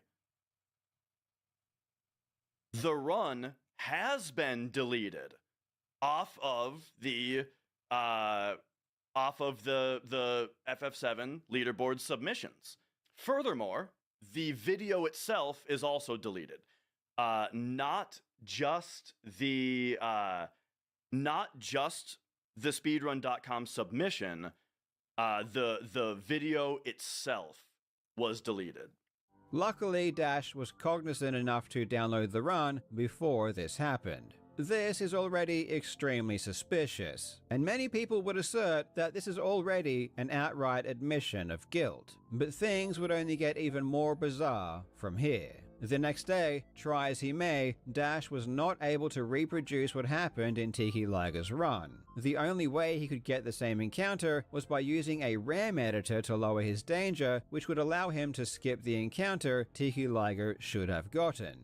the run has been deleted off of the FF7 leaderboard submissions. Furthermore, the video itself is also deleted. Not just the speedrun.com submission. The video itself was deleted. Luckily, Dash was cognizant enough to download the run before this happened. This is already extremely suspicious, and many people would assert that this is already an outright admission of guilt. But things would only get even more bizarre from here. The next day, try as he may, Dash was not able to reproduce what happened in Tiki Liger's run. The only way he could get the same encounter was by using a RAM editor to lower his danger, which would allow him to skip the encounter Tiki Liger should have gotten.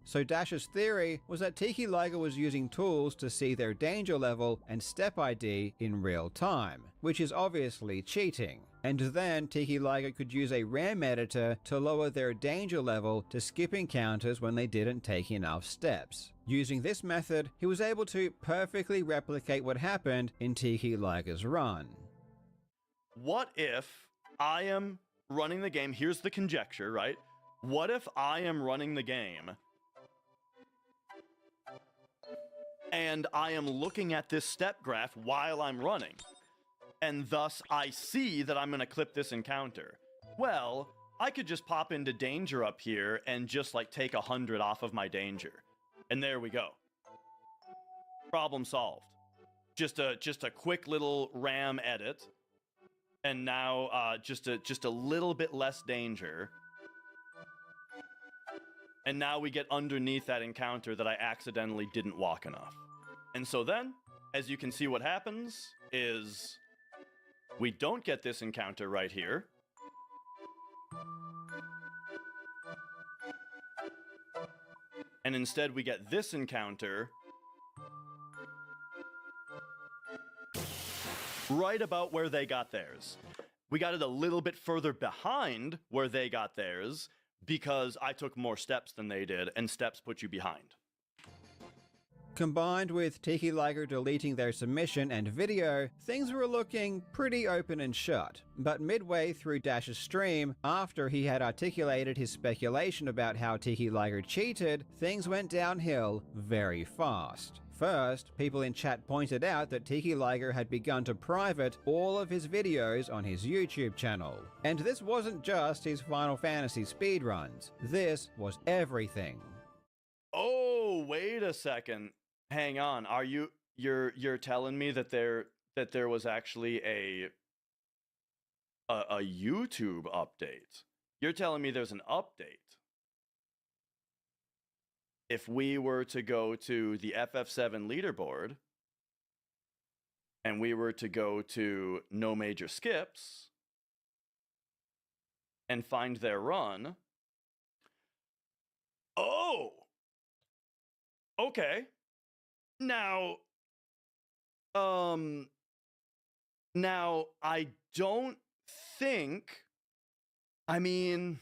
So Dash's theory was that Tiki Liger was using tools to see their danger level and step ID in real time, which is obviously cheating. And then Tiki Liger could use a RAM editor to lower their danger level to skip encounters when they didn't take enough steps. Using this method, he was able to perfectly replicate what happened in Tiki Liger's run. What if I am running the game? Here's the conjecture, right? What if I am running the game and I am looking at this step graph while I'm running, and thus I see that I'm going to clip this encounter? Well, I could just pop into danger up here and just like take 100 off of my danger. And there we go. Problem solved. Just a quick little RAM edit. And now just a little bit less danger. And now we get underneath that encounter that I accidentally didn't walk enough. And so then, as you can see, what happens is we don't get this encounter right here. And instead we get this encounter right about where they got theirs. We got it a little bit further behind where they got theirs because I took more steps than they did, and steps put you behind. Combined with Tiki Liger deleting their submission and video, things were looking pretty open and shut. But midway through Dash's stream, after he had articulated his speculation about how Tiki Liger cheated, things went downhill very fast. First, people in chat pointed out that Tiki Liger had begun to private all of his videos on his YouTube channel. And this wasn't just his Final Fantasy speedruns. This was everything. Oh, wait a second. Hang on. Are you're telling me that there was actually a YouTube update? You're telling me there's an update? If we were to go to the FF7 leaderboard and we were to go to No Major Skips and find their run. Oh! Okay. Now I don't think, I mean,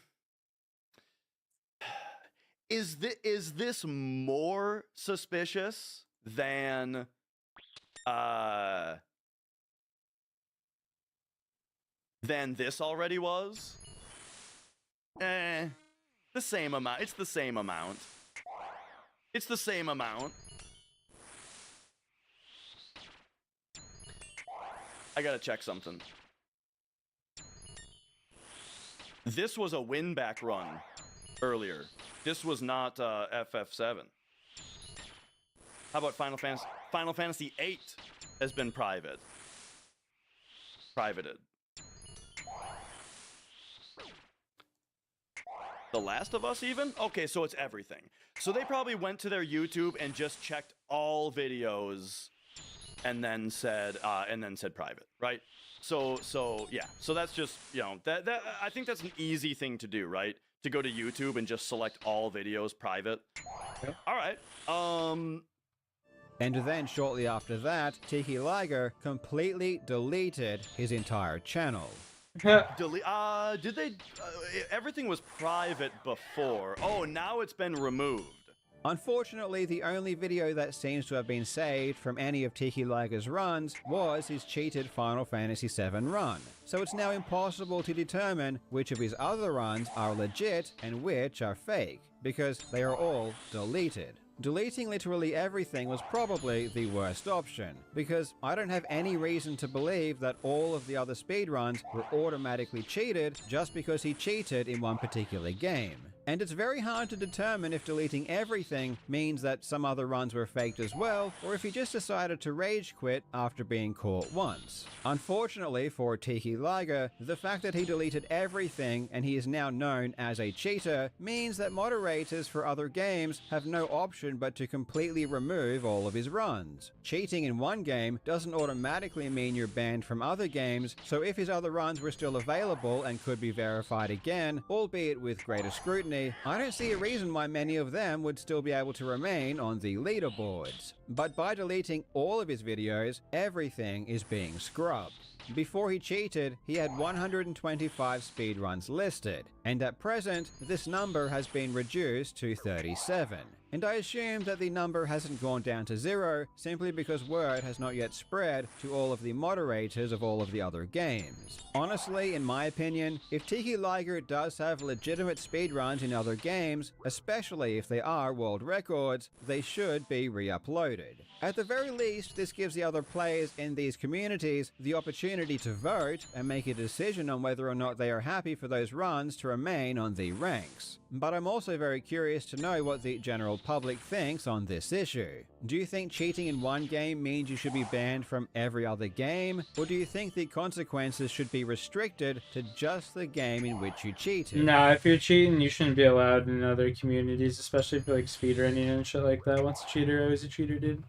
is this more suspicious than this already was? The same amount. It's the same amount. It's the same amount. I gotta check something. This was a win-back run earlier. This was not FF7. How about Final Fantasy? Final Fantasy VIII has been privated. The Last of Us even? Okay, so it's everything. So they probably went to their YouTube and just checked all videos and then said private, right? So yeah. So that's just, you know, that I think that's an easy thing to do, right? To go to YouTube and just select all videos private. Okay. All right. And then shortly after that, Tiki Liger completely deleted his entire channel. Did they? Everything was private before. Oh, now it's been removed. Unfortunately, the only video that seems to have been saved from any of Tiki Liger's runs was his cheated Final Fantasy VII run. So it's now impossible to determine which of his other runs are legit and which are fake, because they are all deleted. Deleting literally everything was probably the worst option, because I don't have any reason to believe that all of the other speedruns were automatically cheated just because he cheated in one particular game. And it's very hard to determine if deleting everything means that some other runs were faked as well, or if he just decided to rage quit after being caught once. Unfortunately for Tiki Liger, the fact that he deleted everything and he is now known as a cheater means that moderators for other games have no option but to completely remove all of his runs. Cheating in one game doesn't automatically mean you're banned from other games, so if his other runs were still available and could be verified again, albeit with greater scrutiny, I don't see a reason why many of them would still be able to remain on the leaderboards. But by deleting all of his videos, everything is being scrubbed. Before he cheated, he had 125 speedruns listed, and at present, this number has been reduced to 37. And I assume that the number hasn't gone down to 0 simply because word has not yet spread to all of the moderators of all of the other games. Honestly, in my opinion, if Tiki Liger does have legitimate speedruns in other games, especially if they are world records, they should be re-uploaded. At the very least, this gives the other players in these communities the opportunity to vote and make a decision on whether or not they are happy for those runs to remain on the ranks. But I'm also very curious to know what the general public thinks on this issue. Do you think cheating in one game means you should be banned from every other game? Or do you think the consequences should be restricted to just the game in which you cheated? Nah, if you're cheating, you shouldn't be allowed in other communities, especially for like speedrunning and shit like that. Once a cheater, always a cheater, dude.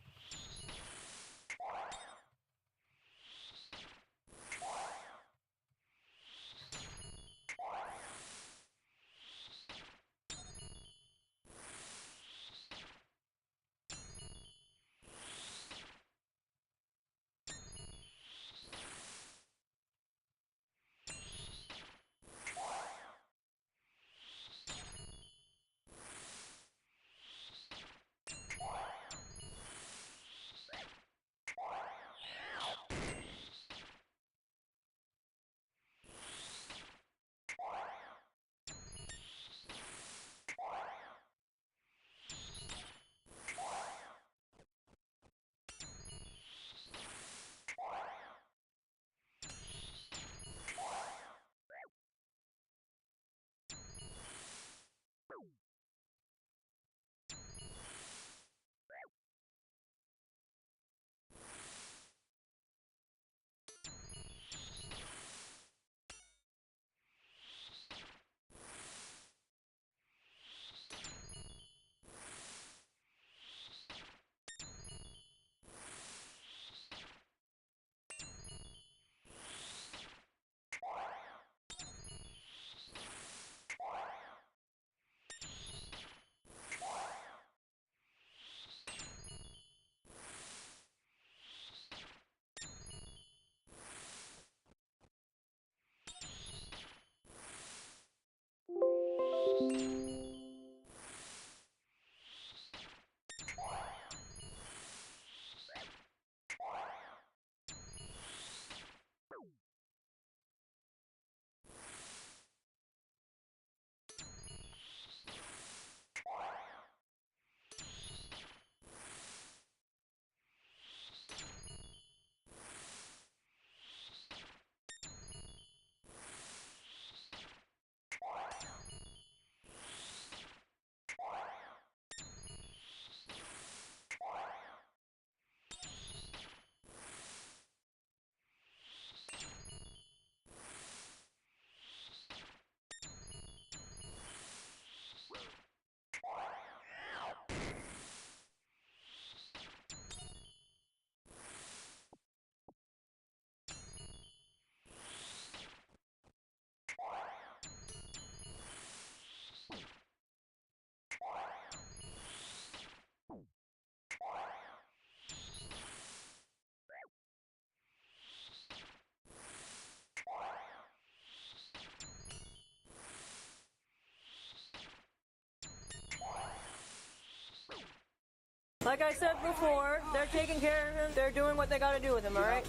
Like I said before, they're taking care of him. They're doing what they got to do with him, all right?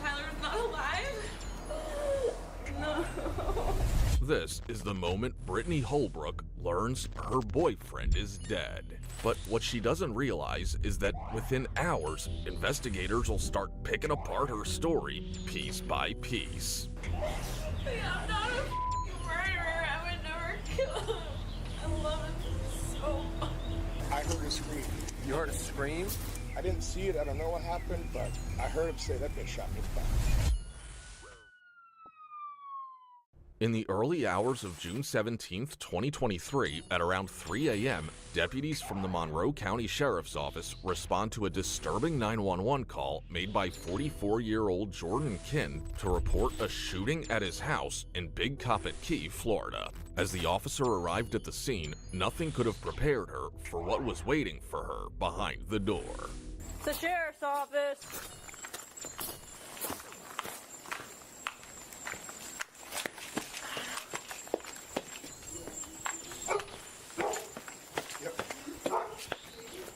Tyler's not alive? No. This is the moment Brittany Holbrook learns her boyfriend is dead. But what she doesn't realize is that within hours, investigators will start picking apart her story piece by piece. I'm not a murderer. I love it so much. I heard a scream. You heard a scream? I didn't see it. I don't know what happened, but I heard him say that bitch shot me back. In the early hours of June 17th, 2023, at around 3 a.m., deputies from the Monroe County Sheriff's Office respond to a disturbing 911 call made by 44-year-old Jordan Kinn to report a shooting at his house in Big Coppitt Key, Florida. As the officer arrived at the scene, nothing could have prepared her for what was waiting for her behind the door. It's the sheriff's office.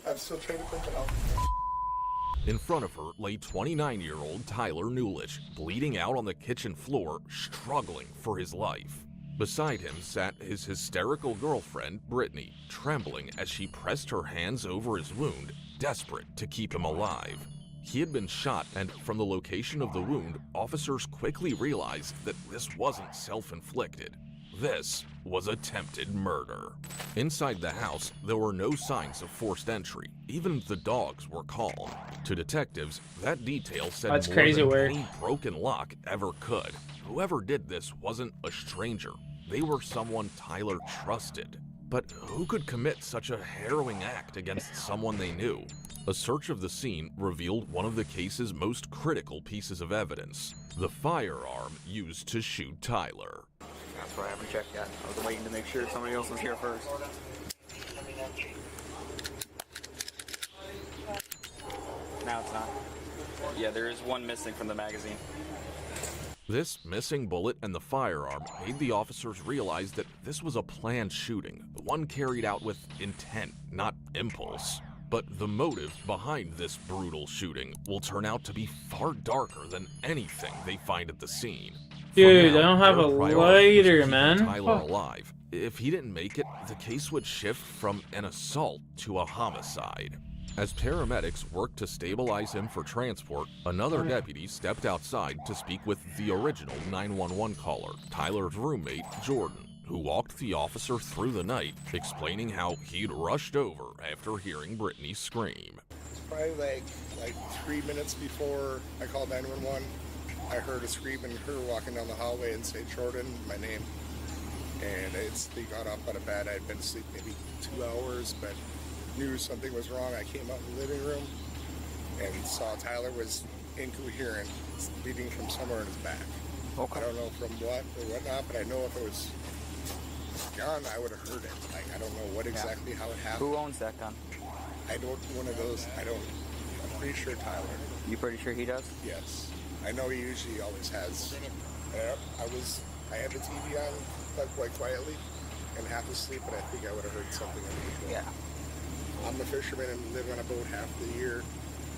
I'm still trying to think it out. In front of her lay 29-year-old Tyler Newlich, bleeding out on the kitchen floor, struggling for his life. Beside him sat his hysterical girlfriend, Brittany, trembling as she pressed her hands over his wound, desperate to keep him alive. He had been shot, and from the location of the wound, officers quickly realized that this wasn't self-inflicted. This was attempted murder. Inside the house, there were no signs of forced entry. Even the dogs were calm. To detectives, that detail said That's more crazy than work. any broken lock ever could. Whoever did this wasn't a stranger. They were someone Tyler trusted. But who could commit such a harrowing act against someone they knew? A search of the scene revealed one of the case's most critical pieces of evidence: the firearm used to shoot Tyler. That's why I haven't checked yet. I was waiting to make sure somebody else was here first. Now it's not. Yeah, there is one missing from the magazine. This missing bullet and the firearm made the officers realize that this was a planned shooting, one carried out with intent, not impulse. But the motive behind this brutal shooting will turn out to be far darker than anything they find at the scene. Dude, For I don't have their a priority was to lighter, keep man. Tyler Fuck. alive. If he didn't make it, the case would shift from an assault to a homicide. As paramedics worked to stabilize him for transport, another deputy stepped outside to speak with the original 911 caller, Tyler's roommate, Jordan, who walked the officer through the night, explaining how he'd rushed over after hearing Brittany scream. It's probably like 3 minutes before I called 911. I heard a scream and her walking down the hallway and say, "Jordan," my name. And they got up out of bed. I'd been asleep maybe 2 hours, but knew something was wrong. I came out in the living room and saw Tyler was incoherent, bleeding from somewhere in his back. Okay. I don't know from what or whatnot, but I know if it was gun, I would have heard it. Like, I don't know what exactly how it happened. Who owns that gun? I don't one of those. I'm pretty sure Tyler. You pretty sure he does? Yes. I know he usually always has. I had the TV on, but quite quietly, and half asleep, but I think I would have heard something unusual. Yeah. I'm a fisherman and live on a boat half the year.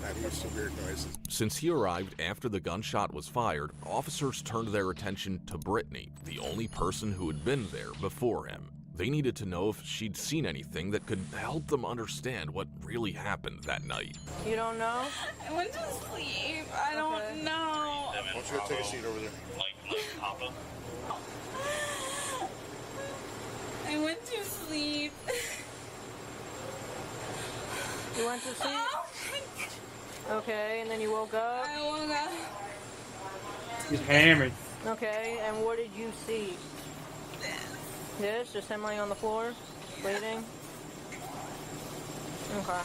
I'm used to weird noises. Since he arrived after the gunshot was fired, officers turned their attention to Brittany, the only person who had been there before him. They needed to know if she'd seen anything that could help them understand what really happened that night. You don't know? I went to sleep. I don't know. Why don't you go take a seat over there? I went to sleep. You went to sleep? Oh Okay, and then you woke up? I woke up. He's hammered. Okay, and what did you see? This? Just him laying on the floor? Bleeding? Okay.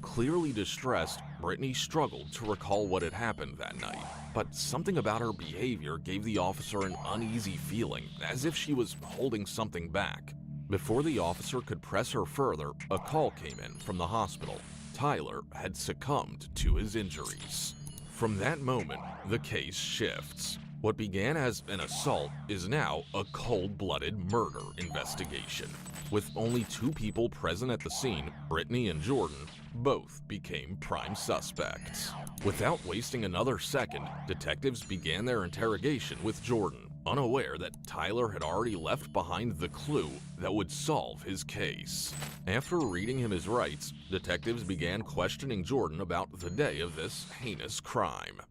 Clearly distressed, Brittany struggled to recall what had happened that night. But something about her behavior gave the officer an uneasy feeling, as if she was holding something back. Before the officer could press her further, a call came in from the hospital. Tyler had succumbed to his injuries. From that moment, the case shifts. What began as an assault is now a cold-blooded murder investigation. With only 2 people present at the scene, Brittany and Jordan, both became prime suspects. Without wasting another second, detectives began their interrogation with Jordan, unaware that Tyler had already left behind the clue that would solve his case. After reading him his rights, detectives began questioning Jordan about the day of this heinous crime.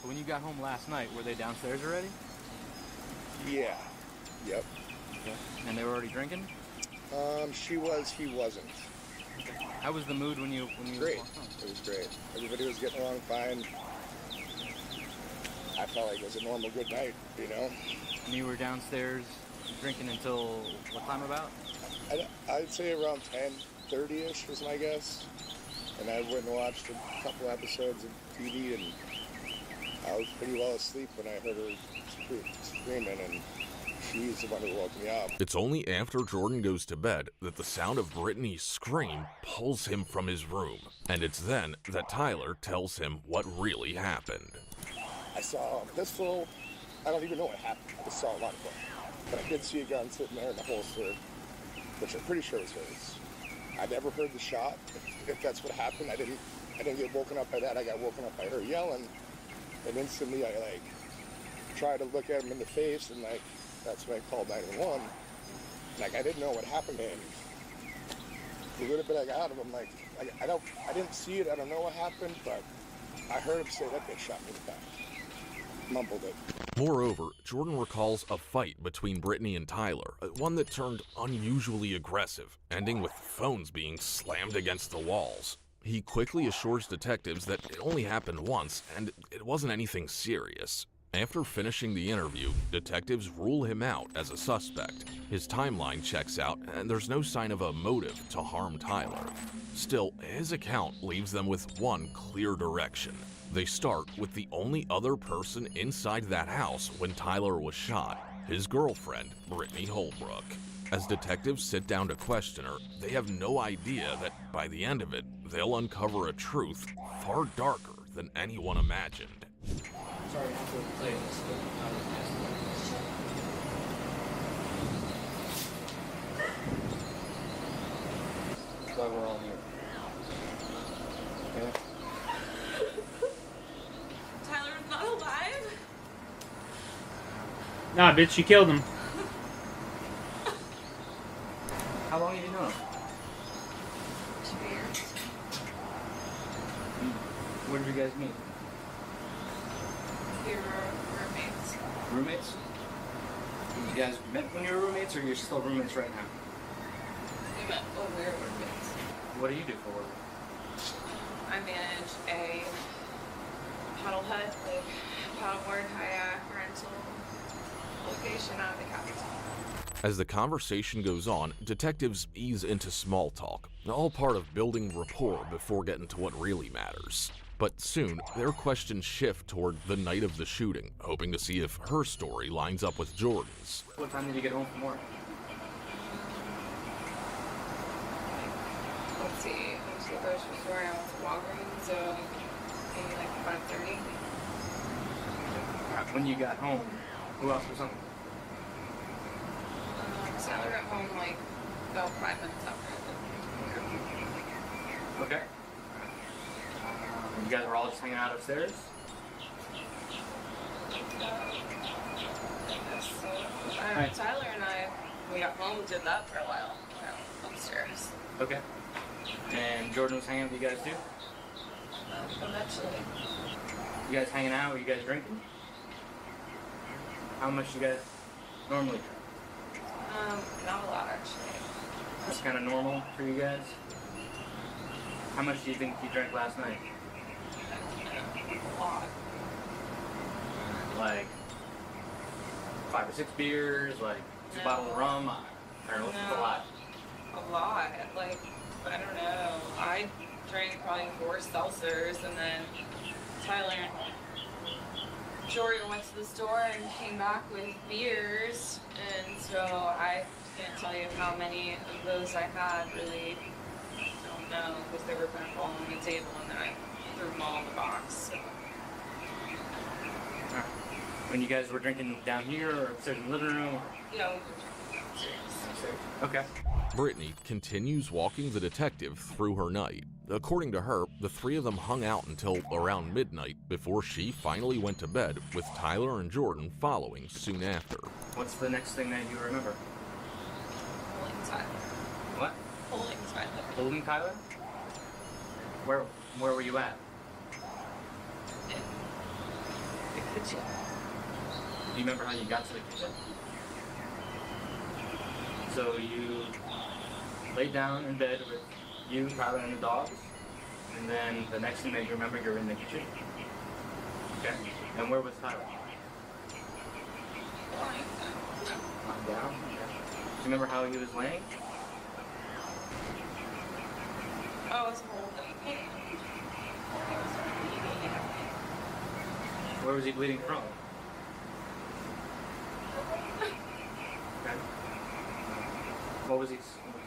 When you got home last night, were they downstairs already? Yeah. Yep. Okay. And they were already drinking? She was, he wasn't. How was the mood when you Great. walked home? It was great. Everybody was getting along fine. I felt like it was a normal good night, you know? And you were downstairs drinking until what time about? I'd say around 10:30ish was my guess. And I went and watched a couple episodes of TV, and I was pretty well asleep when I heard her screaming, and she's the one who woke me up. It's only after Jordan goes to bed that the sound of Brittany's scream pulls him from his room. And it's then that Tyler tells him what really happened. I saw a pistol. I don't even know what happened. I just saw a lot of them. But I did see a gun sitting there in the holster, which I'm pretty sure was hers. I never heard the shot. If that's what happened, I didn't get woken up by that. I got woken up by her yelling, and instantly I tried to look at him in the face, and that's when I called 911. I didn't know what happened to him. The little bit I got out of him, I didn't see it. I don't know what happened, but I heard him say that bitch shot me in the back. Mumbled it. Moreover, Jordan recalls a fight between Brittany and Tyler, one that turned unusually aggressive, ending with phones being slammed against the walls. He quickly assures detectives that it only happened once and it wasn't anything serious. After finishing the interview, detectives rule him out as a suspect. His timeline checks out and there's no sign of a motive to harm Tyler. Still, his account leaves them with one clear direction. They start with the only other person inside that house when Tyler was shot, his girlfriend, Brittany Holbrook. As detectives sit down to question her, they have no idea that by the end of it, they'll uncover a truth far darker than anyone imagined. Sorry, I have to play this, but I was asking. That's why we're all here. Okay? Tyler's not alive? Nah, bitch, you killed him. How long have you known him? 2 years. Where did you guys meet? We were roommates. Roommates? You guys met when you were roommates, or you're still roommates right now? We met when we were roommates. What do you do for work? I manage a paddle hut, paddleboard, kayak, rental location out of the capital. As the conversation goes on, detectives ease into small talk, all part of building rapport before getting to what really matters. But soon, their questions shift toward the night of the shooting, hoping to see if her story lines up with Jordan's. What time did you get home from work? Let's see, I went to the grocery store, I went to Walgreens, so maybe like 5:30. When you got home, who else was home? Tyler got home like about 5 minutes after I did. Okay. You guys were all just hanging out upstairs? Tyler and I, we got home, did that for a while. Upstairs. Okay. And Jordan was hanging out with you guys too? Eventually. You guys hanging out? Were you guys drinking? How much you guys normally drink? Not a lot actually. That's kind of normal for you guys? How much do you think you drank last night? A lot. Like 5 or 6 beers, like 2 bottles of rum? I don't know, what's a lot? A lot. Like, I don't know. I drank probably 4 seltzers, and then Tyler and Jordan went to the store and came back with beers, and so I can't tell you how many of those I had, really. I don't know, because they were kind of all on the table, and then I threw them all in the box. So. When you guys were drinking down here or upstairs in the living room? Yeah, we were drinking downstairs. Okay. Brittany continues walking the detective through her night. According to her, the three of them hung out until around midnight before she finally went to bed, with Tyler and Jordan following soon after. What's the next thing that you remember? Holding Tyler. What? Holding Tyler. Holding Tyler? Where were you at? In the kitchen. Do you remember how you got to the kitchen? So you lay down in bed with you, Tyler, and the dogs, and then the next thing that you remember, you're in the kitchen. Okay. And where was Tyler? Lying down. Okay. Do you remember how he was laying? I was holding him. Where was he bleeding from? Okay. What was he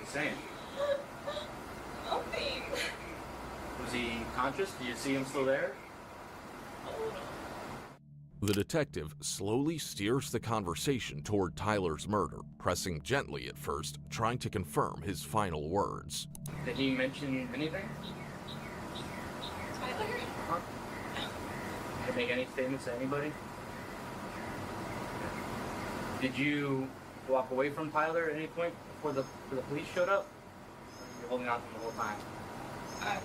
saying? Nothing. Was he conscious? Do you see him still there? The detective slowly steers the conversation toward Tyler's murder, pressing gently at first, trying to confirm his final words. Did he mention anything? Tyler? Huh? Did he make any statements to anybody? Did you walk away from Tyler at any point before the police showed up? Or were you holding on to him the whole time? Okay.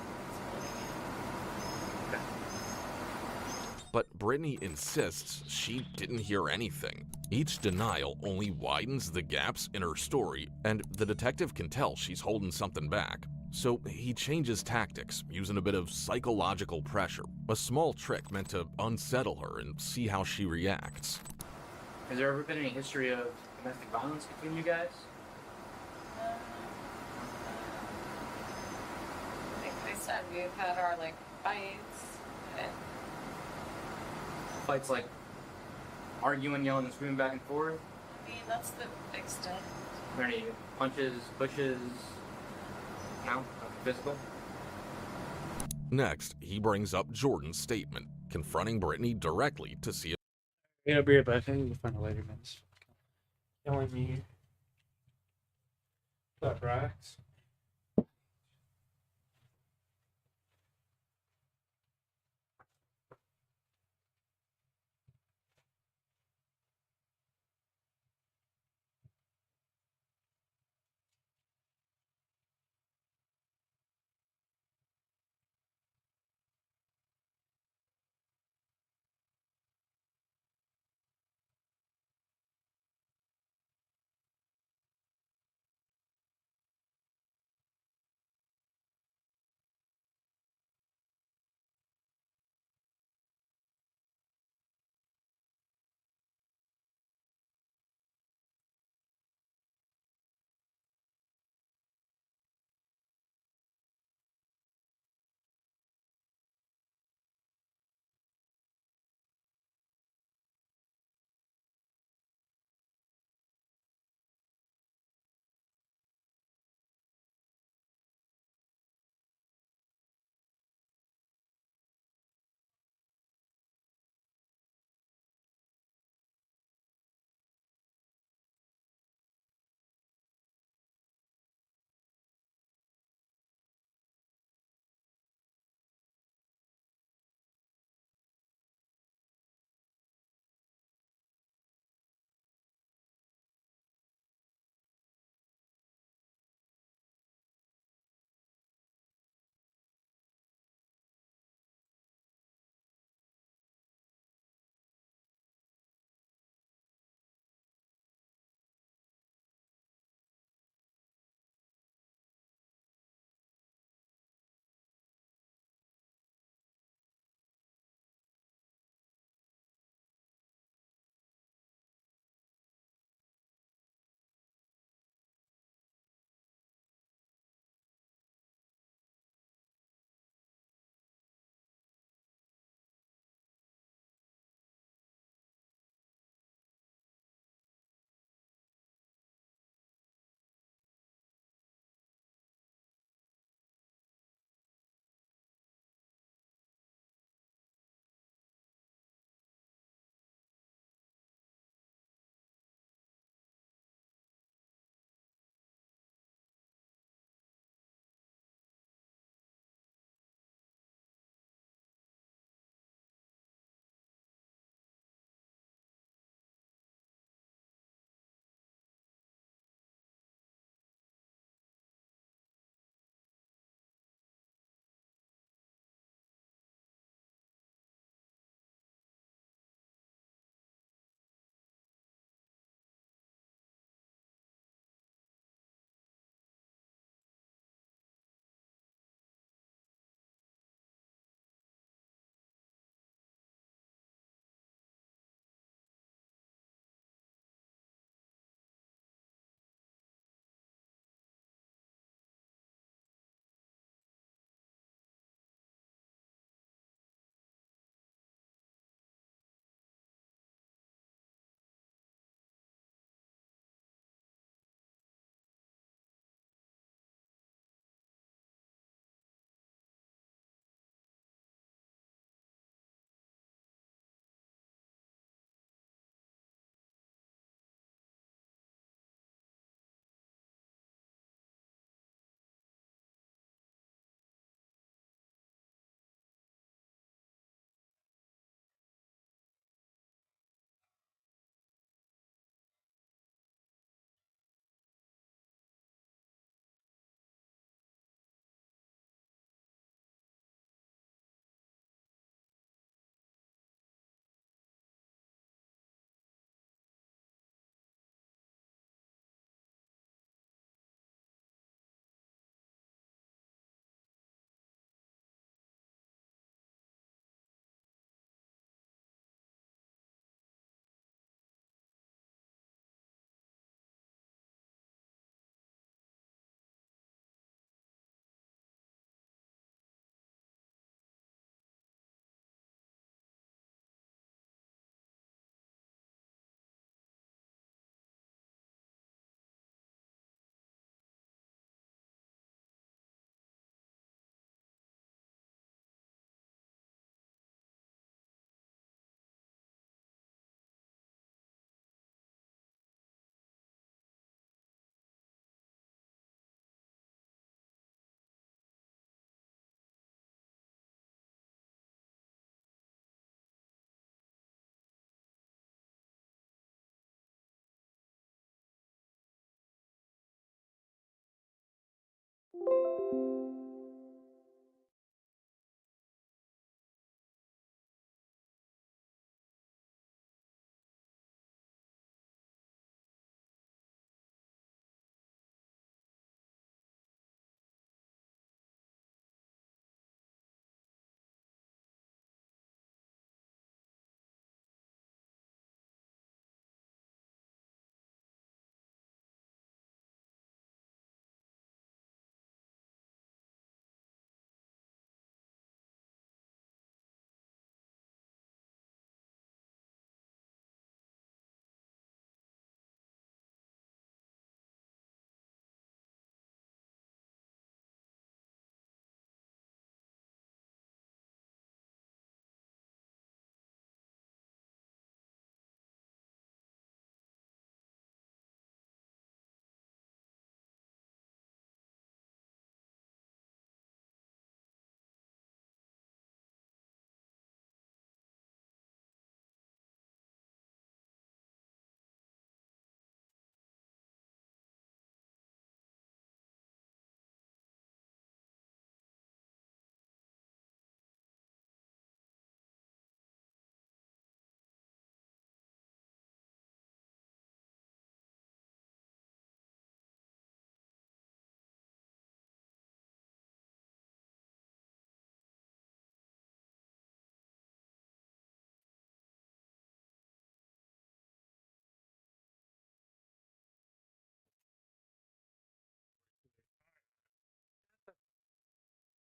But Brittany insists she didn't hear anything. Each denial only widens the gaps in her story, and the detective can tell she's holding something back. So he changes tactics, using a bit of psychological pressure, a small trick meant to unsettle her and see how she reacts. Has there ever been any history of domestic violence between you guys? Like I said, we've had our like fights. And Fights like arguing, yelling, and screaming back and forth? I mean, that's the extent. Are there any punches, pushes? No? Nothing physical? Next, he brings up Jordan's statement, confronting Brittany directly to see if It'll be right back. I need to find a later, man. It's killing me. What's up, Rax?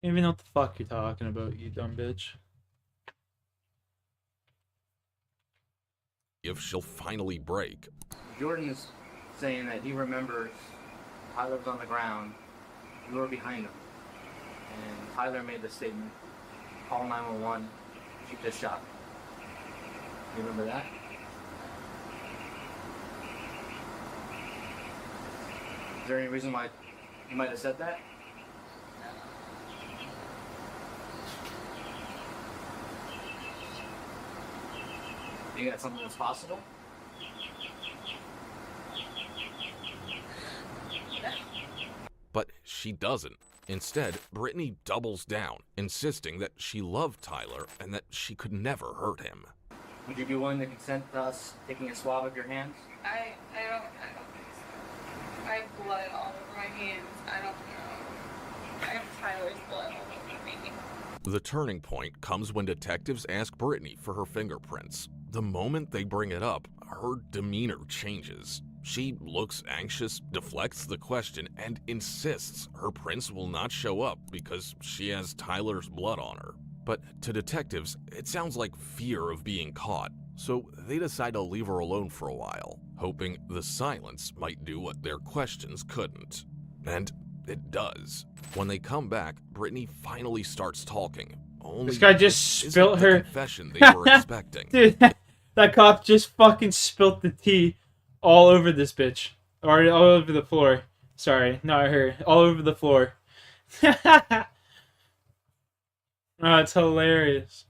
even know what the fuck you're talking about, you dumb bitch. If she'll finally break. Jordan is saying that he remembers Tyler was on the ground, you were behind him, and Tyler made the statement, call 911, shoot this shot. You remember that? Is there any reason why you might have said that? You got something that's possible? But she doesn't. Instead, Brittany doubles down, insisting that she loved Tyler and that she could never hurt him. Would you be willing to consent to us taking a swab of your hands? I don't think so. I have blood all over my hands. I don't know. I have Tyler's blood all over me. The turning point comes when detectives ask Brittany for her fingerprints. The moment they bring it up, her demeanor changes. She looks anxious, deflects the question, and insists her prints will not show up because she has Tyler's blood on her. But to detectives, it sounds like fear of being caught, so they decide to leave her alone for a while, hoping the silence might do what their questions couldn't. And it does. When they come back, Brittany finally starts talking. Only This guy just isn't spilt the her confession they were expecting. Dude, that cop just fucking spilt the tea all over this bitch. Or all over the floor. Sorry, not her. All over the floor. Oh, it's hilarious.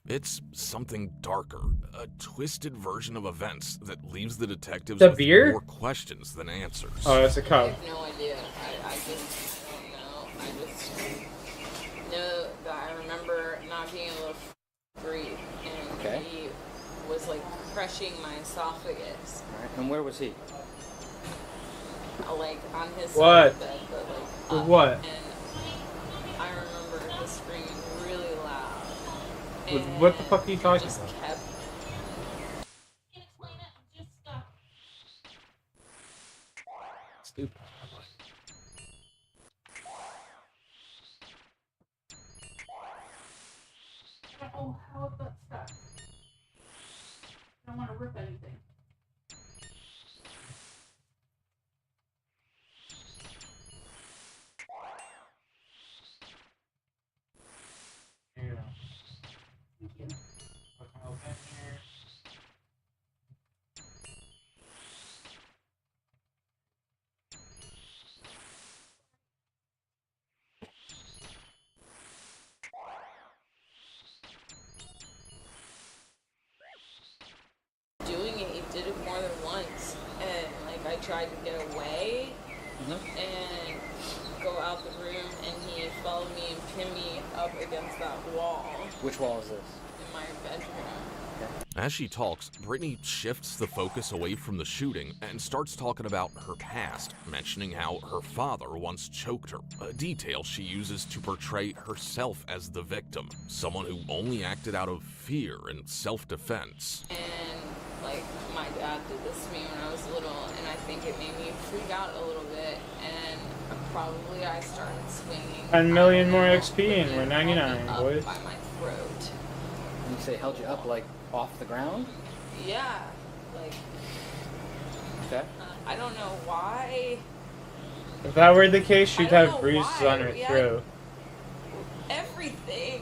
It's something darker, a twisted version of events that leaves the detectives The with beer? more questions than answers. Oh, that's a I cup. have no idea. I just don't know. I just know that I remember not being able to breathe, and Okay. he was like crushing my esophagus, Alright, and where was he? like on his What? side of the bed, but like For up. what? And I remember the screaming really loud. What the fuck are you talking Just about? kept. Stupid. Oh, how about stuff? I don't want to rip anything. Here you go. Thank you. Fucking open here. Doing it, he did it more than once, and like I tried to get away and go out the room, and he followed me and pinned me up against that wall Which wall is this? in my bedroom. As she talks, Brittany shifts the focus away from the shooting and starts talking about her past, mentioning how her father once choked her, a detail she uses to portray herself as the victim, someone who only acted out of fear and self-defense. And like my dad did this to me when I was little, and I think it made me freak out a little bit, and probably I started swinging. 10 million more XP and we're 99, up boys. by my throat. And you say held you up like off the ground? Yeah, like Okay. I don't know why. If that were the case, she'd I don't have know bruises why. on her We had throat. everything.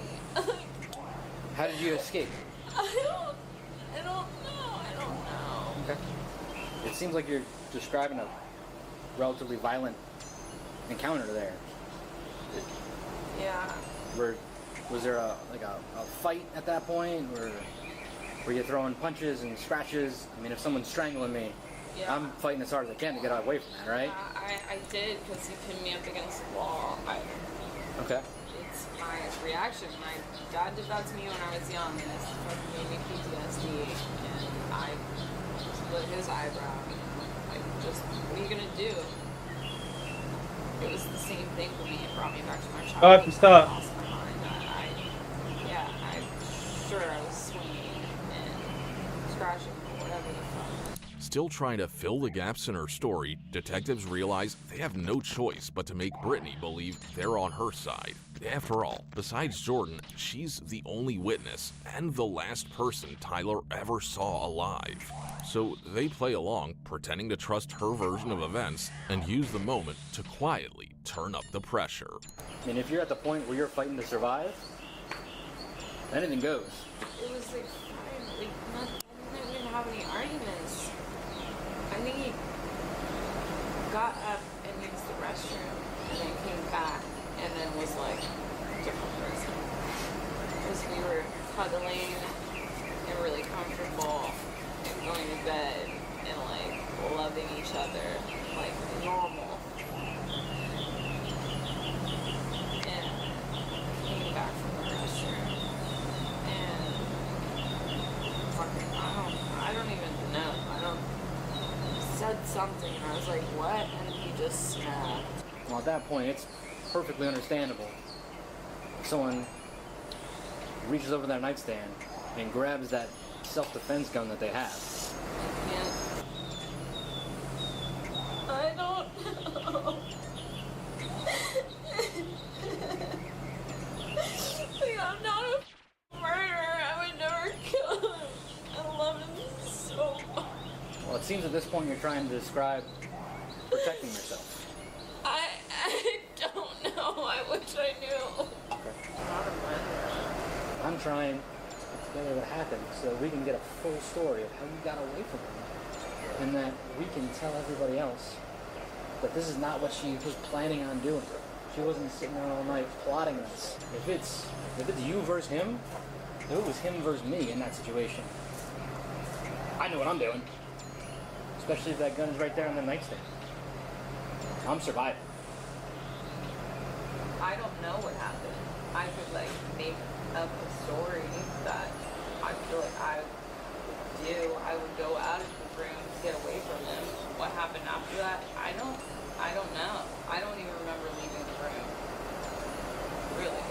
How did you escape? I don't know. I don't know. Okay. It seems like you're describing a relatively violent encounter there. Yeah. Was there a fight at that point, or were you throwing punches and scratches? I mean, if someone's strangling me, Yeah. I'm fighting as hard as I can to get away from that, right? I did, because he pinned me up against the wall. Okay. It's my reaction. My dad did that to me when I was young, and it's fucking gave me PTSD. And I split his eyebrow. Like, just, what are you gonna do? It was the same thing for me. It brought me back to my childhood. Stop. I lost my mind. Still trying to fill the gaps in her story, detectives realize they have no choice but to make Brittany believe they're on her side. After all, besides Jordan, she's the only witness and the last person Tyler ever saw alive. So they play along, pretending to trust her version of events and use the moment to quietly turn up the pressure. I mean, if you're at the point where you're fighting to survive, anything goes. It was like fine. Like, we didn't have any arguments. I think he got up and used the restroom and then came back and then was like a different person. Because we were cuddling and really comfortable and going to bed and like loving each other like normal. And came back from the restroom and fucking I don't even know. Said something and I was like, what? And he just snapped. Well, at that point, it's perfectly understandable. If someone reaches over their nightstand and grabs that self-defense gun that they have. I don't know. Like, I'm not a murderer. I would never kill him. I love him so much. Well, it seems at this point you're trying to describe protecting yourself. I don't know. I wish I knew. I'm trying to put together what happened so that we can get a full story of how you got away from him. And that we can tell everybody else that this is not what she was planning on doing. She wasn't sitting there all night plotting this. If it's you versus him, if it was him versus me in that situation, I know what I'm doing. Especially if that gun's right there on the nightstand. I'm surviving. I don't know what happened. I could like make up a story that I feel like I would do. I would go out of the room to get away from him. What happened after that? I don't know. I don't even remember leaving the room. Really.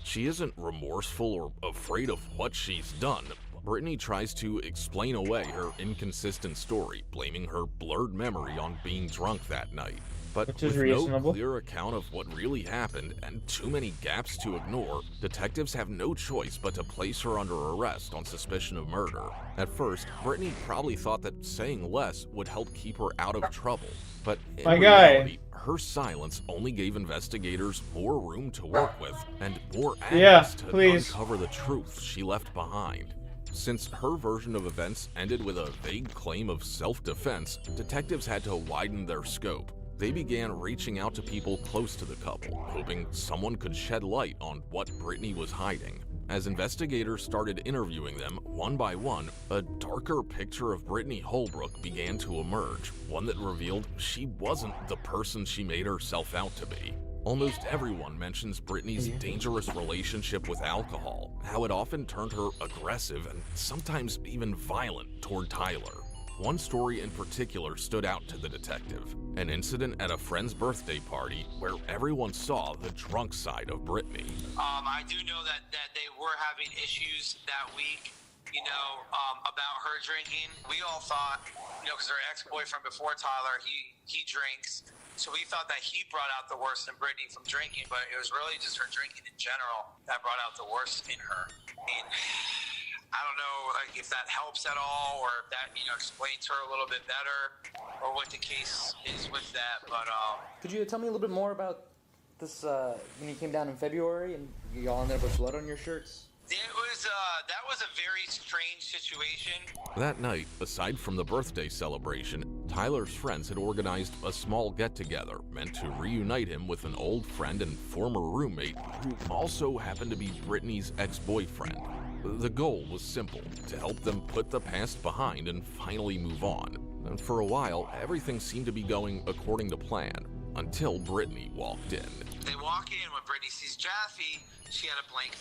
She isn't remorseful or afraid of what she's done. Brittany tries to explain away her inconsistent story, blaming her blurred memory on being drunk that night. But Which is with no reasonable. clear account of what really happened and too many gaps to ignore, detectives have no choice but to place her under arrest on suspicion of murder. At first, Brittany probably thought that saying less would help keep her out of trouble. But in reality, her silence only gave investigators more room to work with and more angles to uncover the truth she left behind. Since her version of events ended with a vague claim of self-defense, detectives had to widen their scope. They began reaching out to people close to the couple, hoping someone could shed light on what Brittany was hiding. As investigators started interviewing them one by one, a darker picture of Brittany Holbrook began to emerge, one that revealed she wasn't the person she made herself out to be. Almost everyone mentions Brittany's dangerous relationship with alcohol, how it often turned her aggressive and sometimes even violent toward Tyler. One story in particular stood out to the detective, an incident at a friend's birthday party where everyone saw the drunk side of Brittany. I do know that they were having issues that week, about her drinking. We all thought, because her ex-boyfriend before Tyler, he drinks. So we thought that he brought out the worst in Brittany from drinking, but it was really just her drinking in general that brought out the worst in her. I don't know if that helps at all, or if that explains her a little bit better, or what the case is with that. But Could you tell me a little bit more about this when you came down in February and you all ended up with blood on your shirts? That was a very strange situation. That night, aside from the birthday celebration, Tyler's friends had organized a small get-together meant to reunite him with an old friend and former roommate who also happened to be Brittany's ex-boyfriend. The goal was simple, to help them put the past behind and finally move on. And for a while, everything seemed to be going according to plan, until Brittany walked in. They walk in when Brittany sees Jaffe. She had a blank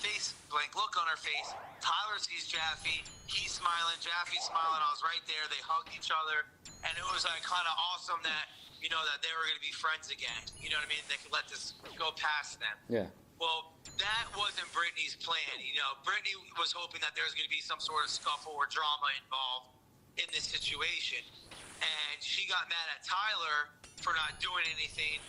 look on her face. Tyler sees Jaffe. He's smiling. Jaffe's smiling. I was right there. They hugged each other. And it was kind of awesome that, that they were going to be friends again. You know what I mean? They could let this go past them. Yeah. Well, that wasn't Brittany's plan. Brittany was hoping that there was going to be some sort of scuffle or drama involved in this situation. and she got mad at Tyler for not doing anything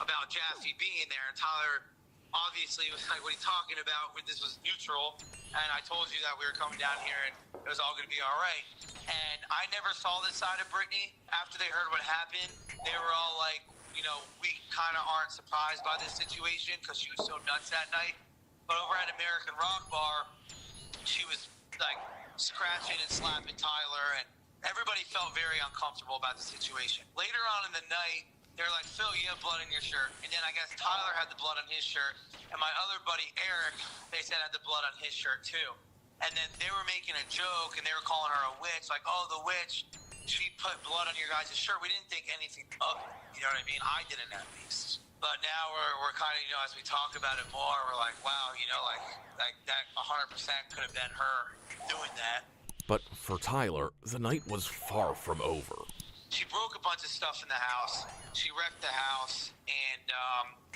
about Jaffe being there. And Tyler obviously was like, what are you talking about? This was neutral, and I told you that we were coming down here and it was all going to be all right. And I never saw this side of Brittany. After they heard what happened, they were all like, you know, we kind of aren't surprised by this situation because she was so nuts that night. But over at American Rock Bar, she was like scratching and slapping Tyler, and everybody felt very uncomfortable about the situation. Later on in the night, they're like, Phil, you have blood in your shirt. And then I guess Tyler had the blood on his shirt. And my other buddy, Eric, they said had the blood on his shirt too. And then they were making a joke and they were calling her a witch. Like, oh, the witch, she put blood on your guys' shirt. We didn't think anything of it. You know what I mean? I didn't at least. But now we're kind of, you know, as we talk about it more, we're like, wow, you know, like that 100% could have been her doing that. But for Tyler, the night was far from over. She broke a bunch of stuff in the house. She wrecked the house, and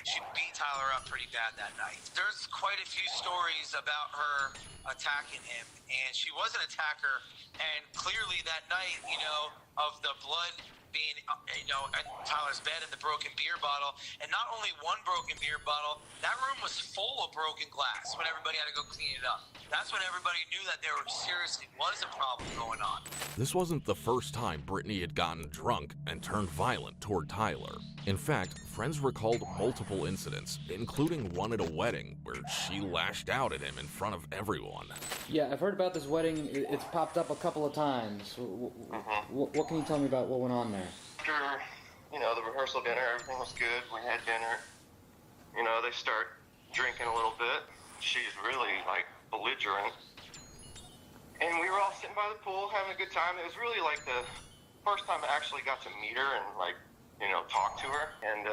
she beat Tyler up pretty bad that night. There's quite a few stories about her attacking him, and she was an attacker. And clearly that night, you know, of the blood being, you know, at Tyler's bed and the broken beer bottle, and not only one broken beer bottle, that room was full of broken glass when everybody had to go clean it up. That's when everybody knew that there seriously was a problem going on. This wasn't the first time Brittany had gotten drunk and turned violent toward Tyler. In fact, friends recalled multiple incidents, including one at a wedding where she lashed out at him in front of everyone. Yeah, I've heard about this wedding. It's popped up a couple of times. What can you tell me about what went on there? After, you know, the rehearsal dinner, everything was good. We had dinner. You know, they start drinking a little bit. She's really, like, belligerent. And we were all sitting by the pool having a good time. It was really, like, the first time I actually got to meet her and, like, you know, talk to her. And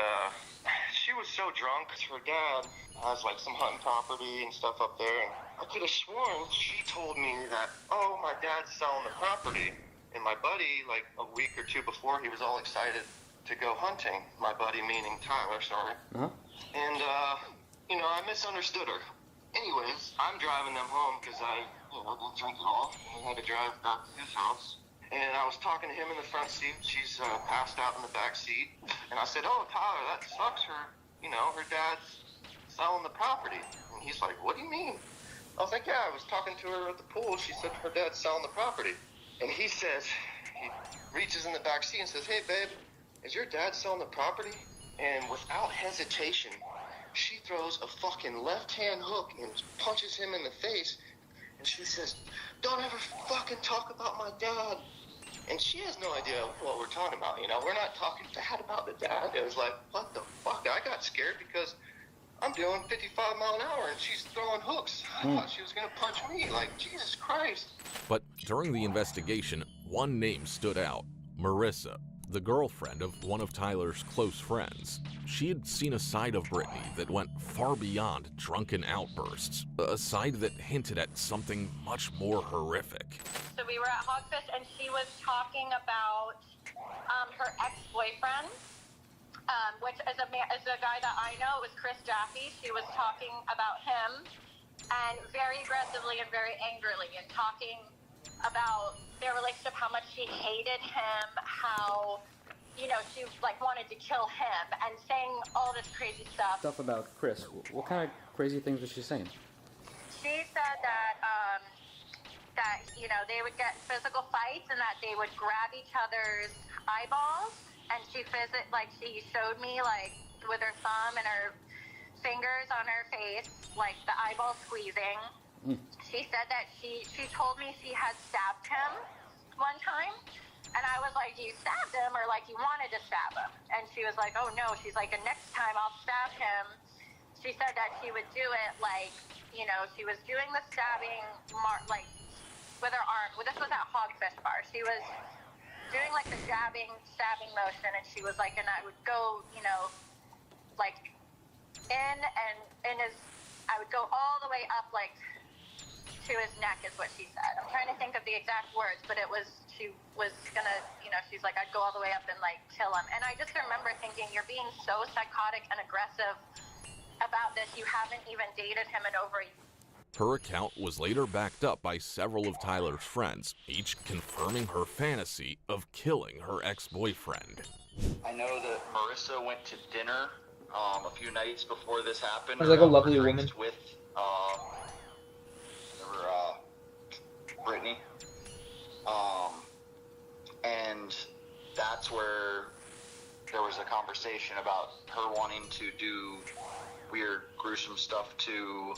she was so drunk because her dad has, like, some hunting property and stuff up there. And I could have sworn she told me that, oh, my dad's selling the property. And my buddy, like, a week or two before, he was all excited to go hunting. My buddy meaning Tyler, sorry. Huh? And, you know, I misunderstood her. Anyways, I'm driving them home because I, you know, didn't drink at all. I had to drive back to his house. And I was talking to him in the front seat. She's passed out in the back seat. And I said, oh, Tyler, that sucks. Her dad's selling the property. And he's like, what do you mean? I was like, yeah, I was talking to her at the pool. She said her dad's selling the property. And he says, he reaches in the back seat and says, hey, babe, is your dad selling the property? And without hesitation, she throws a fucking left-hand hook and punches him in the face. And she says, don't ever fucking talk about my dad. And she has no idea what we're talking about, you know? We're not talking bad about the dad. It was like, what the fuck? I got scared because I'm doing 55 mile an hour and she's throwing hooks. I thought she was going to punch me. Like, Jesus Christ. But during the investigation, one name stood out: Marissa, the girlfriend of one of Tyler's close friends. She had seen a side of Brittany that went far beyond drunken outbursts, a side that hinted at something much more horrific. So we were at Hogfish and she was talking about her ex-boyfriend, which is a guy that I know. It was Chris Jaffe. She was talking about him, and very aggressively and very angrily, and talking about their relationship, how much she hated him, how, you know, she like wanted to kill him, and saying all this crazy stuff. Stuff about Chris. What kind of crazy things was she saying? She said that you know, they would get physical fights and that they would grab each other's eyeballs. And she showed me, like, with her thumb and her fingers on her face, like the eyeball squeezing. She said that she told me she had stabbed him one time. And I was like, you stabbed him, or like you wanted to stab him? And she was like, oh no. She's like, and next time I'll stab him. She said that she would do it like, you know, she was doing the stabbing, like, with her arm. Well, this was at Hogfish Bar. She was doing like the stabbing motion, and she was like, and I would go, you know, like in I would go all the way up, like to his neck is what she said. I'm trying to think of the exact words, but she was gonna, you know, she's like, I'd go all the way up and like kill him. And I just remember thinking, you're being so psychotic and aggressive about this. You haven't even dated him in over a year. Her account was later backed up by several of Tyler's friends, each confirming her fantasy of killing her ex-boyfriend. I know that Marissa went to dinner a few nights before this happened. Sounds like a lovely drinks woman. With Brittany. And that's where there was a conversation about her wanting to do weird, gruesome stuff to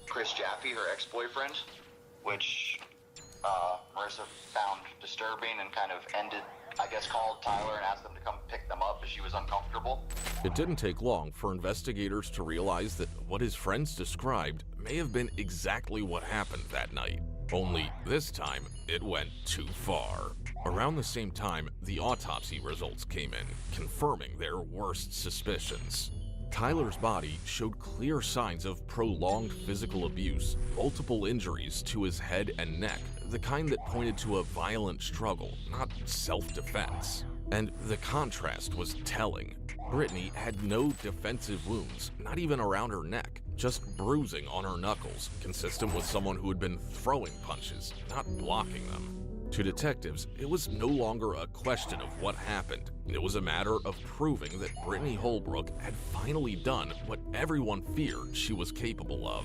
Chris Jaffe, her ex-boyfriend, which Marissa found disturbing and kind of ended, I guess, called Tyler and asked them to come pick them up as she was uncomfortable. It didn't take long for investigators to realize that what his friends described may have been exactly what happened that night. Only this time, it went too far. Around the same time, the autopsy results came in, confirming their worst suspicions. Tyler's body showed clear signs of prolonged physical abuse, multiple injuries to his head and neck, the kind that pointed to a violent struggle, not self-defense. And the contrast was telling. Brittany had no defensive wounds, not even around her neck, just bruising on her knuckles, consistent with someone who had been throwing punches, not blocking them. To detectives, it was no longer a question of what happened. It was a matter of proving that Brittany Holbrook had finally done what everyone feared she was capable of.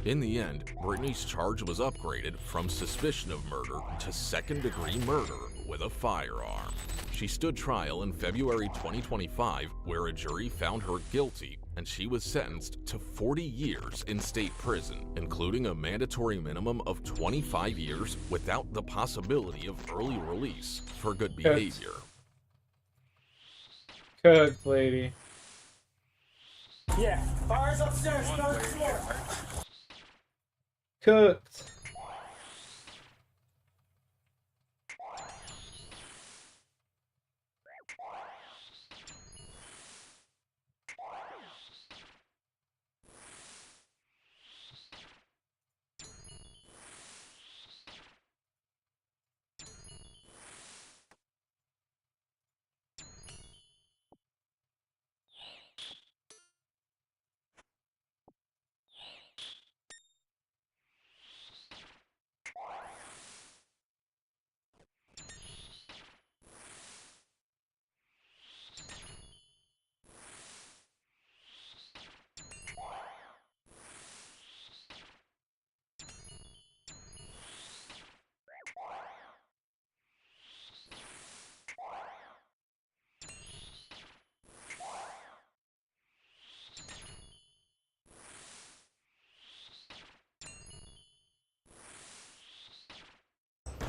In the end, Brittany's charge was upgraded from suspicion of murder to second-degree murder with a firearm. She stood trial in February 2025, where a jury found her guilty, and she was sentenced to 40 years in state prison, including a mandatory minimum of 25 years without the possibility of early release for good behavior. Cooked, lady. Yeah, bars upstairs, third floor. Cooked.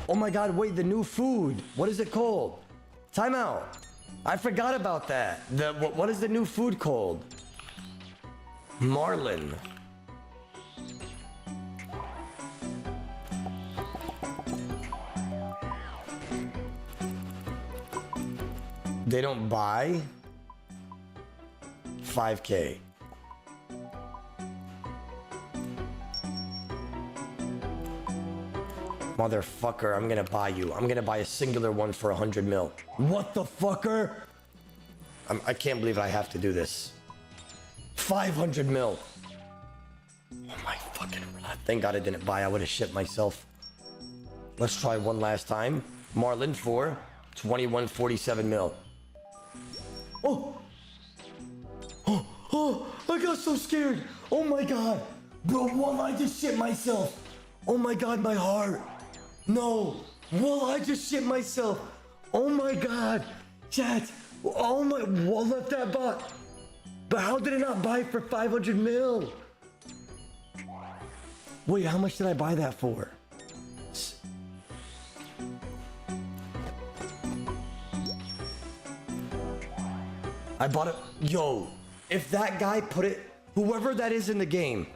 Oh my god, wait, the new food. What is it called? Time out. I forgot about that. What is the new food called? Marlin. They don't buy 5K. Motherfucker, I'm gonna buy you. I'm gonna buy a singular one for 100 mil. What the fucker? I can't believe I have to do this. 500 mil. Oh my fucking god. Thank god I didn't buy. I would have shit myself. Let's try one last time. Marlin for 2147 mil. Oh! Oh! Oh! I got so scared! Oh my god! Bro, well, I just shit myself! Oh my god, my heart! No! Well, I just shit myself! Oh my god! Chat! Oh my... What left that bot? But how did it not buy for 500 mil? Wait, how much did I buy that for? I bought it. Yo, if that guy put it, whoever that is in the game,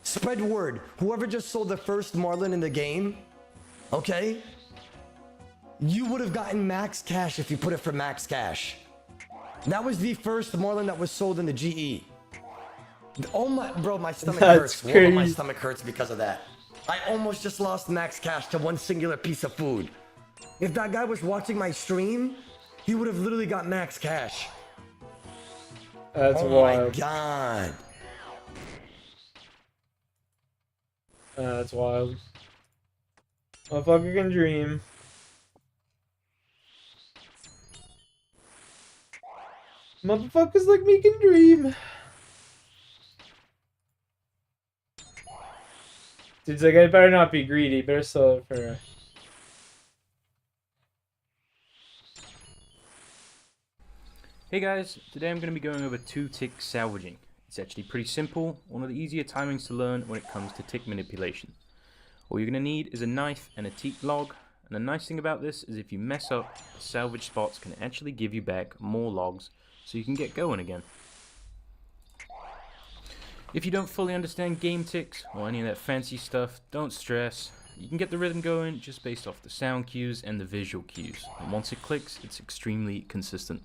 spread word. Whoever just sold the first Marlin in the game, okay? You would have gotten max cash if you put it for max cash. That was the first Marlin that was sold in the GE. Oh my, bro, my stomach hurts. Whoa, my stomach hurts because of that. I almost just lost max cash to one singular piece of food. If that guy was watching my stream, he would have literally got max cash. That's oh wild. My god. That's wild. Motherfucker can dream. Motherfuckers like me can dream. Dude's like, I better not be greedy. Better sell it for. Hey guys, today I'm going to be going over 2-tick salvaging. It's actually pretty simple, one of the easier timings to learn when it comes to tick manipulation. All you're going to need is a knife and a teak log, and the nice thing about this is if you mess up, the salvage spots can actually give you back more logs so you can get going again. If you don't fully understand game ticks or any of that fancy stuff, don't stress. You can get the rhythm going just based off the sound cues and the visual cues, and once it clicks, it's extremely consistent.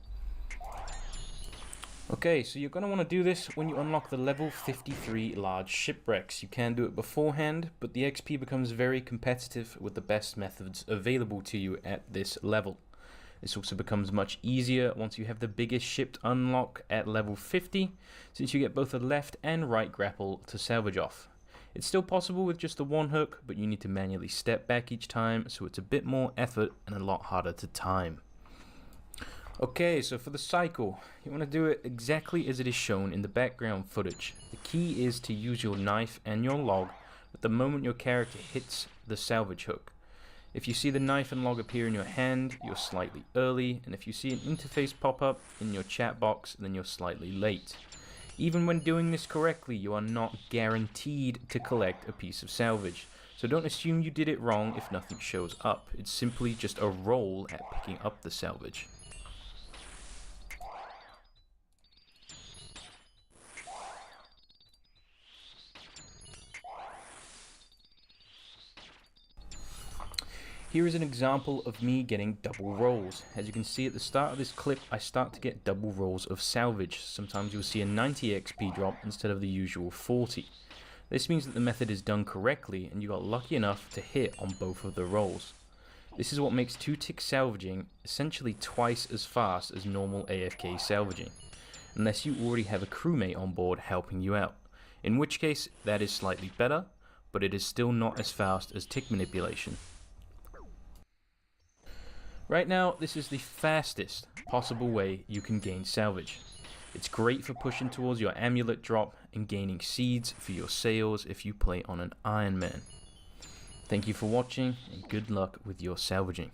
Okay, so you're going to want to do this when you unlock the level 53 large shipwrecks. You can do it beforehand, but the XP becomes very competitive with the best methods available to you at this level. This also becomes much easier once you have the biggest ship unlock at level 50, since you get both a left and right grapple to salvage off. It's still possible with just the one hook, but you need to manually step back each time, so it's a bit more effort and a lot harder to time. Okay, so for the cycle, you want to do it exactly as it is shown in the background footage. The key is to use your knife and your log at the moment your character hits the salvage hook. If you see the knife and log appear in your hand, you're slightly early, and if you see an interface pop up in your chat box, then you're slightly late. Even when doing this correctly, you are not guaranteed to collect a piece of salvage, so don't assume you did it wrong if nothing shows up. It's simply just a roll at picking up the salvage. Here is an example of me getting double rolls. As you can see at the start of this clip, I start to get double rolls of salvage. Sometimes you'll see a 90 XP drop instead of the usual 40. This means that the method is done correctly and you got lucky enough to hit on both of the rolls. This is what makes 2-tick salvaging essentially twice as fast as normal AFK salvaging, unless you already have a crewmate on board helping you out, in which case that is slightly better, but it is still not as fast as tick manipulation. Right now, this is the fastest possible way you can gain salvage. It's great for pushing towards your amulet drop and gaining seeds for your sails if you play on an Ironman. Thank you for watching and good luck with your salvaging.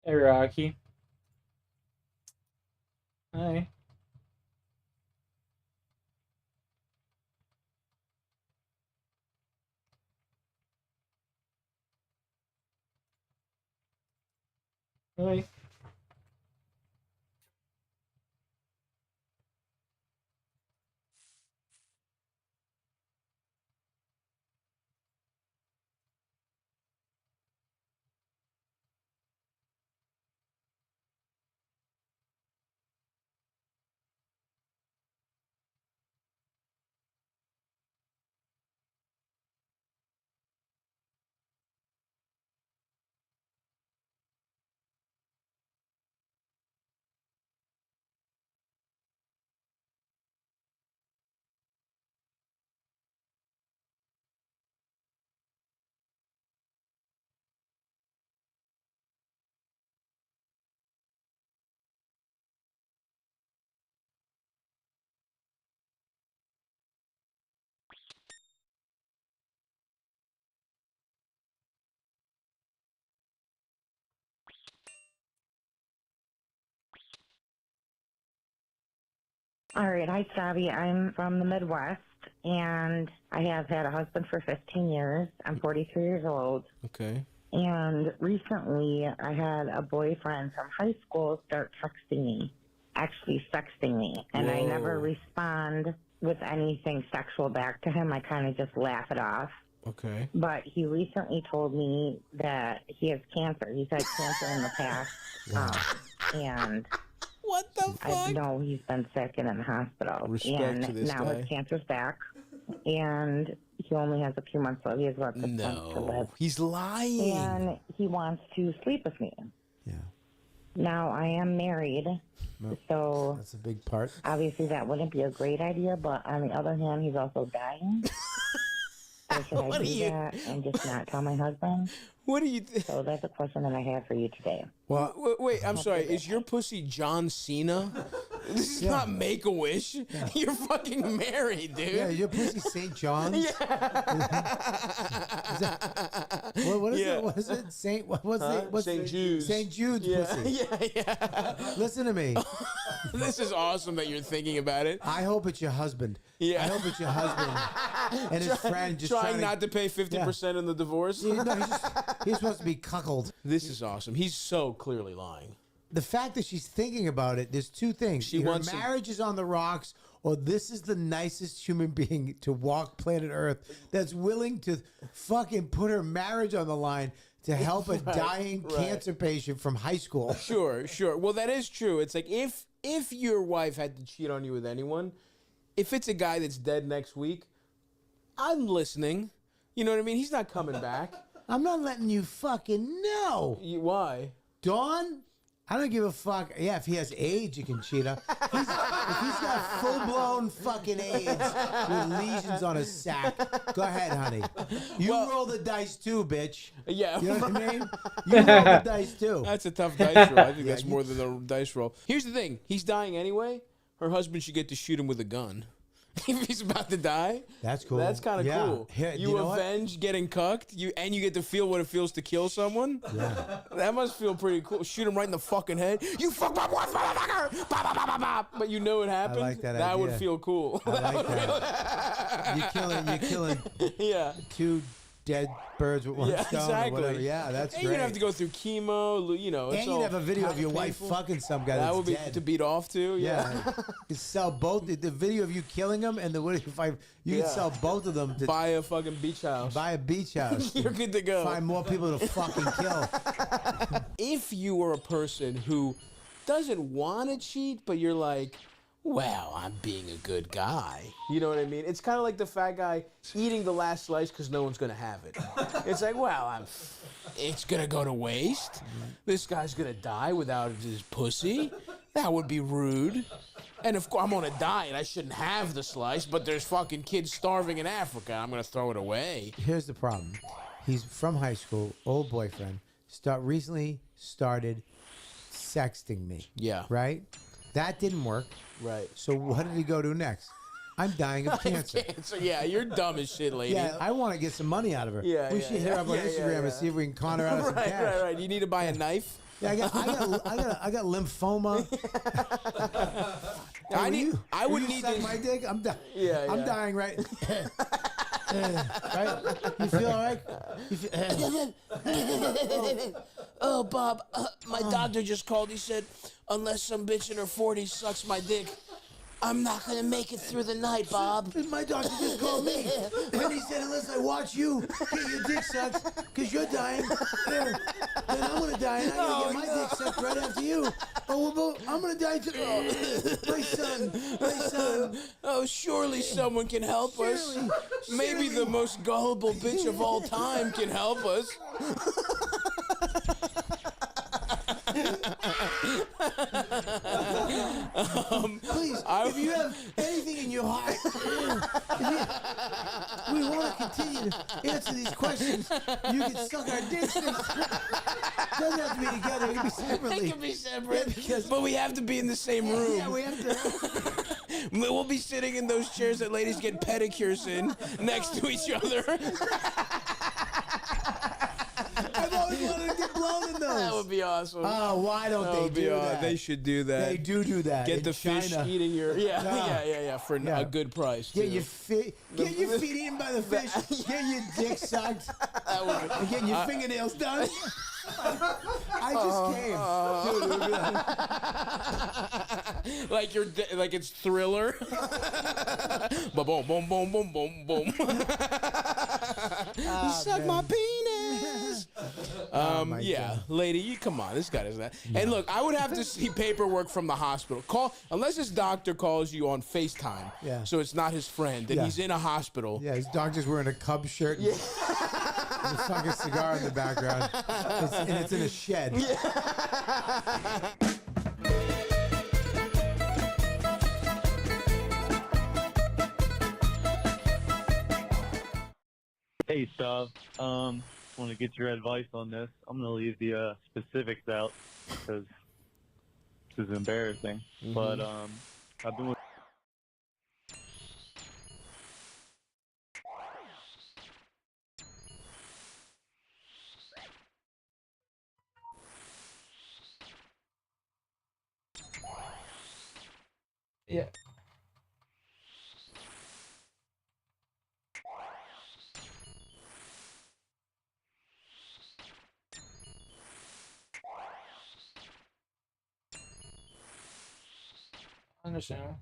Hey, Rocky. Hi. Hi. All right. Hi, Savvy. I'm from the Midwest, and I have had a husband for 15 years. I'm 43 years old. Okay. And recently, I had a boyfriend from high school start texting me, actually sexting me. And I never Whoa. respond with anything sexual back to him. I kind of just laugh it off. Okay. But he recently told me that he has cancer. He's had cancer in the past. And what the fuck? I know he's been sick and in the hospital. Respect and to this now guy. his cancer's back. And he only has a few months left. He has about 6 months to live. He's lying. And he wants to sleep with me. Yeah. Now, I am married, so That's a big part. obviously that wouldn't be a great idea, but on the other hand, he's also dying. So should I do that and just not tell my husband? What do you So that's a question that I have for you today. Well, wait, I'm sorry. Is your pussy John Cena? This is not Make-A-Wish. You're fucking married, dude. Yeah, your pussy St. John's. Yeah. What is it? What is it? What's St. Jude's. St. Jude's pussy. Yeah. Listen to me. This is awesome that you're thinking about it. I hope it's your husband. Yeah. I hope it's your husband and his friend just trying not to pay 50% in the divorce. Yeah, no, he's supposed to be cuckolded. This is awesome. He's so clearly lying. The fact that she's thinking about it, there's two things. She Either wants marriage is on the rocks, or this is the nicest human being to walk planet Earth that's willing to fucking put her marriage on the line to help a dying cancer patient from high school. Sure. Well, that is true. It's like if your wife had to cheat on you with anyone, if it's a guy that's dead next week, I'm listening. You know what I mean? He's not coming back. I'm not letting you fucking know. Why? Dawn, I don't give a fuck. Yeah, if he has AIDS, you can cheat on. If he's got full-blown fucking AIDS with lesions on his sack, go ahead, honey. You roll the dice too, bitch. Yeah. You know what I mean? You roll the dice too. That's a tough dice roll. I think that's more than a dice roll. Here's the thing. He's dying anyway. Her husband should get to shoot him with a gun. If he's about to die, that's cool. That's kind of cool. Here, you know avenge what? getting cucked, and you get to feel what it feels to kill someone. Yeah, that must feel pretty cool. Shoot him right in the fucking head. You fuck my wife, motherfucker! Bah, bah, bah, bah, bah. But you know it happened. I like that That would idea. feel cool. I like that. You're killing Yeah. two dead birds with one stone exactly. or whatever. Yeah, that's and great. you'd have to go through chemo, you know. And you'd have a video of your wife fucking some guy that that's would be dead. to beat off to. Yeah. You sell both the video of you killing him and the video if you can sell both of them to buy a fucking beach house. Buy a beach house. You're good to go. Find more people to fucking kill. If you were a person who doesn't want to cheat, but you're like, well, I'm being a good guy. You know what I mean? It's kind of like the fat guy eating the last slice because no one's going to have it. It's like, well, it's going to go to waste. This guy's going to die without his pussy. That would be rude. And of course, I'm going to die and I shouldn't have the slice, but there's fucking kids starving in Africa. I'm going to throw it away. Here's the problem. He's from high school, old boyfriend, recently started sexting me. Yeah. Right? That didn't work. Right. So what did he go to next? I'm dying of cancer. Yeah, you're dumb as shit, lady. Yeah, I want to get some money out of her. Yeah, we should hit her up on Instagram and see if we can con her out of some cash. Right. You need to buy a knife. Yeah, I got lymphoma. I would need suck to my dick. I'm dying. Yeah, I'm yeah. dying, right? Right? You feel all right? You feel, Oh, Bob, my doctor just called. He said, unless some bitch in her 40s sucks my dick, I'm not going to make it through the night, Bob. My doctor just called me. And he said, unless I watch you get your dick sucked, because you're dying, then I'm going to die, and I'm going to get my dick sucked right after you. Oh, I'm going to die too. Oh, my son. Oh, surely someone can help us. Maybe the most gullible bitch of all time can help us. Please, if you have anything in your heart, we want to continue to answer these questions. You can suck our dicks. Doesn't have to be together. It can be separately. It can be separate, but we have to be in the same room. Yeah, we have to. We'll be sitting in those chairs that ladies get pedicures in, next to each other. I've always wanted to get blown in those. That would be awesome. Oh, why don't they do that? They should do that. They do that. Get in the fish China. eating your for a good price. Get too. your feet eaten by the fish. Get your dick sucked. And get your fingernails done. I just came. Dude, like it's Thriller. Boom, boom, boom, boom, boom, boom, boom. Suck my penis. Lady, come on. This guy does that. No. And look, I would have to see paperwork from the hospital. Unless his doctor calls you on FaceTime. Yeah. So it's not his friend, and he's in a hospital. Yeah, his doctor's wearing a Cubs shirt. Yeah. There's a fucking cigar in the background. And it's in a shed. Hey, Stav. Want to get your advice on this. I'm going to leave the specifics out because this is embarrassing. But I've been with. Yeah. Understand.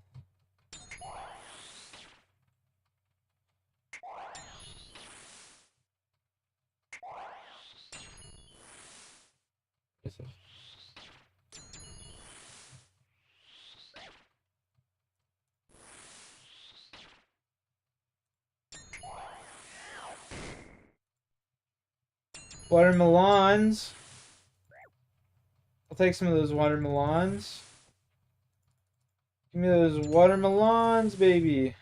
Watermelons. I'll take some of those watermelons. Give me those watermelons, baby.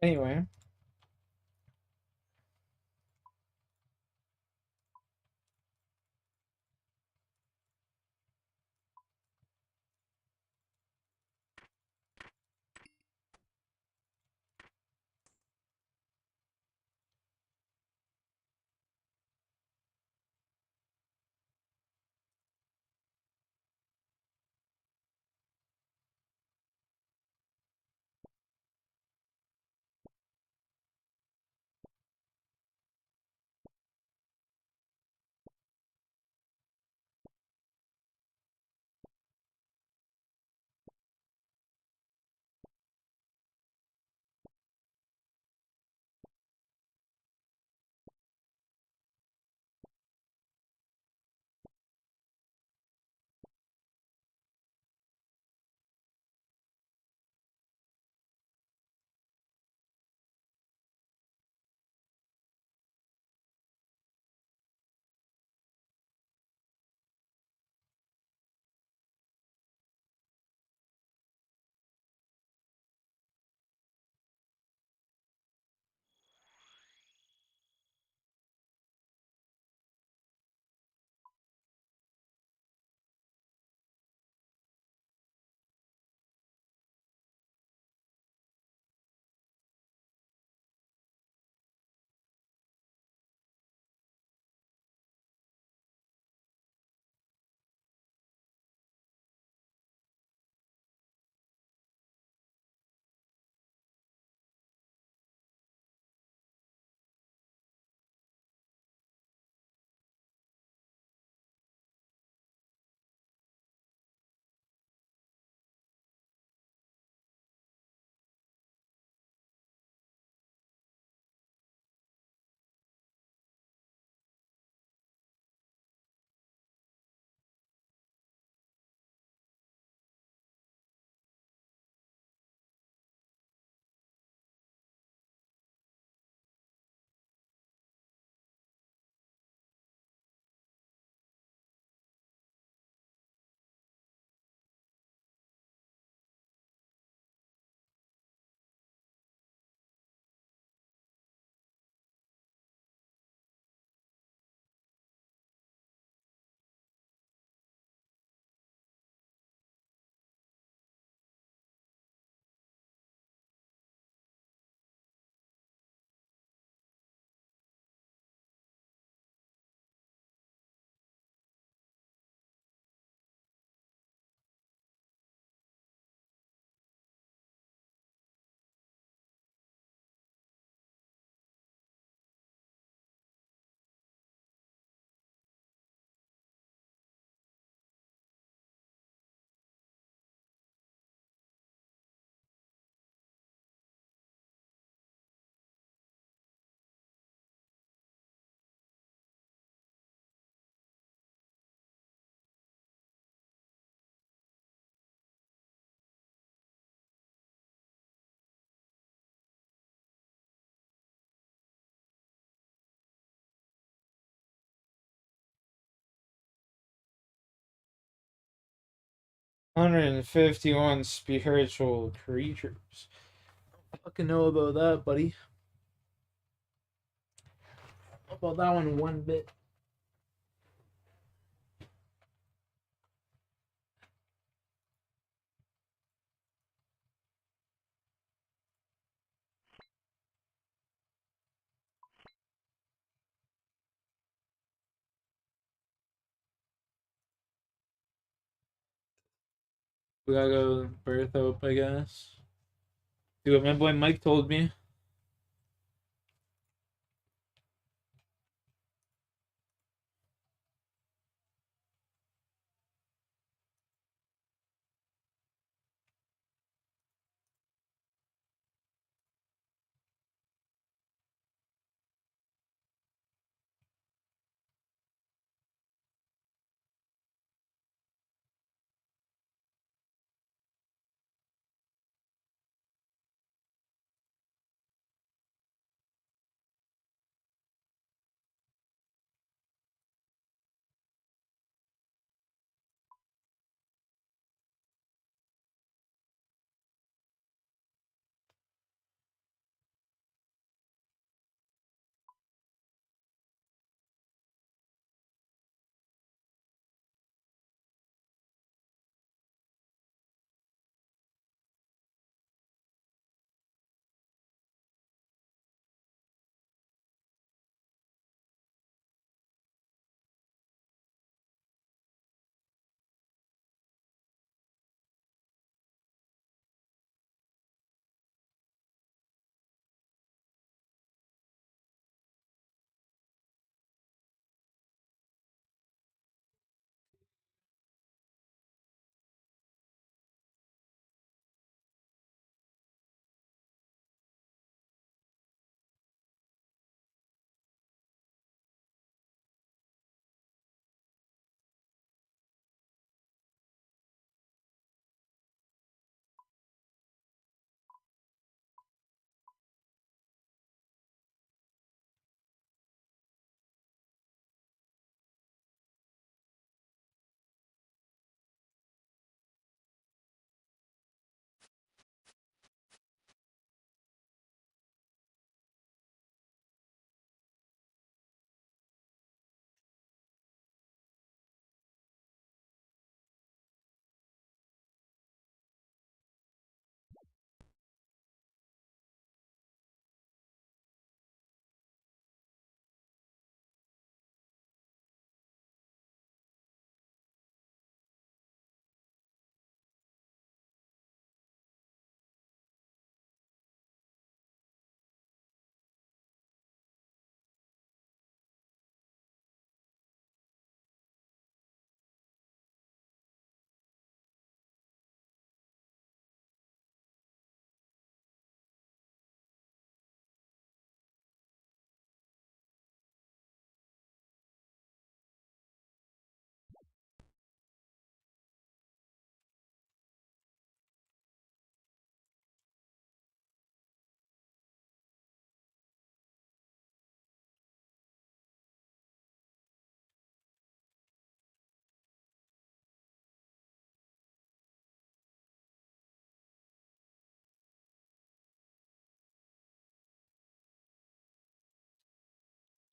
Anyway. "151 spiritual creatures." I fucking know about that, buddy. About that one bit. We gotta go birth hope, I guess. Do what my boy Mike told me.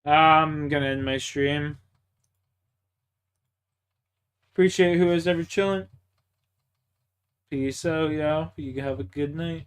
I'm gonna end my stream. Appreciate who is ever chilling. Peace out, y'all. You have a good night.